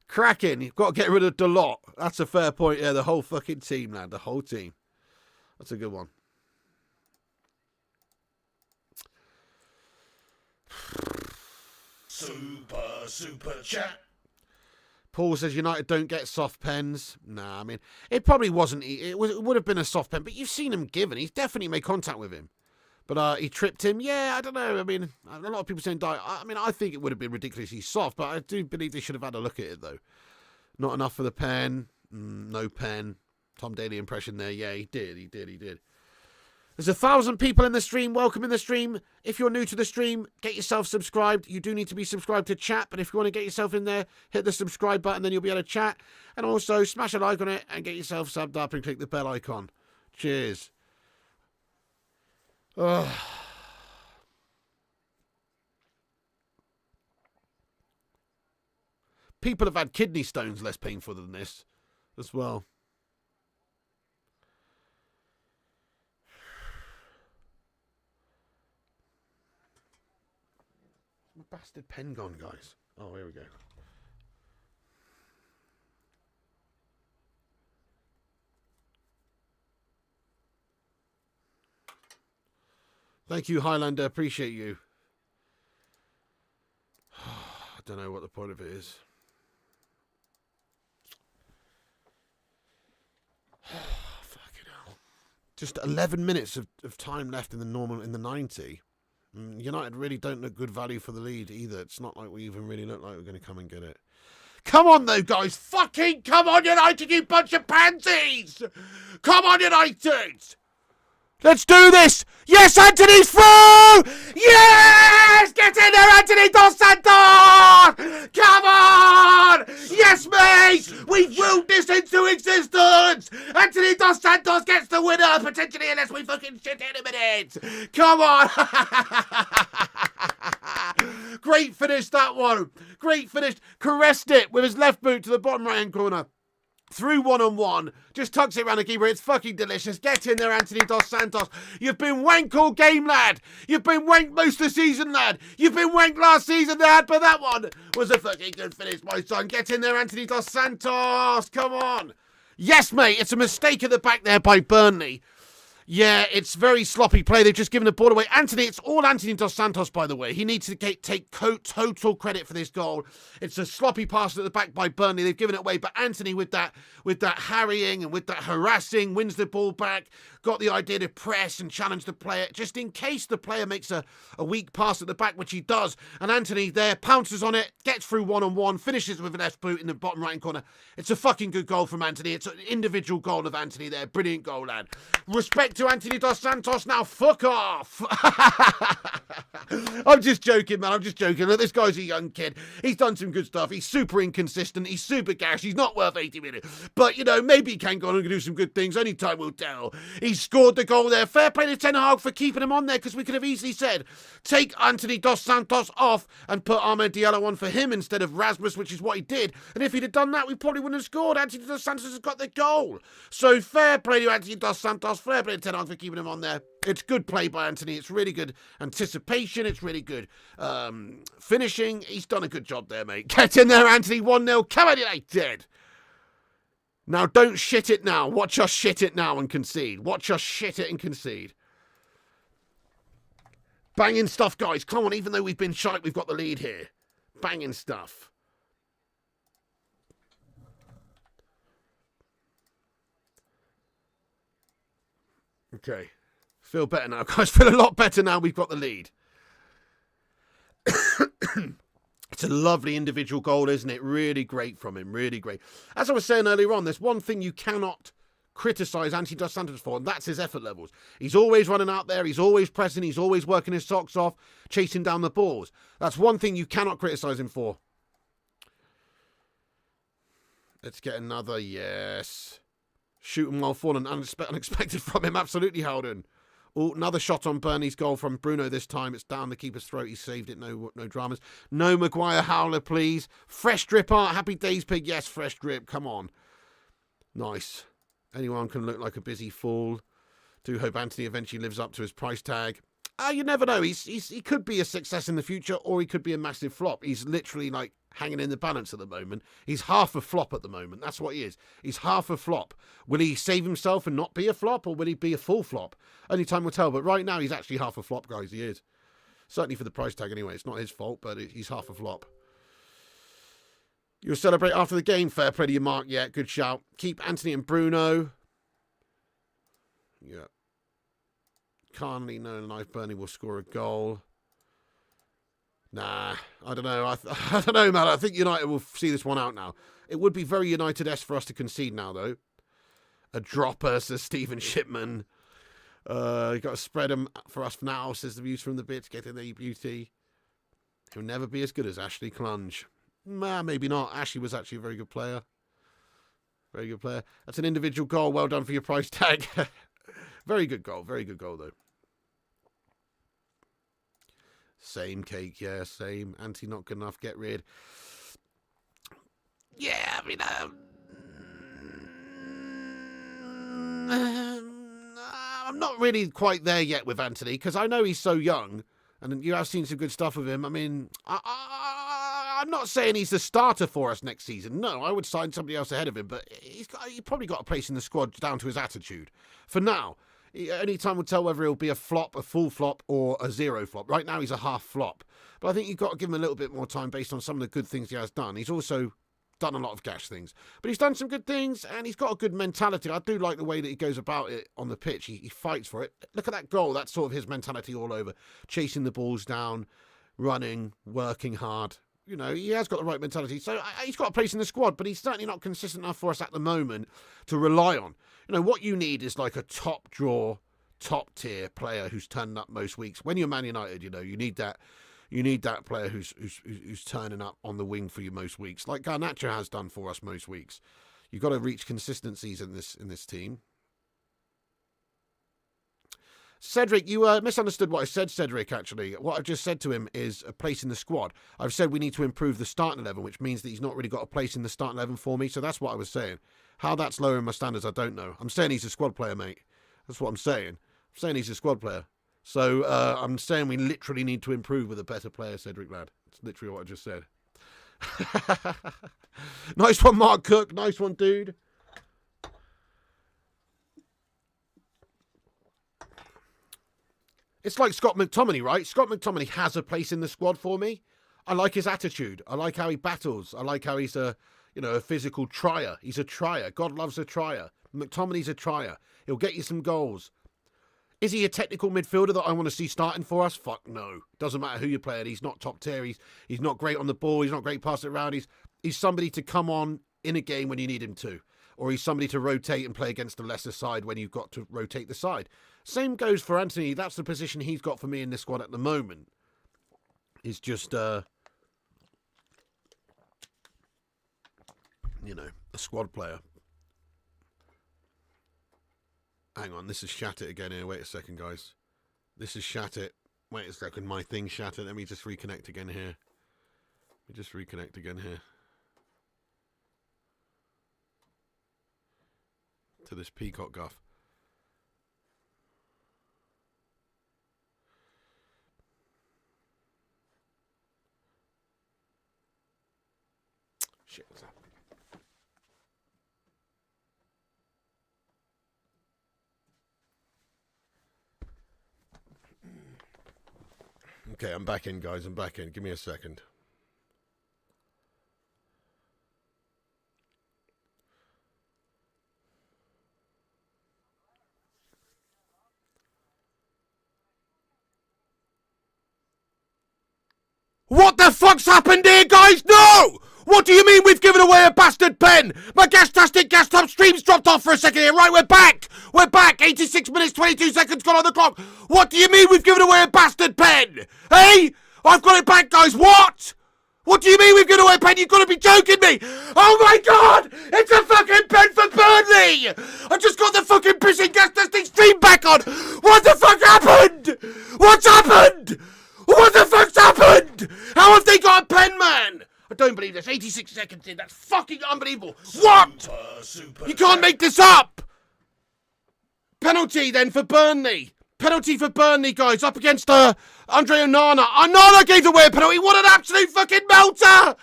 Cracking. You've got to get rid of Dalot. That's a fair point. Yeah, the whole fucking team, lad. The whole team. That's a good one. Super chat. Paul says United don't get soft pens. Nah, I mean, it probably wasn't. It would have been a soft pen, but you've seen him given. He's definitely made contact with him. But he tripped him. Yeah, I don't know. I mean, a lot of people saying I think it would have been ridiculously soft, but I do believe they should have had a look at it, though. Not enough for the pen. No pen. Tom Daly impression there. Yeah, he did. There's 1,000 people in the stream. Welcome in the stream. If you're new to the stream, get yourself subscribed. You do need to be subscribed to chat, but if you want to get yourself in there, hit the subscribe button, then you'll be able to chat. And also, smash a like on it and get yourself subbed up and click the bell icon. Cheers. Ugh. People have had kidney stones less painful than this as well. My bastard pen gone, guys. Oh, here we go. Thank you, Highlander. Appreciate you. I don't know what the point of it is. Fucking hell. Just 11 minutes of time left in the 90. United really don't look good value for the lead either. It's not like we even really look like we're going to come and get it. Come on, though, guys. Fucking come on, United, you bunch of pansies. Come on, United. Let's do this! Yes, Anthony's through! Yes! Get in there, Anthony Dos Santos! Come on! Yes, mate! We've willed this into existence! Anthony Dos Santos gets the winner, potentially, unless we fucking shit in a minute! Come on! Great finish, that one. Great finish. Caressed it with his left boot to the bottom right-hand corner. Through one-on-one, just tucks it around the keeper. It's fucking delicious. Get in there, Anthony Dos Santos. You've been wank all game, lad. You've been wank most of the season, lad. You've been wank last season, lad, but that one was a fucking good finish, my son. Get in there, Anthony Dos Santos. Come on. Yes, mate, it's a mistake at the back there by Burnley. Yeah, it's very sloppy play. They've just given the ball away. Anthony, it's all Anthony Dos Santos, by the way. He needs to take total credit for this goal. It's a sloppy pass at the back by Burnley. They've given it away, but Anthony with that harrying and with that harassing, wins the ball back, got the idea to press and challenge the player, just in case the player makes a weak pass at the back, which he does. And Anthony there pounces on it, gets through one-on-one, finishes with an left boot in the bottom right corner. It's a fucking good goal from Anthony. It's an individual goal of Anthony there. Brilliant goal, lad. Respect to Anthony Dos Santos. Now fuck off. I'm just joking, man. I'm just joking. Look, this guy's a young kid. He's done some good stuff. He's super inconsistent. He's super gash. He's not worth 80 million. But, maybe he can go on and do some good things. Only time will tell. He scored the goal there. Fair play to Ten Hag for keeping him on there, because we could have easily said, take Anthony Dos Santos off and put Ahmed Diallo on for him instead of Rasmus, which is what he did. And if he'd have done that, we probably wouldn't have scored. Anthony Dos Santos has got the goal. So fair play to Anthony Dos Santos. Fair play to Ten Hag for keeping him on there. It's good play by Anthony. It's really good anticipation. It's really good finishing. He's done a good job there, mate. Get in there, Anthony. 1-0. Come on, United. Now, don't shit it now. Watch us shit it now and concede. Watch us shit it and concede. Banging stuff, guys. Come on, even though we've been shite, we've got the lead here. Banging stuff. Okay. Feel better now, guys. Feel a lot better now we've got the lead. It's a lovely individual goal, isn't it? Really great from him. Really great. As I was saying earlier on, there's one thing you cannot criticise Anthony Dos Santos for, and that's his effort levels. He's always running out there. He's always pressing. He's always working his socks off, chasing down the balls. That's one thing you cannot criticise him for. Let's get another. Yes. Shooting while falling. Unexpected from him. Absolutely, Howden. Oh, another shot on Burnley's goal from Bruno this time. It's down the keeper's throat. He saved it. No dramas. No Maguire howler, please. Fresh drip art. Happy days, pig. Yes, fresh drip. Come on. Nice. Anyone can look like a busy fool. Do hope Anthony eventually lives up to his price tag. You never know. He could be a success in the future, or he could be a massive flop. He's literally like hanging in the balance at the moment. He's half a flop at the moment. That's what he is. He's half a flop. Will he save himself and not be a flop, or will he be a full flop? Only time will tell. But right now, he's actually half a flop, guys. He is. Certainly for the price tag anyway. It's not his fault, but he's half a flop. You'll celebrate after the game. Fair play to you, Mark. Yeah, good shout. Keep Anthony and Bruno. Yeah. Canley, no life. Burnley will score a goal. Nah, I don't know. I don't know, man. I think United will see this one out now. It would be very United-esque for us to concede now, though. A dropper, says Stephen Shipman. You got to spread them for us now, says the views from the bits. Getting their beauty. He'll never be as good as Ashley Clunge. Nah, maybe not. Ashley was actually a very good player. Very good player. That's an individual goal. Well done for your price tag. Very good goal. Very good goal, though. Same cake, yeah, same. Anti not good enough, get rid. Yeah, I mean, I'm not really quite there yet with Anthony, because I know he's so young, and you have seen some good stuff with him. I mean, I'm not saying he's the starter for us next season. No, I would sign somebody else ahead of him, but he's probably got a place in the squad down to his attitude. For now, any time will tell whether he'll be a flop, a full flop, or a zero flop. Right now, he's a half flop. But I think you've got to give him a little bit more time based on some of the good things he has done. He's also done a lot of gash things. But he's done some good things, and he's got a good mentality. I do like the way that he goes about it on the pitch. He fights for it. Look at that goal. That's sort of his mentality all over. Chasing the balls down, running, working hard. You know, he has got the right mentality. So he's got a place in the squad, but he's certainly not consistent enough for us at the moment to rely on. You know, what you need is like a top draw, top tier player who's turning up most weeks. When you're Man United, you know, you need that player who's turning up on the wing for you most weeks, like Garnacho has done for us most weeks. You've got to reach consistencies in this team. Cedric, you misunderstood what I said, Cedric, actually. What I've just said to him is a place in the squad. I've said we need to improve the starting 11, which means that he's not really got a place in the starting 11 for me. So that's what I was saying. How that's lowering my standards, I don't know. I'm saying he's a squad player, mate. That's what I'm saying. I'm saying he's a squad player. So I'm saying we literally need to improve with a better player, Cedric, lad. That's literally what I just said. Nice one, Mark Cook. Nice one, dude. It's like Scott McTominay, right? Scott McTominay has a place in the squad for me. I like his attitude. I like how he battles. I like how he's a physical trier. He's a trier. God loves a trier. McTominay's a trier. He'll get you some goals. Is he a technical midfielder that I want to see starting for us? Fuck no. Doesn't matter who you play at. He's not top tier. He's not great on the ball. He's not great passing it around. He's somebody to come on in a game when you need him to. Or he's somebody to rotate and play against the lesser side when you've got to rotate the side. Same goes for Anthony. That's the position he's got for me in this squad at the moment. Is just, a squad player. Hang on, this is Shat It again here. Wait a second, guys. This is Shat It. Wait a second, my thing Shat It. Let me just reconnect again here. To this peacock guff. Shit, what's that? Okay, I'm back in, guys. I'm back in. Give me a second. What the fuck's happened here, guys? No! What do you mean we've given away a bastard pen? My gas-tastic gas-top stream's dropped off for a second here. Right, we're back. We're back. 86 minutes, 22 seconds gone on the clock. What do you mean we've given away a bastard pen? Hey? I've got it back, guys. What? What do you mean we've given away a pen? You've got to be joking me. Oh, my God. It's a fucking pen for Burnley. I just got the fucking pissing gas-tastic stream back on. What the fuck happened? What's happened? What the fuck's happened? How have they got a pen, man? I don't believe this. 86 seconds in. That's fucking unbelievable. What? Super you can't make this up. Penalty then for Burnley. Penalty for Burnley, guys. Up against Andre Onana. Onana gave away a penalty. What an absolute fucking melter.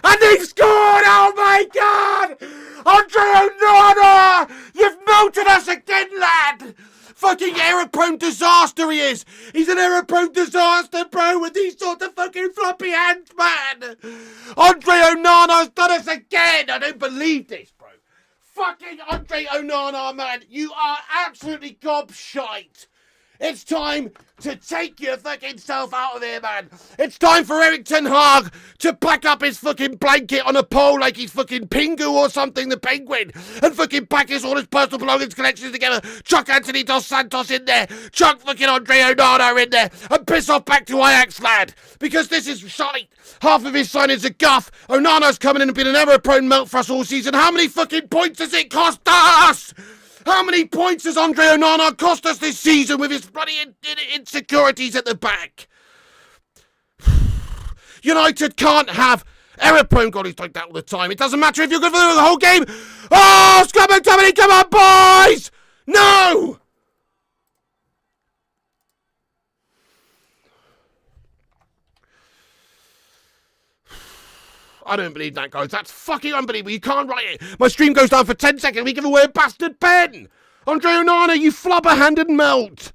And he scored. Oh, my God. Andre Onana. You've melted us again, lad. Fucking error-prone disaster he is. He's an error-prone disaster, bro, with these sort of fucking floppy hands, man. Andre Onana's done us again. I don't believe this, bro. Fucking Andre Onana, man. You are absolutely gobshite. It's time to take your fucking self out of here, man. It's time for Erik ten Hag to pack up his fucking blanket on a pole like he's fucking Pingu or something, the penguin, and fucking pack all his personal belongings, collections together. Chuck Anthony Dos Santos in there. Chuck fucking Andre Onana in there. And piss off back to Ajax, lad. Because this is shite. Half of his signings are guff. Onana's coming in and been an error-prone melt for us all season. How many fucking points does it cost us? How many points has Andre Onana cost us this season with his bloody insecurities at the back? United can't have error-prone goalies like that all the time. It doesn't matter if you're good for the whole game. Oh, Scott McTominay, come on, boys! No! I don't believe that, guys. That's fucking unbelievable. You can't write it. My stream goes down for 10 seconds. We give away a bastard pen. Andre Onana, you flubber-handed melt.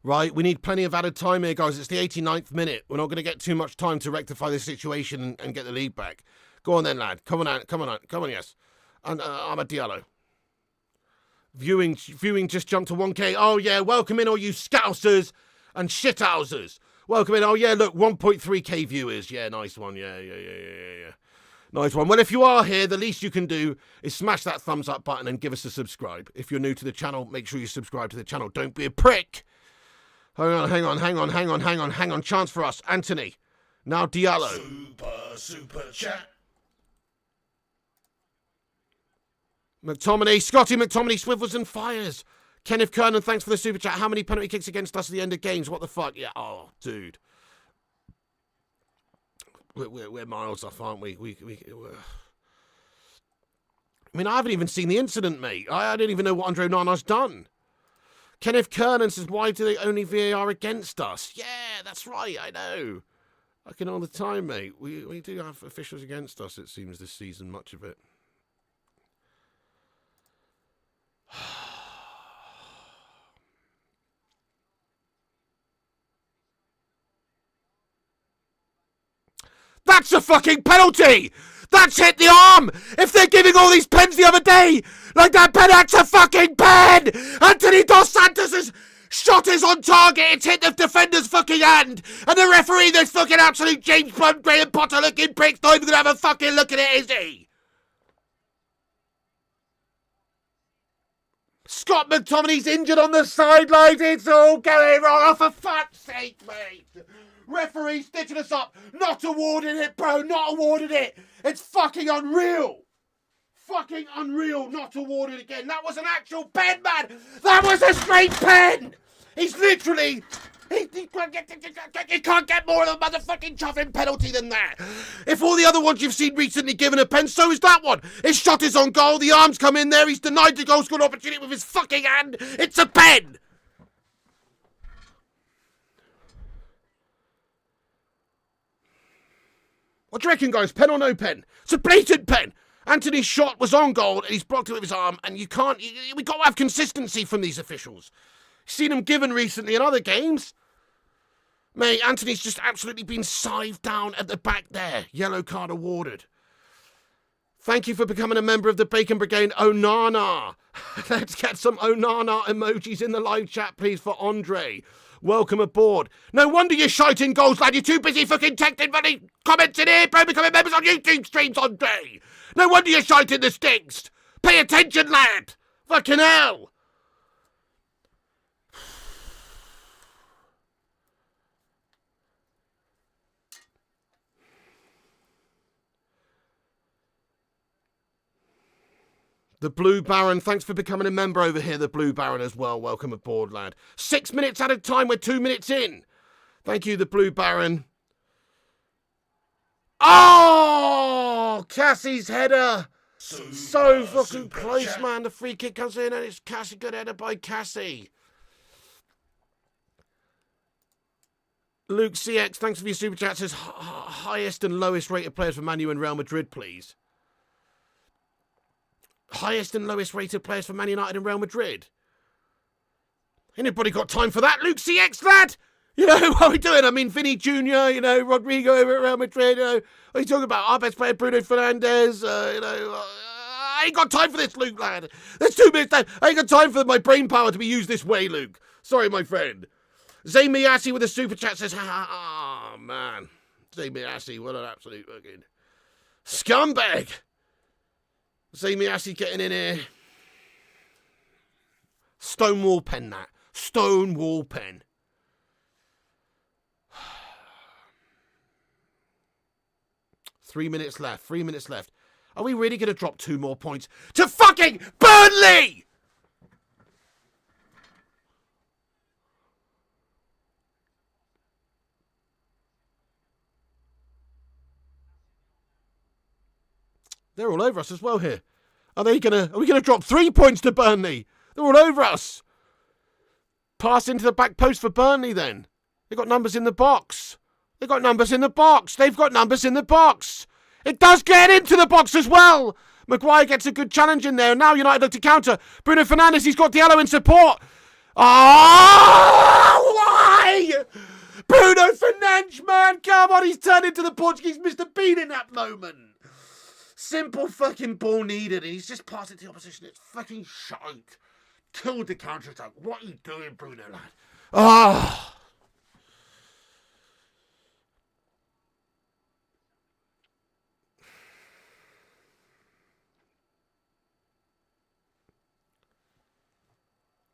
Right, we need plenty of added time here, guys. It's the 89th minute. We're not going to get too much time to rectify this situation and get the lead back. Go on then, lad. Come on, yes. And Amad Diallo. Viewing just jumped to 1K. Oh, yeah, welcome in all you scousers and shithousers. Welcome in. Oh, yeah, look, 1.3K viewers. Yeah, nice one. Yeah. Nice one. Well, if you are here, the least you can do is smash that thumbs up button and give us a subscribe. If you're new to the channel, make sure you subscribe to the channel. Don't be a prick. Hang on. Chance for us. Anthony. Now Diallo. Super chat. McTominay. Scotty McTominay swivels and fires. Kenneth Kernan, thanks for the super chat. How many penalty kicks against us at the end of games? What the fuck? Yeah. Oh, dude. We're miles off, aren't we? I mean, I haven't even seen the incident, mate. I don't even know what Andre Onana's done. Kenneth Kernan says, why do they only VAR against us? Yeah, that's right, I know. I can all the time, mate. We do have officials against us, it seems, this season, much of it. That's a fucking penalty! That's hit the arm! If they're giving all these pens the other day, like that pen, that's a fucking pen! Anthony Dos Santos' shot is on target, it's hit the defender's fucking hand, and the referee, this fucking absolute James Blunt, Graham Potter looking prick's not even gonna have a fucking look at it, is he? Scott McTominay's injured on the sidelines, it's all going wrong, oh, for fuck's sake, mate! Referee stitching us up. Not awarding it, bro. Not awarded it. It's fucking unreal. Fucking unreal. Not awarded again. That was an actual pen, man. That was a straight pen. He's literally You can't get more of a motherfucking chuffing penalty than that. If all the other ones you've seen recently given a pen, so is that one. His shot is on goal, the arms come in there, he's denied the goal scoring opportunity with his fucking hand. It's a pen. What do you reckon, guys? Pen or no pen? It's a blatant pen. Anthony's shot was on goal and he's blocked it with his arm, and we've got to have consistency from these officials. Seen them given recently in other games. Mate, Anthony's just absolutely been scythed down at the back there. Yellow card awarded. Thank you for becoming a member of the Bacon Brigade, Onana. Let's get some Onana emojis in the live chat, please, for Andre. Welcome aboard. No wonder you're shiting goals, lad. You're too busy fucking texting funny comments in here, bro, becoming members on YouTube streams, Andre. No wonder you're shiting the sticks. Pay attention, lad. Fucking hell. The Blue Baron, thanks for becoming a member over here, the Blue Baron as well. Welcome aboard, lad. 6 minutes at a time, we're 2 minutes in. Thank you, the Blue Baron. Oh, Cassie's header. So fucking close, chat. Man. The free kick comes in and it's Cassie. Good header by Cassie. Luke CX, thanks for your super chat. Says highest and lowest rated players for Man U and Real Madrid, please. Highest and lowest rated players for Man United and Real Madrid. Anybody got time for that? Luke CX, lad? You know, what are we doing? I mean, Vinny Jr., you know, Rodrigo over at Real Madrid, you know. What are you talking about? Our best player, Bruno Fernandes, I ain't got time for this, Luke, lad. There's 2 minutes left. I ain't got time for my brain power to be used this way, Luke. Sorry, my friend. Zay Miyasi with a super chat says, man. Zay Miyasi, what an absolute fucking scumbag. Zay Miyasi getting in here. Stonewall pen, that. Stonewall pen. Three minutes left. Are we really going to drop 2 more points to fucking Burnley? They're all over us as well here. Are we gonna drop 3 points to Burnley? They're all over us. Pass into the back post for Burnley then. They've got numbers in the box. They've got numbers in the box. It does get into the box as well. Maguire gets a good challenge in there. Now United look to counter. Bruno Fernandes, he's got Diallo in support. Oh, why? Bruno Fernandes, man, come on. He's turned into the Portuguese Mr. Bean in that moment. Simple fucking ball needed, and he's just passed it to the opposition. It's fucking shite. Killed the counter-attack. What are you doing, Bruno, lad? Ah.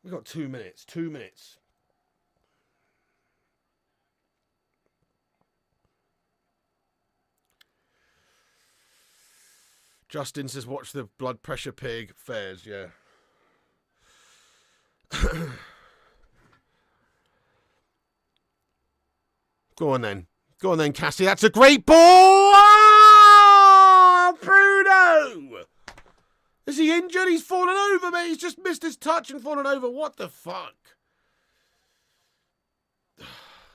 We've got 2 minutes. 2 minutes. Justin says, watch the blood pressure pig fares, yeah. Go on then, Cassie. That's a great ball! Oh, Bruno! Is he injured? He's fallen over, mate. He's just missed his touch and fallen over. What the fuck?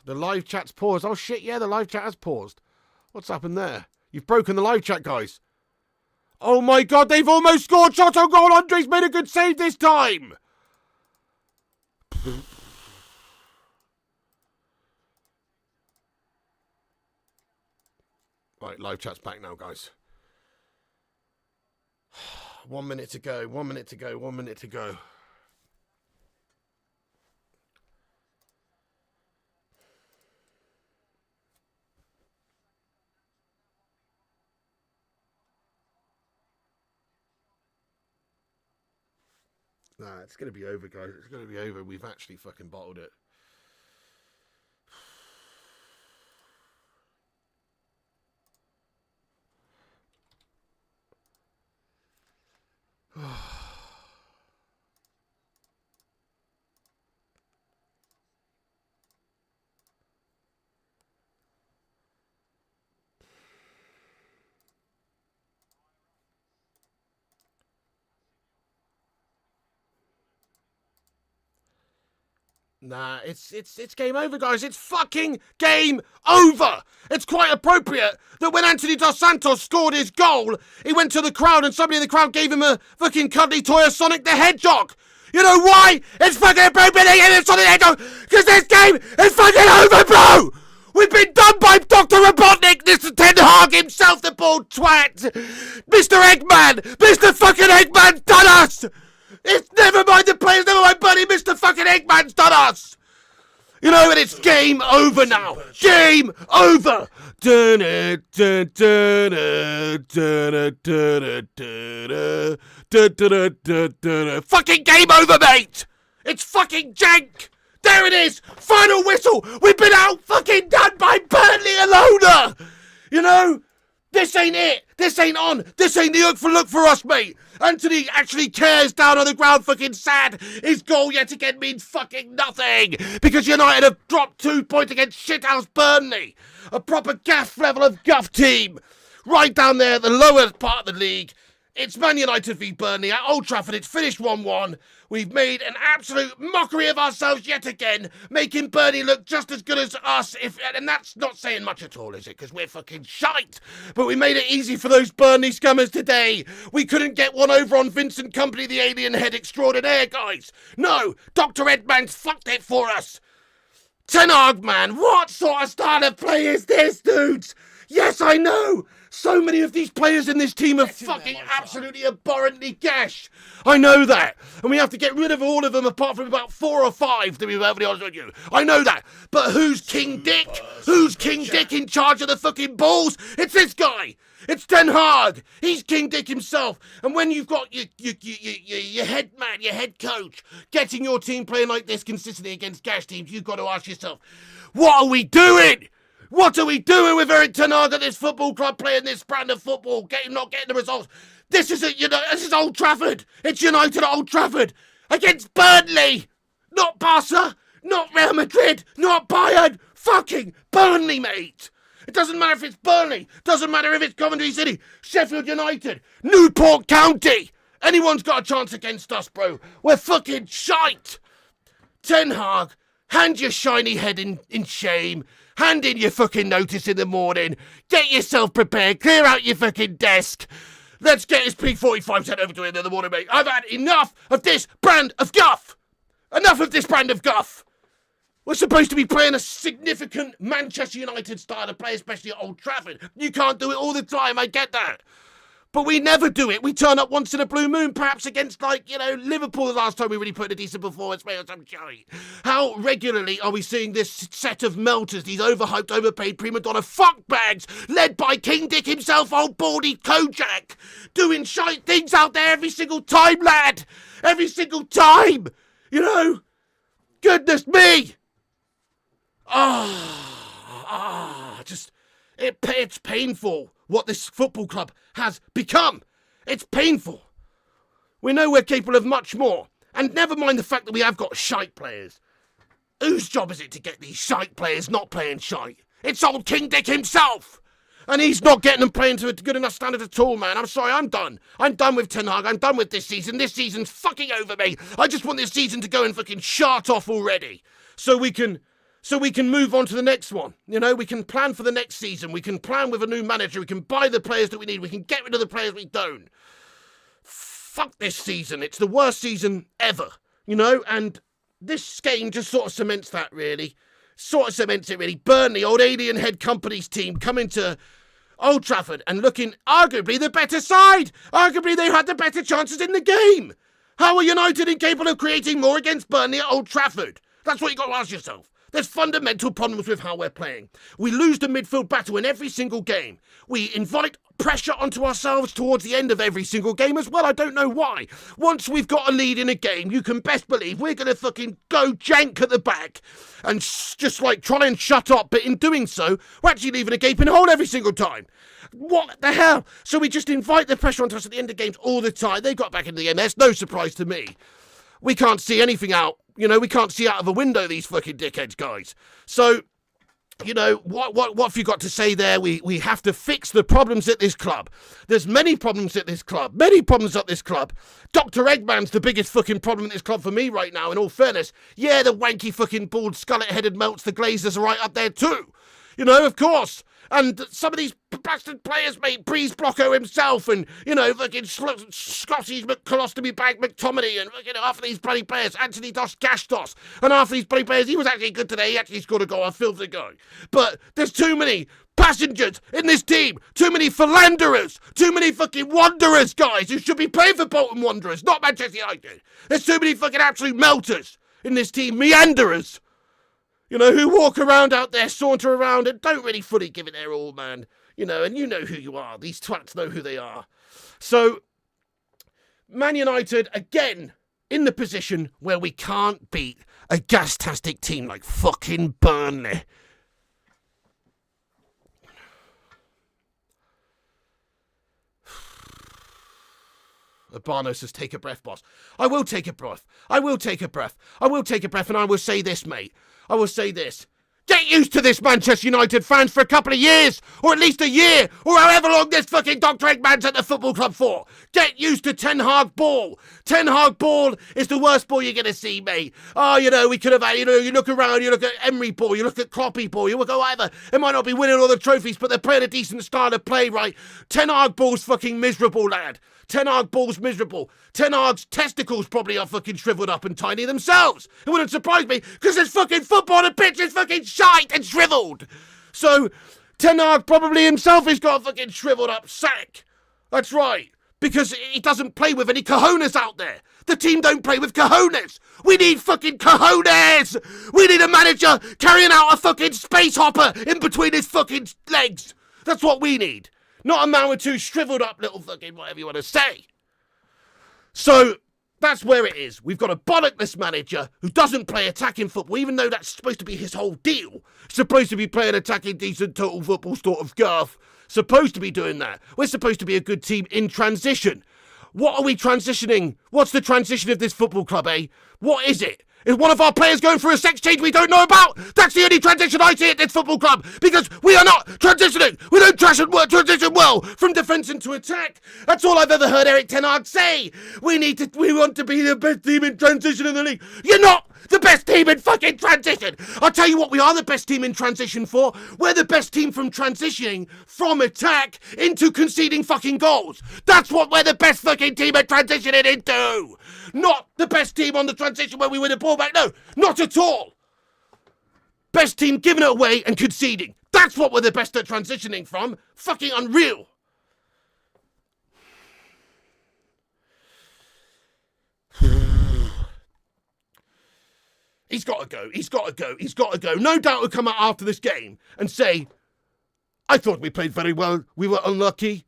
The live chat's paused. Oh, shit, yeah, the live chat has paused. What's happened there? You've broken the live chat, guys. Oh my God, they've almost scored. Shot on goal. Andre's made a good save this time. Right, live chat's back now, guys. 1 minute to go. Nah, it's going to be over, guys. It's going to be over. We've actually fucking bottled it. Nah, it's game over, guys. It's fucking game over. It's quite appropriate that when Anthony Dos Santos scored his goal, he went to the crowd and somebody in the crowd gave him a fucking cuddly toy of Sonic the Hedgehog. You know why? It's fucking appropriate they gave him Sonic the Hedgehog, because this game is fucking over, bro! We've been done by Dr. Robotnik, Mr. Ten Hag himself, the bald twat! Mr. Eggman! Mr. fucking Eggman's done us! It's never mind the players, never mind Buddy, Mr. fucking Eggman's done us! You know, and it's game over now. Game over! Fucking game over, mate! It's fucking jank! There it is! Final whistle! We've been out fucking done by Burnley alone! You know? This ain't it! This ain't on! This ain't the look for us, mate! Anthony actually cares down on the ground, fucking sad! His goal yet again means fucking nothing! Because United have dropped 2 points against shithouse Burnley! A proper gaff level of guff team! Right down there at the lower part of the league. It's Man United v Burnley at Old Trafford. It's finished 1-1. We've made an absolute mockery of ourselves yet again, making Burnley look just as good as us. And that's not saying much at all, is it? Because we're fucking shite. But we made it easy for those Burnley scummers today. We couldn't get one over on Vincent Kompany, the alien head extraordinaire, guys. No, Dr. Edman's fucked it for us. Ten Hag, man, what sort of style of play is this, dudes? Yes, I know. So many of these players in this team are fucking absolutely abhorrently gash. I know that. And we have to get rid of all of them apart from about 4 or 5, to be perfectly honest with you. I know that. But who's King Dick? Who's King Dick in charge of the fucking balls? It's this guy. It's Ten Hag. He's King Dick himself. And when you've got your head man, your head coach, getting your team playing like this consistently against gash teams, you've got to ask yourself, what are we doing? What are we doing with Eric Ten Hag at this football club playing this brand of football, not getting the results? This is Old Trafford. It's United at Old Trafford against Burnley. Not Barca, not Real Madrid, not Bayern. Fucking Burnley, mate. It doesn't matter if it's Burnley. Doesn't matter if it's Coventry City, Sheffield United, Newport County. Anyone's got a chance against us, bro. We're fucking shite. Ten Hag, hand your shiny head in shame. Hand in your fucking notice in the morning. Get yourself prepared. Clear out your fucking desk. Let's get his P45 sent over to him in the morning, mate. I've had enough of this brand of guff. Enough of this brand of guff. We're supposed to be playing a significant Manchester United style of play, especially at Old Trafford. You can't do it all the time, I get that. But we never do it. We turn up once in a blue moon, perhaps against, Liverpool the last time we really put in a decent performance, mate, or some shite. How regularly are we seeing this set of melters, these overhyped, overpaid prima donna fuckbags, led by King Dick himself, old baldy Kojak, doing shite things out there every single time, lad? Every single time! You know? Goodness me! It's painful what this football club has become. It's painful. We know we're capable of much more. And never mind the fact that we have got shite players. Whose job is it to get these shite players not playing shite? It's old King Dick himself. And he's not getting them playing to a good enough standard at all, man. I'm sorry, I'm done. I'm done with Ten Hag. I'm done with this season. This season's fucking over, mate. I just want this season to go and fucking shart off already. So we can move on to the next one. You know, we can plan for the next season. We can plan with a new manager. We can buy the players that we need. We can get rid of the players we don't. Fuck this season. It's the worst season ever, you know? And this game just sort of cements that, really. Sort of cements it, really. Burnley, old alien head company's team, coming to Old Trafford and looking arguably the better side. Arguably they had the better chances in the game. How are United incapable of creating more against Burnley at Old Trafford? That's what you got to ask yourself. There's fundamental problems with how we're playing. We lose the midfield battle in every single game. We invite pressure onto ourselves towards the end of every single game as well. I don't know why. Once we've got a lead in a game, you can best believe we're going to fucking go jank at the back and just try and shut up. But in doing so, we're actually leaving a gaping hole every single time. What the hell? So we just invite the pressure onto us at the end of games all the time. They got back into the game. There's no surprise to me. We can't see anything out. You know, we can't see out of a window, these fucking dickheads, guys. So, you know, what have you got to say there? We have to fix the problems at this club. There's many problems at this club. Many problems at this club. Dr. Eggman's the biggest fucking problem at this club for me right now, in all fairness. Yeah, the wanky fucking bald skullet-headed melts, the Glazers are right up there too. You know, of course. And some of these bastard players, mate, Breeze Blocko himself and, you know, fucking Scotty's Colostomy Bag McTominay and fucking half of these bloody players, Anthony Dos Gastos, and half of these bloody players, he was actually good today, he actually scored a goal, a filthy guy. But there's too many passengers in this team, too many philanderers, too many fucking wanderers, guys, who should be playing for Bolton Wanderers, not Manchester United. There's too many fucking absolute melters in this team, meanderers. You know, who walk around out there, saunter around, and don't really fully give it their all, man. You know, and you know who you are. These twats know who they are. So, Man United, again, in the position where we can't beat a gas-tastic team like fucking Burnley. Urbano says, take a breath, boss. I will take a breath. I will take a breath. I will take a breath, and I will say this, mate. I will say this. Get used to this, Manchester United fans, for a couple of years, or at least a year, or however long this fucking Dr. Eggman's at the football club for. Get used to Ten Hag ball. Ten Hag ball is the worst ball you're going to see, mate. Oh, you know, we could have had, you know, you look around, you look at Emery ball, you look at Kloppy ball, you look at whatever. It might not be winning all the trophies, but they're playing a decent style of play, right? Ten Hag ball's fucking miserable, lad. Ten Hag ball's miserable. Ten Hag's testicles probably are fucking shriveled up and tiny themselves. It wouldn't surprise me, because there's fucking football on the pitch is fucking shite and shriveled. So, Ten Hag probably himself has got a fucking shriveled up sack. That's right. Because he doesn't play with any cojones out there. The team don't play with cojones. We need fucking cojones. We need a manager carrying out a fucking space hopper in between his fucking legs. That's what we need. Not a man with two shriveled up little fucking whatever you want to say. So, that's where it is. We've got a bollockless manager who doesn't play attacking football, even though that's supposed to be his whole deal. Supposed to be playing attacking, decent, total football sort of guff. Supposed to be doing that. We're supposed to be a good team in transition. What are we transitioning? What's the transition of this football club, eh? What is it? Is one of our players going through a sex change we don't know about? That's the only transition I see at this football club, because we are not transitioning. We don't transition well from defence into attack. That's all I've ever heard Eric Ten Hag say. We want to be the best team in transition in the league. You're not the best team in fucking transition. I'll tell you what we are the best team in transition for. We're the best team from transitioning from attack into conceding fucking goals. That's what we're the best fucking team at transitioning into. Not the best team on the transition where we win the ball back. No, not at all. Best team giving it away and conceding. That's what we're the best at transitioning from. Fucking unreal. He's got to go. He's got to go. He's got to go. No doubt he'll come out after this game and say, I thought we played very well. We were unlucky.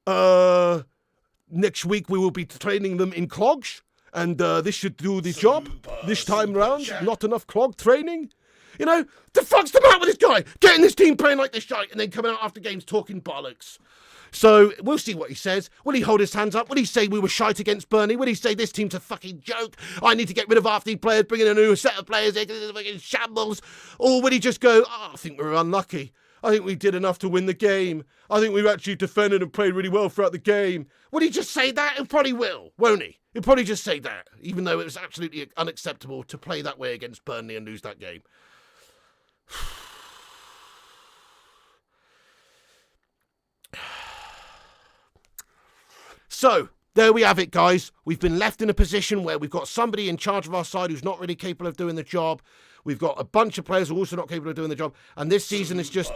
Next week we will be training them in clogs. And this should do the job this time round. Not enough clog training. You know, the fuck's the matter with this guy? Getting this team playing like this shite and then coming out after games talking bollocks. So, we'll see what he says. Will he hold his hands up? Will he say we were shite against Burnley? Will he say this team's a fucking joke? I need to get rid of half these players, bring in a new set of players, they're fucking shambles? Or will he just go, I think we were unlucky. I think we did enough to win the game. I think we've actually defended and played really well throughout the game. Will he just say that? He probably will, won't he? He'll probably just say that, even though it was absolutely unacceptable to play that way against Burnley and lose that game. So, there we have it, guys. We've been left in a position where we've got somebody in charge of our side who's not really capable of doing the job. We've got a bunch of players who are also not capable of doing the job. And this season is just...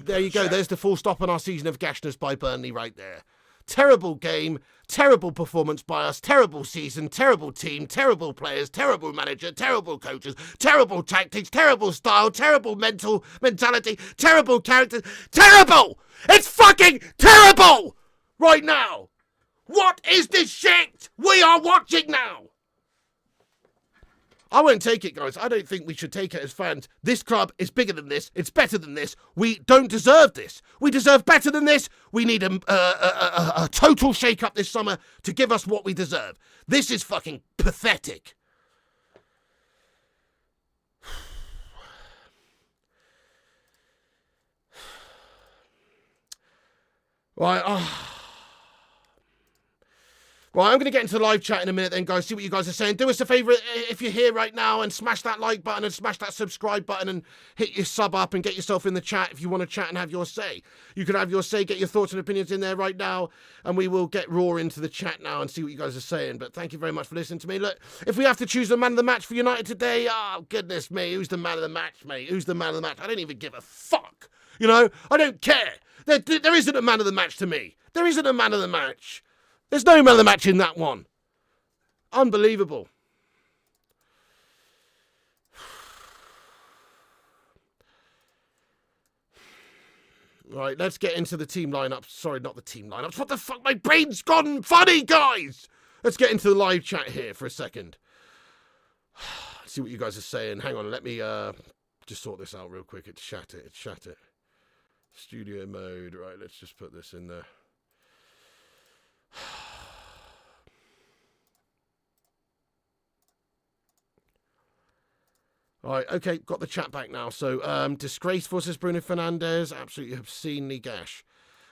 There you go. There's the full stop on our season of gashness by Burnley right there. Terrible game. Terrible performance by us. Terrible season. Terrible team. Terrible players. Terrible manager. Terrible coaches. Terrible tactics. Terrible style. Terrible mentality. Terrible characters. Terrible! It's fucking terrible! Right now. What is this shit we are watching now? I won't take it, guys. I don't think we should take it as fans. This club is bigger than this. It's better than this. We don't deserve this. We deserve better than this. We need a total shake-up this summer to give us what we deserve. This is fucking pathetic. Right, Right, I'm going to get into the live chat in a minute then, guys, see what you guys are saying. Do us a favour if you're here right now and smash that like button and smash that subscribe button and hit your sub up and get yourself in the chat if you want to chat and have your say. You can have your say, get your thoughts and opinions in there right now, and we will get raw into the chat now and see what you guys are saying. But thank you very much for listening to me. Look, if we have to choose the man of the match for United today, oh, goodness me, who's the man of the match, mate? Who's the man of the match? I don't even give a fuck. You know, I don't care. There isn't a man of the match to me. There isn't a man of the match. There's no man of the match in that one. Unbelievable. Right, let's get into the team lineups. Sorry, not the team lineups. What the fuck? My brain's gone funny, guys. Let's get into the live chat here for a second. See what you guys are saying. Hang on, let me just sort this out real quick. It's shat it. Studio mode. Right, let's just put this in there. Right, okay, got the chat back now. So, disgraceful, says Bruno Fernandes. Absolutely obscenely gash.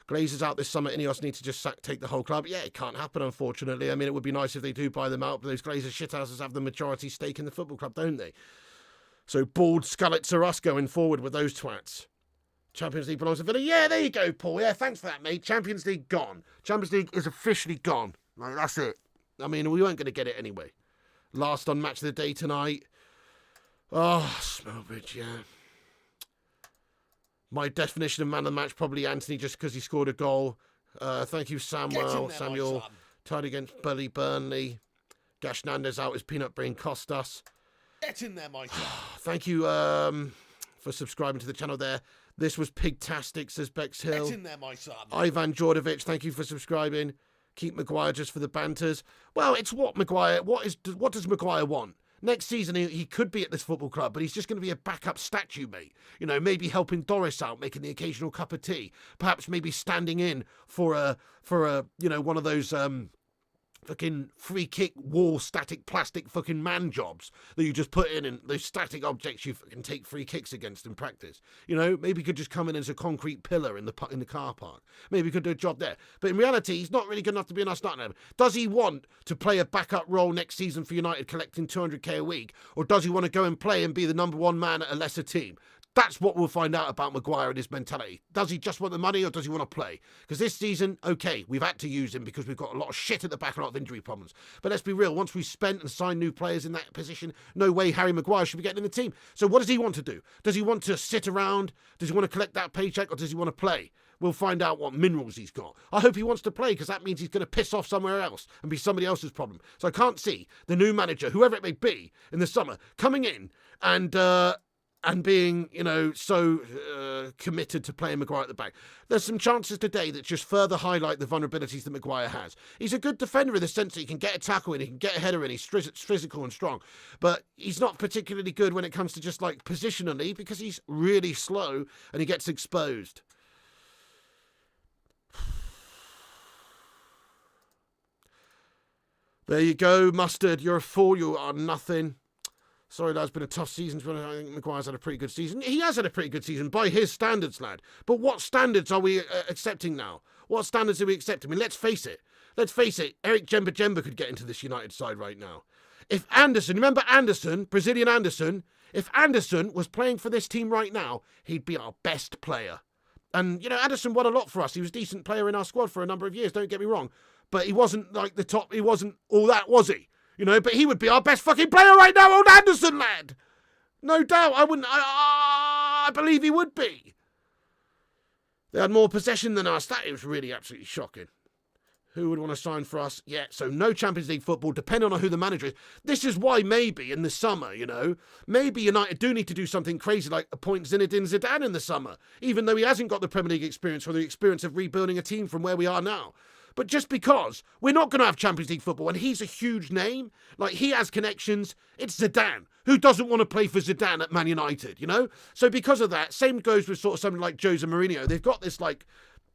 Glazers out this summer. Ineos need to just take the whole club. Yeah, it can't happen, unfortunately. I mean, it would be nice if they do buy them out, but those Glazer shithouses have the majority stake in the football club, don't they? So, bald skullets are us going forward with those twats. Champions League belongs to Villa. Yeah, there you go, Paul. Yeah, thanks for that, mate. Champions League gone. Champions League is officially gone. Like, that's it. I mean, we weren't going to get it anyway. Last on Match of the Day tonight. Oh, Smellbridge, yeah. My definition of man of the match, probably Anthony, just because he scored a goal. Thank you, Samuel. Tied against Burnley. Gash Nandes out his peanut brain cost us. Get in there, my son. Thank you for subscribing to the channel there. This was Pigtastic, says Bexhill. Get in there, my son. Ivan Jordovic, thank you for subscribing. Keep Maguire just for the banters. Well, it's what does Maguire want? Next season, he could be at this football club, but he's just going to be a backup statue, mate. You know, maybe helping Doris out, making the occasional cup of tea. Perhaps maybe standing in for a one of those fucking free kick wall static plastic fucking man jobs that you just put in and those static objects you can take free kicks against in practice. You know, maybe he could just come in as a concrete pillar in the car park. Maybe he could do a job there. But in reality, he's not really good enough to be in our starting eleven. Does he want to play a backup role next season for United, collecting 200k a week, or does he want to go and play and be the number one man at a lesser team? That's what we'll find out about Maguire and his mentality. Does he just want the money or does he want to play? Because this season, okay, we've had to use him because we've got a lot of shit at the back, a lot of injury problems. But let's be real, once we've spent and signed new players in that position, no way Harry Maguire should be getting in the team. So what does he want to do? Does he want to sit around? Does he want to collect that paycheck or does he want to play? We'll find out what minerals he's got. I hope he wants to play because that means he's going to piss off somewhere else and be somebody else's problem. So I can't see the new manager, whoever it may be, in the summer, coming in and being, you know, so committed to playing Maguire at the back. There's some chances today that just further highlight the vulnerabilities that Maguire has. He's a good defender in the sense that he can get a tackle in, he can get a header in, he's physical and strong. But he's not particularly good when it comes to just like positionally because he's really slow and he gets exposed. There you go, Mustard. You're a fool. You are nothing. Sorry, lad, it's been a tough season. I think Maguire's had a pretty good season. He has had a pretty good season by his standards, lad. But what standards are we accepting now? What standards are we accepting? I mean, let's face it. Eric Jemba could get into this United side right now. If Anderson, remember Anderson, Brazilian Anderson, if Anderson was playing for this team right now, he'd be our best player. And, you know, Anderson won a lot for us. He was a decent player in our squad for a number of years, don't get me wrong. But he wasn't like the top, he wasn't all that, was he? You know, but he would be our best fucking player right now, old Anderson, lad. No doubt. I believe he would be. They had more possession than us. That was really absolutely shocking. Who would want to sign for us? Yeah, so no Champions League football, depending on who the manager is. This is why maybe in the summer, you know, maybe United do need to do something crazy like appoint Zinedine Zidane in the summer, even though he hasn't got the Premier League experience or the experience of rebuilding a team from where we are now. But just because we're not going to have Champions League football and he's a huge name, like he has connections, it's Zidane. Who doesn't want to play for Zidane at Man United, you know? So because of that, same goes with sort of something like Jose Mourinho. They've got this like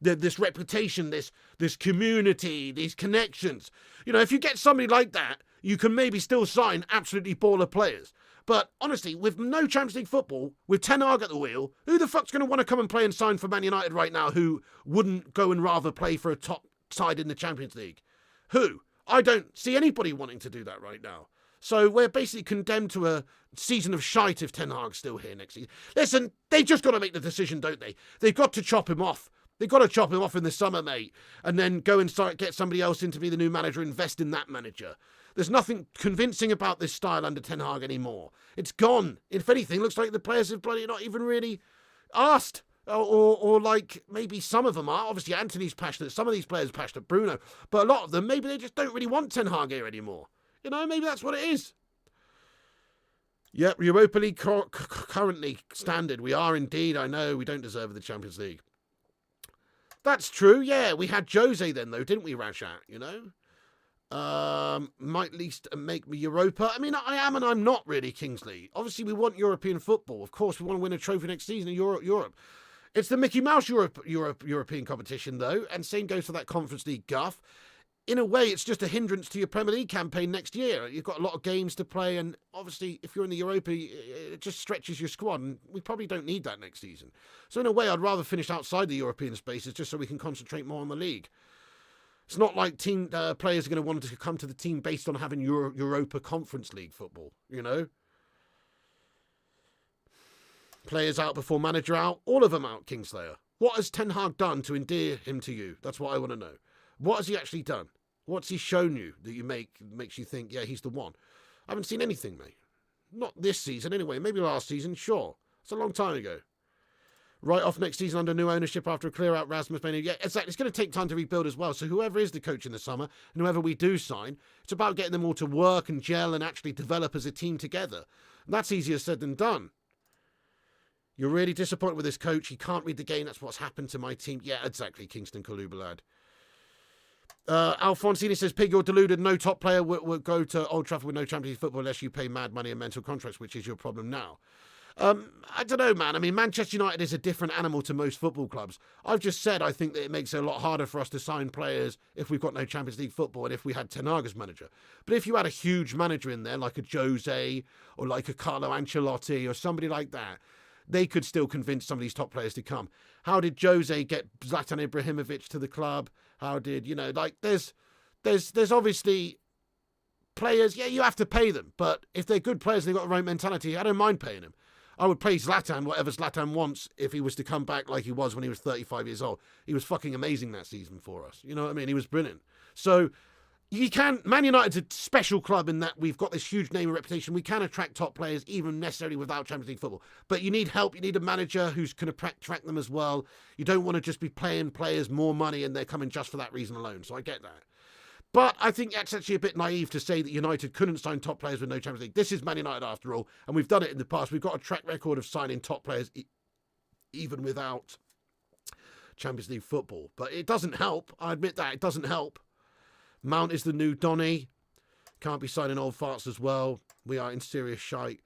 this reputation, this community, these connections. You know, if you get somebody like that, you can maybe still sign absolutely baller players. But honestly, with no Champions League football, with Ten Hag at the wheel, who the fuck's going to want to come and play and sign for Man United right now who wouldn't go and rather play for a top side in the Champions League? Who? I don't see anybody wanting to do that right now. So we're basically condemned to a season of shite if Ten Hag's still here next season. Listen, they've just got to make the decision, don't they? They've got to chop him off. They've got to chop him off in the summer, mate, and then go and get somebody else in to be the new manager, invest in that manager. There's nothing convincing about this style under Ten Hag anymore. It's gone. If anything, looks like the players have bloody not even really asked. Or like maybe some of them are. Obviously, Anthony's passionate. Some of these players are passionate. Bruno. But a lot of them, maybe they just don't really want Ten Hag here anymore. You know, maybe that's what it is. Yep, Europa League currently standard. We are indeed. I know we don't deserve the Champions League. That's true, yeah. We had Jose then, though, didn't we, Rajat? You know? Might at least make me Europa. I mean, I am and I'm not really, Kingsley. Obviously, we want European football. Of course, we want to win a trophy next season in Europe. It's the Mickey Mouse European competition, though, and same goes for that Conference League guff. In a way, it's just a hindrance to your Premier League campaign next year. You've got a lot of games to play, and obviously, if you're in the Europa, it just stretches your squad, and we probably don't need that next season. So in a way, I'd rather finish outside the European spaces just so we can concentrate more on the league. It's not like team players are going to want to come to the team based on having Europa Conference League football, you know? Players out before manager out, all of them out, Kingslayer. What has Ten Hag done to endear him to you? That's what I want to know. What has he actually done? What's he shown you that makes you think, yeah, he's the one? I haven't seen anything, mate. Not this season, anyway. Maybe last season, sure. It's a long time ago. Right off next season under new ownership after a clear-out Rasmus Benny. Yeah, exactly. It's going to take time to rebuild as well. So whoever is the coach in the summer, and whoever we do sign, it's about getting them all to work and gel and actually develop as a team together. And that's easier said than done. You're really disappointed with this coach. He can't read the game. That's what's happened to my team. Yeah, exactly, Kingston Kalubalad. Alfonsini says, Pig, you're deluded. No top player will go to Old Trafford with no Champions League football unless you pay mad money and mental contracts, which is your problem now. I don't know, man. I mean, Manchester United is a different animal to most football clubs. I've just said I think that it makes it a lot harder for us to sign players if we've got no Champions League football and if we had Ten Hag as manager. But if you had a huge manager in there, like a Jose or like a Carlo Ancelotti or somebody like that, they could still convince some of these top players to come. How did Jose get Zlatan Ibrahimovic to the club? How did, you know, like there's obviously players, yeah, you have to pay them. But if they're good players and they've got the right mentality, I don't mind paying them. I would pay Zlatan whatever Zlatan wants if he was to come back like he was when he was 35 years old. He was fucking amazing that season for us. You know what I mean? He was brilliant. So you can, Man United's a special club in that we've got this huge name and reputation. We can attract top players even necessarily without Champions League football. But you need help. You need a manager who's going to attract them as well. You don't want to just be paying players more money and they're coming just for that reason alone. So I get that. But I think that's actually a bit naive to say that United couldn't sign top players with no Champions League. This is Man United after all, and we've done it in the past. We've got a track record of signing top players even without Champions League football. But it doesn't help. I admit that. It doesn't help. Mount is the new Donny. Can't be signing old farts as well. We are in serious shite.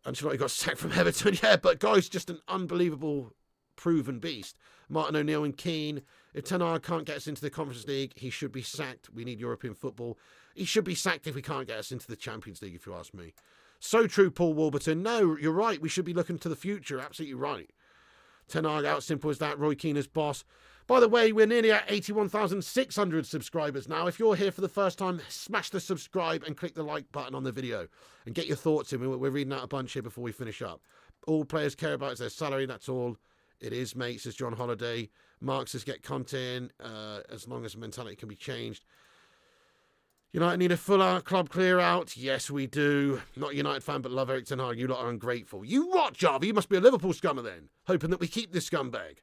Ancelotti got sacked from Everton. Yeah, but guys, just an unbelievable proven beast. Martin O'Neill and Keane. If Ten Hag can't get us into the Conference League, he should be sacked. We need European football. He should be sacked if we can't get us into the Champions League, if you ask me. So true, Paul Warburton. No, you're right. We should be looking to the future. Absolutely right. Ten Hag out, simple as that. Roy Keane as boss. By the way, we're nearly at 81,600 subscribers now. If you're here for the first time, smash the subscribe and click the like button on the video and get your thoughts in. We're reading out a bunch here before we finish up. All players care about is their salary. That's all it is, mate, says John Holiday. Mark says get content as long as the mentality can be changed. United need a fuller club clear out. Yes, we do. Not a United fan, but love Eric Ten Hag. You lot are ungrateful. You what, Jarvie? You must be a Liverpool scummer then, hoping that we keep this scumbag.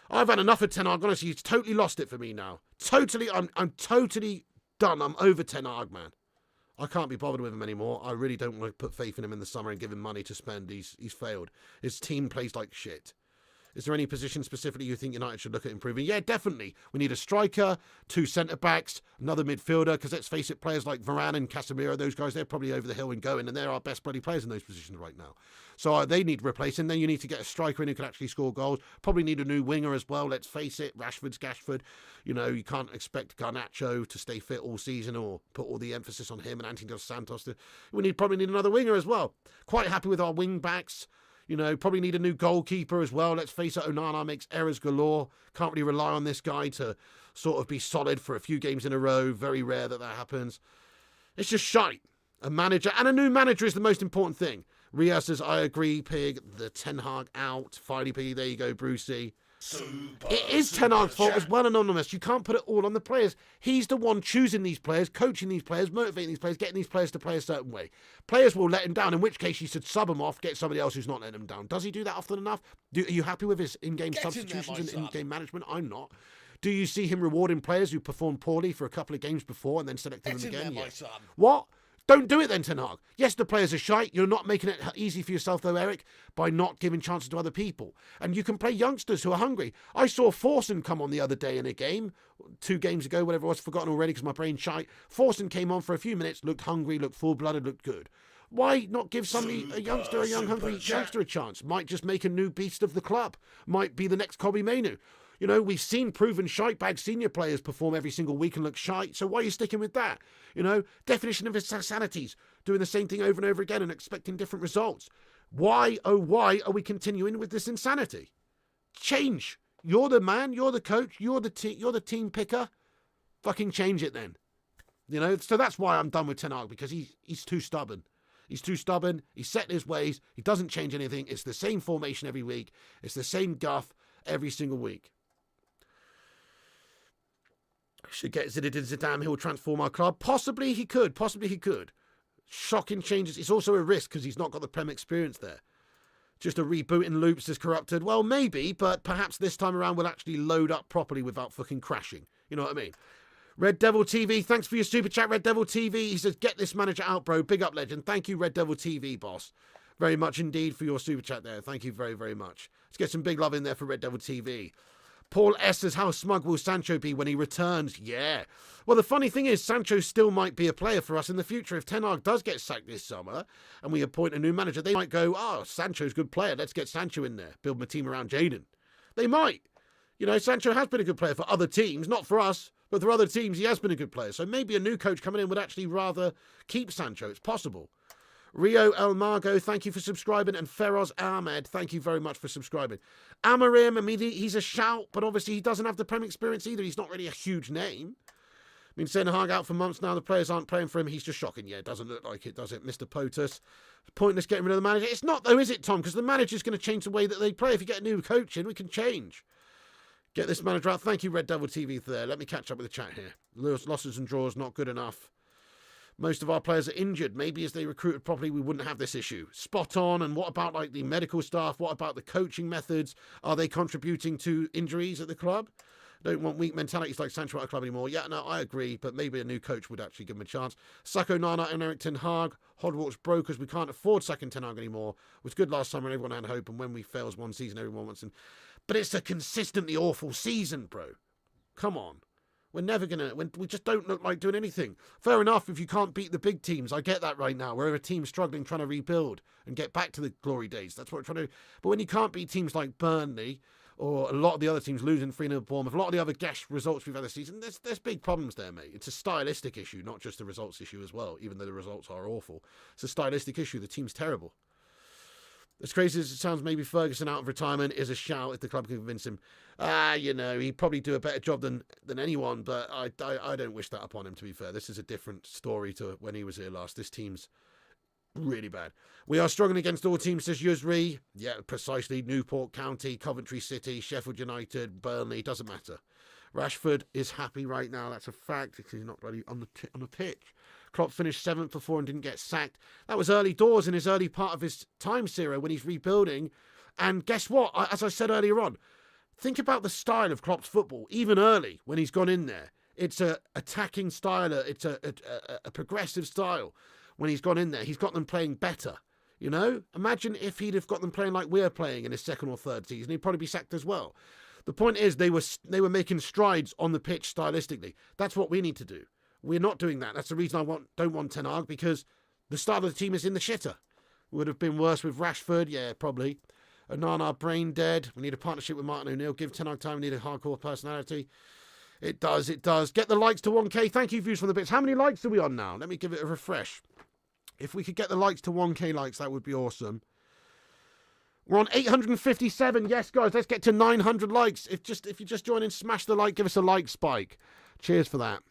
I've had enough of Ten Hag. Honestly, he's totally lost it for me now. Totally, I'm totally done. I'm over Ten Hag, man. I can't be bothered with him anymore. I really don't want to put faith in him in the summer and give him money to spend. He's failed. His team plays like shit. Is there any position specifically you think United should look at improving? Yeah, definitely. We need a striker, 2 centre-backs, another midfielder, because let's face it, players like Varane and Casemiro, those guys, they're probably over the hill and going, and they're our best bloody players in those positions right now. So they need replacing. Then you need to get a striker in who can actually score goals. Probably need a new winger as well, let's face it. Rashford. You know, you can't expect Garnacho to stay fit all season or put all the emphasis on him and Anthony Dos Santos. Probably need another winger as well. Quite happy with our wing-backs. You know, probably need a new goalkeeper as well. Let's face it, Onana makes errors galore. Can't really rely on this guy to sort of be solid for a few games in a row. Very rare that happens. It's just shite. A manager, and a new manager is the most important thing. Ria says, I agree, Pig. The Ten Hag out. Finally, Piggy, there you go, Brucey. It is Ten Hag's fault as well, Anonymous. You can't put it all on the players. He's the one choosing these players, coaching these players, motivating these players, getting these players to play a certain way. Players will let him down, in which case he should sub him off, get somebody else who's not letting him down. Does he do that often enough? Are you happy with his in-game substitutions and in-game management? I'm not. Do you see him rewarding players who performed poorly for a couple of games before and then selecting them again? Yeah. What? Don't do it then, Ten Hag. Yes, the players are shite. You're not making it easy for yourself, though, Eric, by not giving chances to other people. And you can play youngsters who are hungry. I saw Forson come on the other day in a game, 2 games ago, whatever it was, forgotten already because my brain's shite. Forson came on for a few minutes, looked hungry, looked full-blooded, looked good. Why not give somebody, a young hungry youngster a chance? Might just make a new beast of the club. Might be the next Kobe Mainu. You know, we've seen proven shite-bag senior players perform every single week and look shite, so why are you sticking with that? You know, definition of insanities, doing the same thing over and over again and expecting different results. Why, oh why, are we continuing with this insanity? Change. You're the man, you're the coach, you're the team picker. Fucking change it then. You know, so that's why I'm done with Ten Hag, because he's too stubborn. He's too stubborn, he's set in his ways, he doesn't change anything, it's the same formation every week, it's the same guff every single week. Should get Zinedine Zidane, he'll transform our club. Possibly he could. Shocking changes. It's also a risk because he's not got the Prem experience there. Just a reboot in loops is corrupted. Well, maybe, but perhaps this time around we'll actually load up properly without fucking crashing. You know what I mean? Red Devil TV, thanks for your super chat, Red Devil TV. He says, get this manager out, bro. Big up, legend. Thank you, Red Devil TV, boss. Very much indeed for your super chat there. Thank you very, very much. Let's get some big love in there for Red Devil TV. Paul S says, how smug will Sancho be when he returns? Yeah. Well, the funny thing is, Sancho still might be a player for us in the future. If Ten Hag does get sacked this summer and we appoint a new manager, they might go, oh, Sancho's a good player. Let's get Sancho in there. Build my team around Jadon. They might. You know, Sancho has been a good player for other teams, not for us, but for other teams, he has been a good player. So maybe a new coach coming in would actually rather keep Sancho. It's possible. Rio El Margo, thank you for subscribing. And Feroz Ahmed, thank you very much for subscribing. Amarim, I mean, he's a shout, but obviously he doesn't have the Prem experience either. He's not really a huge name. I mean, Ten Hag out for months now. The players aren't playing for him. He's just shocking. Yeah, it doesn't look like it, does it, Mr. POTUS? Pointless getting rid of the manager. It's not, though, is it, Tom? Because the manager's going to change the way that they play. If you get a new coach in, we can change. Get this manager out. Thank you, Red Devil TV, there. Let me catch up with the chat here. Losses and draws, not good enough. Most of our players are injured. Maybe if they recruited properly, we wouldn't have this issue. Spot on. And what about like the medical staff? What about the coaching methods? Are they contributing to injuries at the club? Don't want weak mentalities like Sancho at a club anymore. Yeah, no, I agree. But maybe a new coach would actually give him a chance. Sacco Nana and Eric Ten Hag. Hogwarts brokers. We can't afford sacking Ten Hag anymore. It was good last summer and everyone had hope. And when we fails one season, everyone wants him. But it's a consistently awful season, bro. Come on. We're never going to... We just don't look like doing anything. Fair enough if you can't beat the big teams. I get that right now. We're a team struggling, trying to rebuild and get back to the glory days. That's what we're trying to do. But when you can't beat teams like Burnley or a lot of the other teams losing 3-0 Bournemouth, a lot of the other gash results we've had this season, there's big problems there, mate. It's a stylistic issue, not just a results issue as well, even though the results are awful. It's a stylistic issue. The team's terrible. As crazy as it sounds, maybe Ferguson out of retirement is a shout if the club can convince him. You know, he'd probably do a better job than anyone, but I don't wish that upon him, to be fair. This is a different story to when he was here last. This team's really bad. We are struggling against all teams, says Yusri. Yeah, precisely. Newport County, Coventry City, Sheffield United, Burnley, doesn't matter. Rashford is happy right now. That's a fact because he's not really on the pitch. Klopp finished 7th before and didn't get sacked. That was early doors in his early part of his time, Ciro, when he's rebuilding. And guess what? As I said earlier on, think about the style of Klopp's football, even early when he's gone in there. It's a attacking style. It's a progressive style. When he's gone in there, he's got them playing better. You know, imagine if he'd have got them playing like we're playing in his second or third season, he'd probably be sacked as well. The point is, they were making strides on the pitch stylistically. That's what we need to do. We're not doing that. That's the reason I don't want Ten Hag, because the start of the team is in the shitter. Would have been worse with Rashford, yeah, probably. Onana, brain dead. We need a partnership with Martin O'Neill. Give Ten Hag time. We need a hardcore personality. It does, it does. Get the likes to 1K. Thank you, views from the bits. How many likes are we on now? Let me give it a refresh. If we could get the likes to 1K likes, that would be awesome. We're on 857. Yes, guys, let's get to 900 likes. If you just join in, smash the like, give us a like spike. Cheers for that.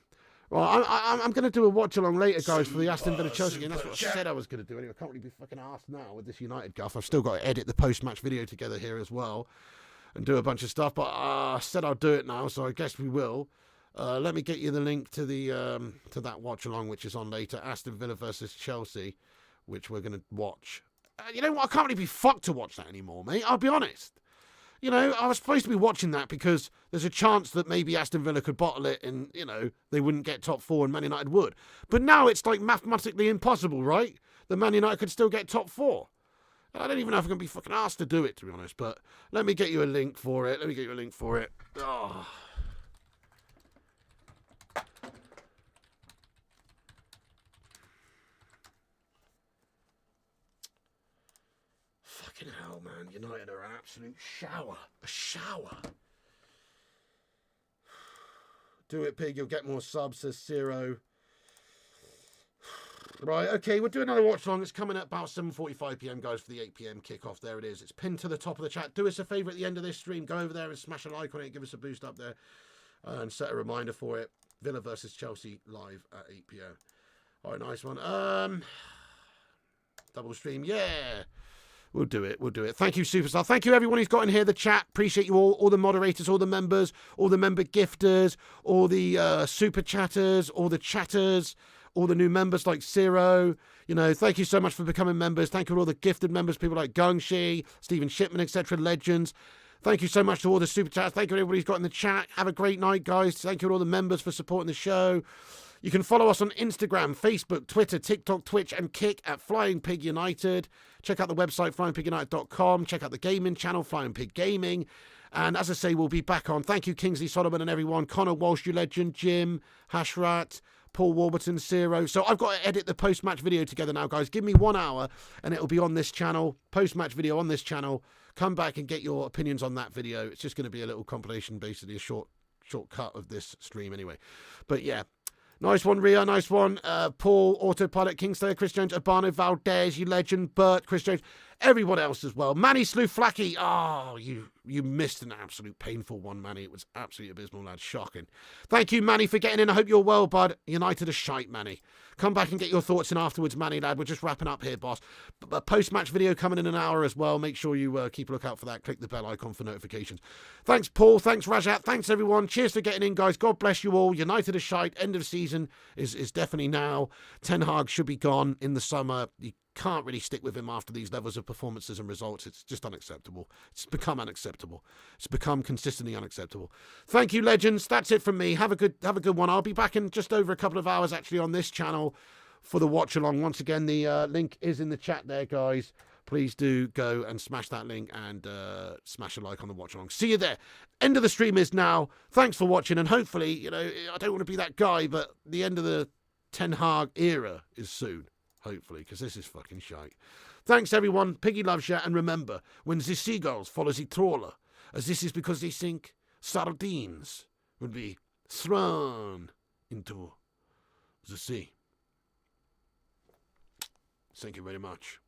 Right, I'm going to do a watch along later, guys, for the Aston Villa Chelsea game. That's what I said I was going to do. Anyway, I can't really be fucking arsed now with this United guff. I've still got to edit the post-match video together here as well and do a bunch of stuff. But I said I'll do it now, so I guess we will. Let me get you the link to the to that watch along, which is on later. Aston Villa versus Chelsea, which we're going to watch. You know what? I can't really be fucked to watch that anymore, mate. I'll be honest. You know, I was supposed to be watching that because there's a chance that maybe Aston Villa could bottle it and, you know, they wouldn't get top four and Man United would. But now it's like mathematically impossible, right? That Man United could still get top four. I don't even know if I'm going to be fucking asked to do it, to be honest. But let me get you a link for it. Oh. Fucking hell, man. United are an absolute shower. A shower. Do it, Pig. You'll get more subs, says Zero. Right, okay, we'll do another watch along. It's coming at about 7:45 p.m, guys, for the 8 p.m. kickoff. There it is. It's pinned to the top of the chat. Do us a favour at the end of this stream. Go over there and smash a like on it. Give us a boost up there. And set a reminder for it. Villa versus Chelsea live at 8 p.m. All right, nice one. Double stream. Yeah. We'll do it. Thank you, Superstar. Thank you, everyone who's got in here, the chat. Appreciate you all the moderators, all the members, all the member gifters, all the super chatters, all the chatters, all the new members like Zero. You know, thank you so much for becoming members. Thank you to all the gifted members, people like Gungshi, Stephen Shipman, etc., legends. Thank you so much to all the super chats. Thank you to everybody who's got in the chat. Have a great night, guys. Thank you to all the members for supporting the show. You can follow us on Instagram, Facebook, Twitter, TikTok, Twitch, and Kick at Flying Pig United. Check out the website, flyingpigunited.com. Check out the gaming channel, Flying Pig Gaming. And as I say, we'll be back on. Thank you, Kingsley Solomon and everyone. Connor Walsh, you legend. Jim, Hashrat, Paul Warburton, Zero. So I've got to edit the post-match video together now, guys. Give me 1 hour, and it'll be on this channel. Post-match video on this channel. Come back and get your opinions on that video. It's just going to be a little compilation, basically a short cut of this stream anyway. But yeah. Nice one, Ria. Nice one. Paul, Autopilot, Kingslayer, Chris Jones, Urbano, Valdez, you legend, Bert, Chris Jones, everyone else as well. Manny Slew Flacky. Oh, you missed an absolute painful one, Manny. It was absolutely abysmal, lad. Shocking. Thank you, Manny, for getting in. I hope you're well, bud. United are shite, Manny. Come back and get your thoughts in afterwards, Manny, lad. We're just wrapping up here, boss. A post-match video coming in an hour as well. Make sure you keep a lookout for that. Click the bell icon for notifications. Thanks, Paul. Thanks, Rajat. Thanks, everyone. Cheers for getting in, guys. God bless you all. United are shite. End of season is definitely now. Ten Hag should be gone in the summer. You can't really stick with him after these levels of performances and results. It's just unacceptable. It's become unacceptable. It's become consistently unacceptable. Thank you, legends. That's it from me. Have a good one. I'll be back in just over a couple of hours actually on this channel for the watch along. Once again, the link is in the chat there, guys. Please do go and smash that link and smash a like on the watch along. See you there. End of the stream is now. Thanks for watching, and hopefully, you know, I don't want to be that guy, but the end of the Ten Hag era is soon. Hopefully, because this is fucking shite. Thanks, everyone. Piggy loves you. And remember, when the seagulls follow the trawler, as this is because they think sardines will be thrown into the sea. Thank you very much.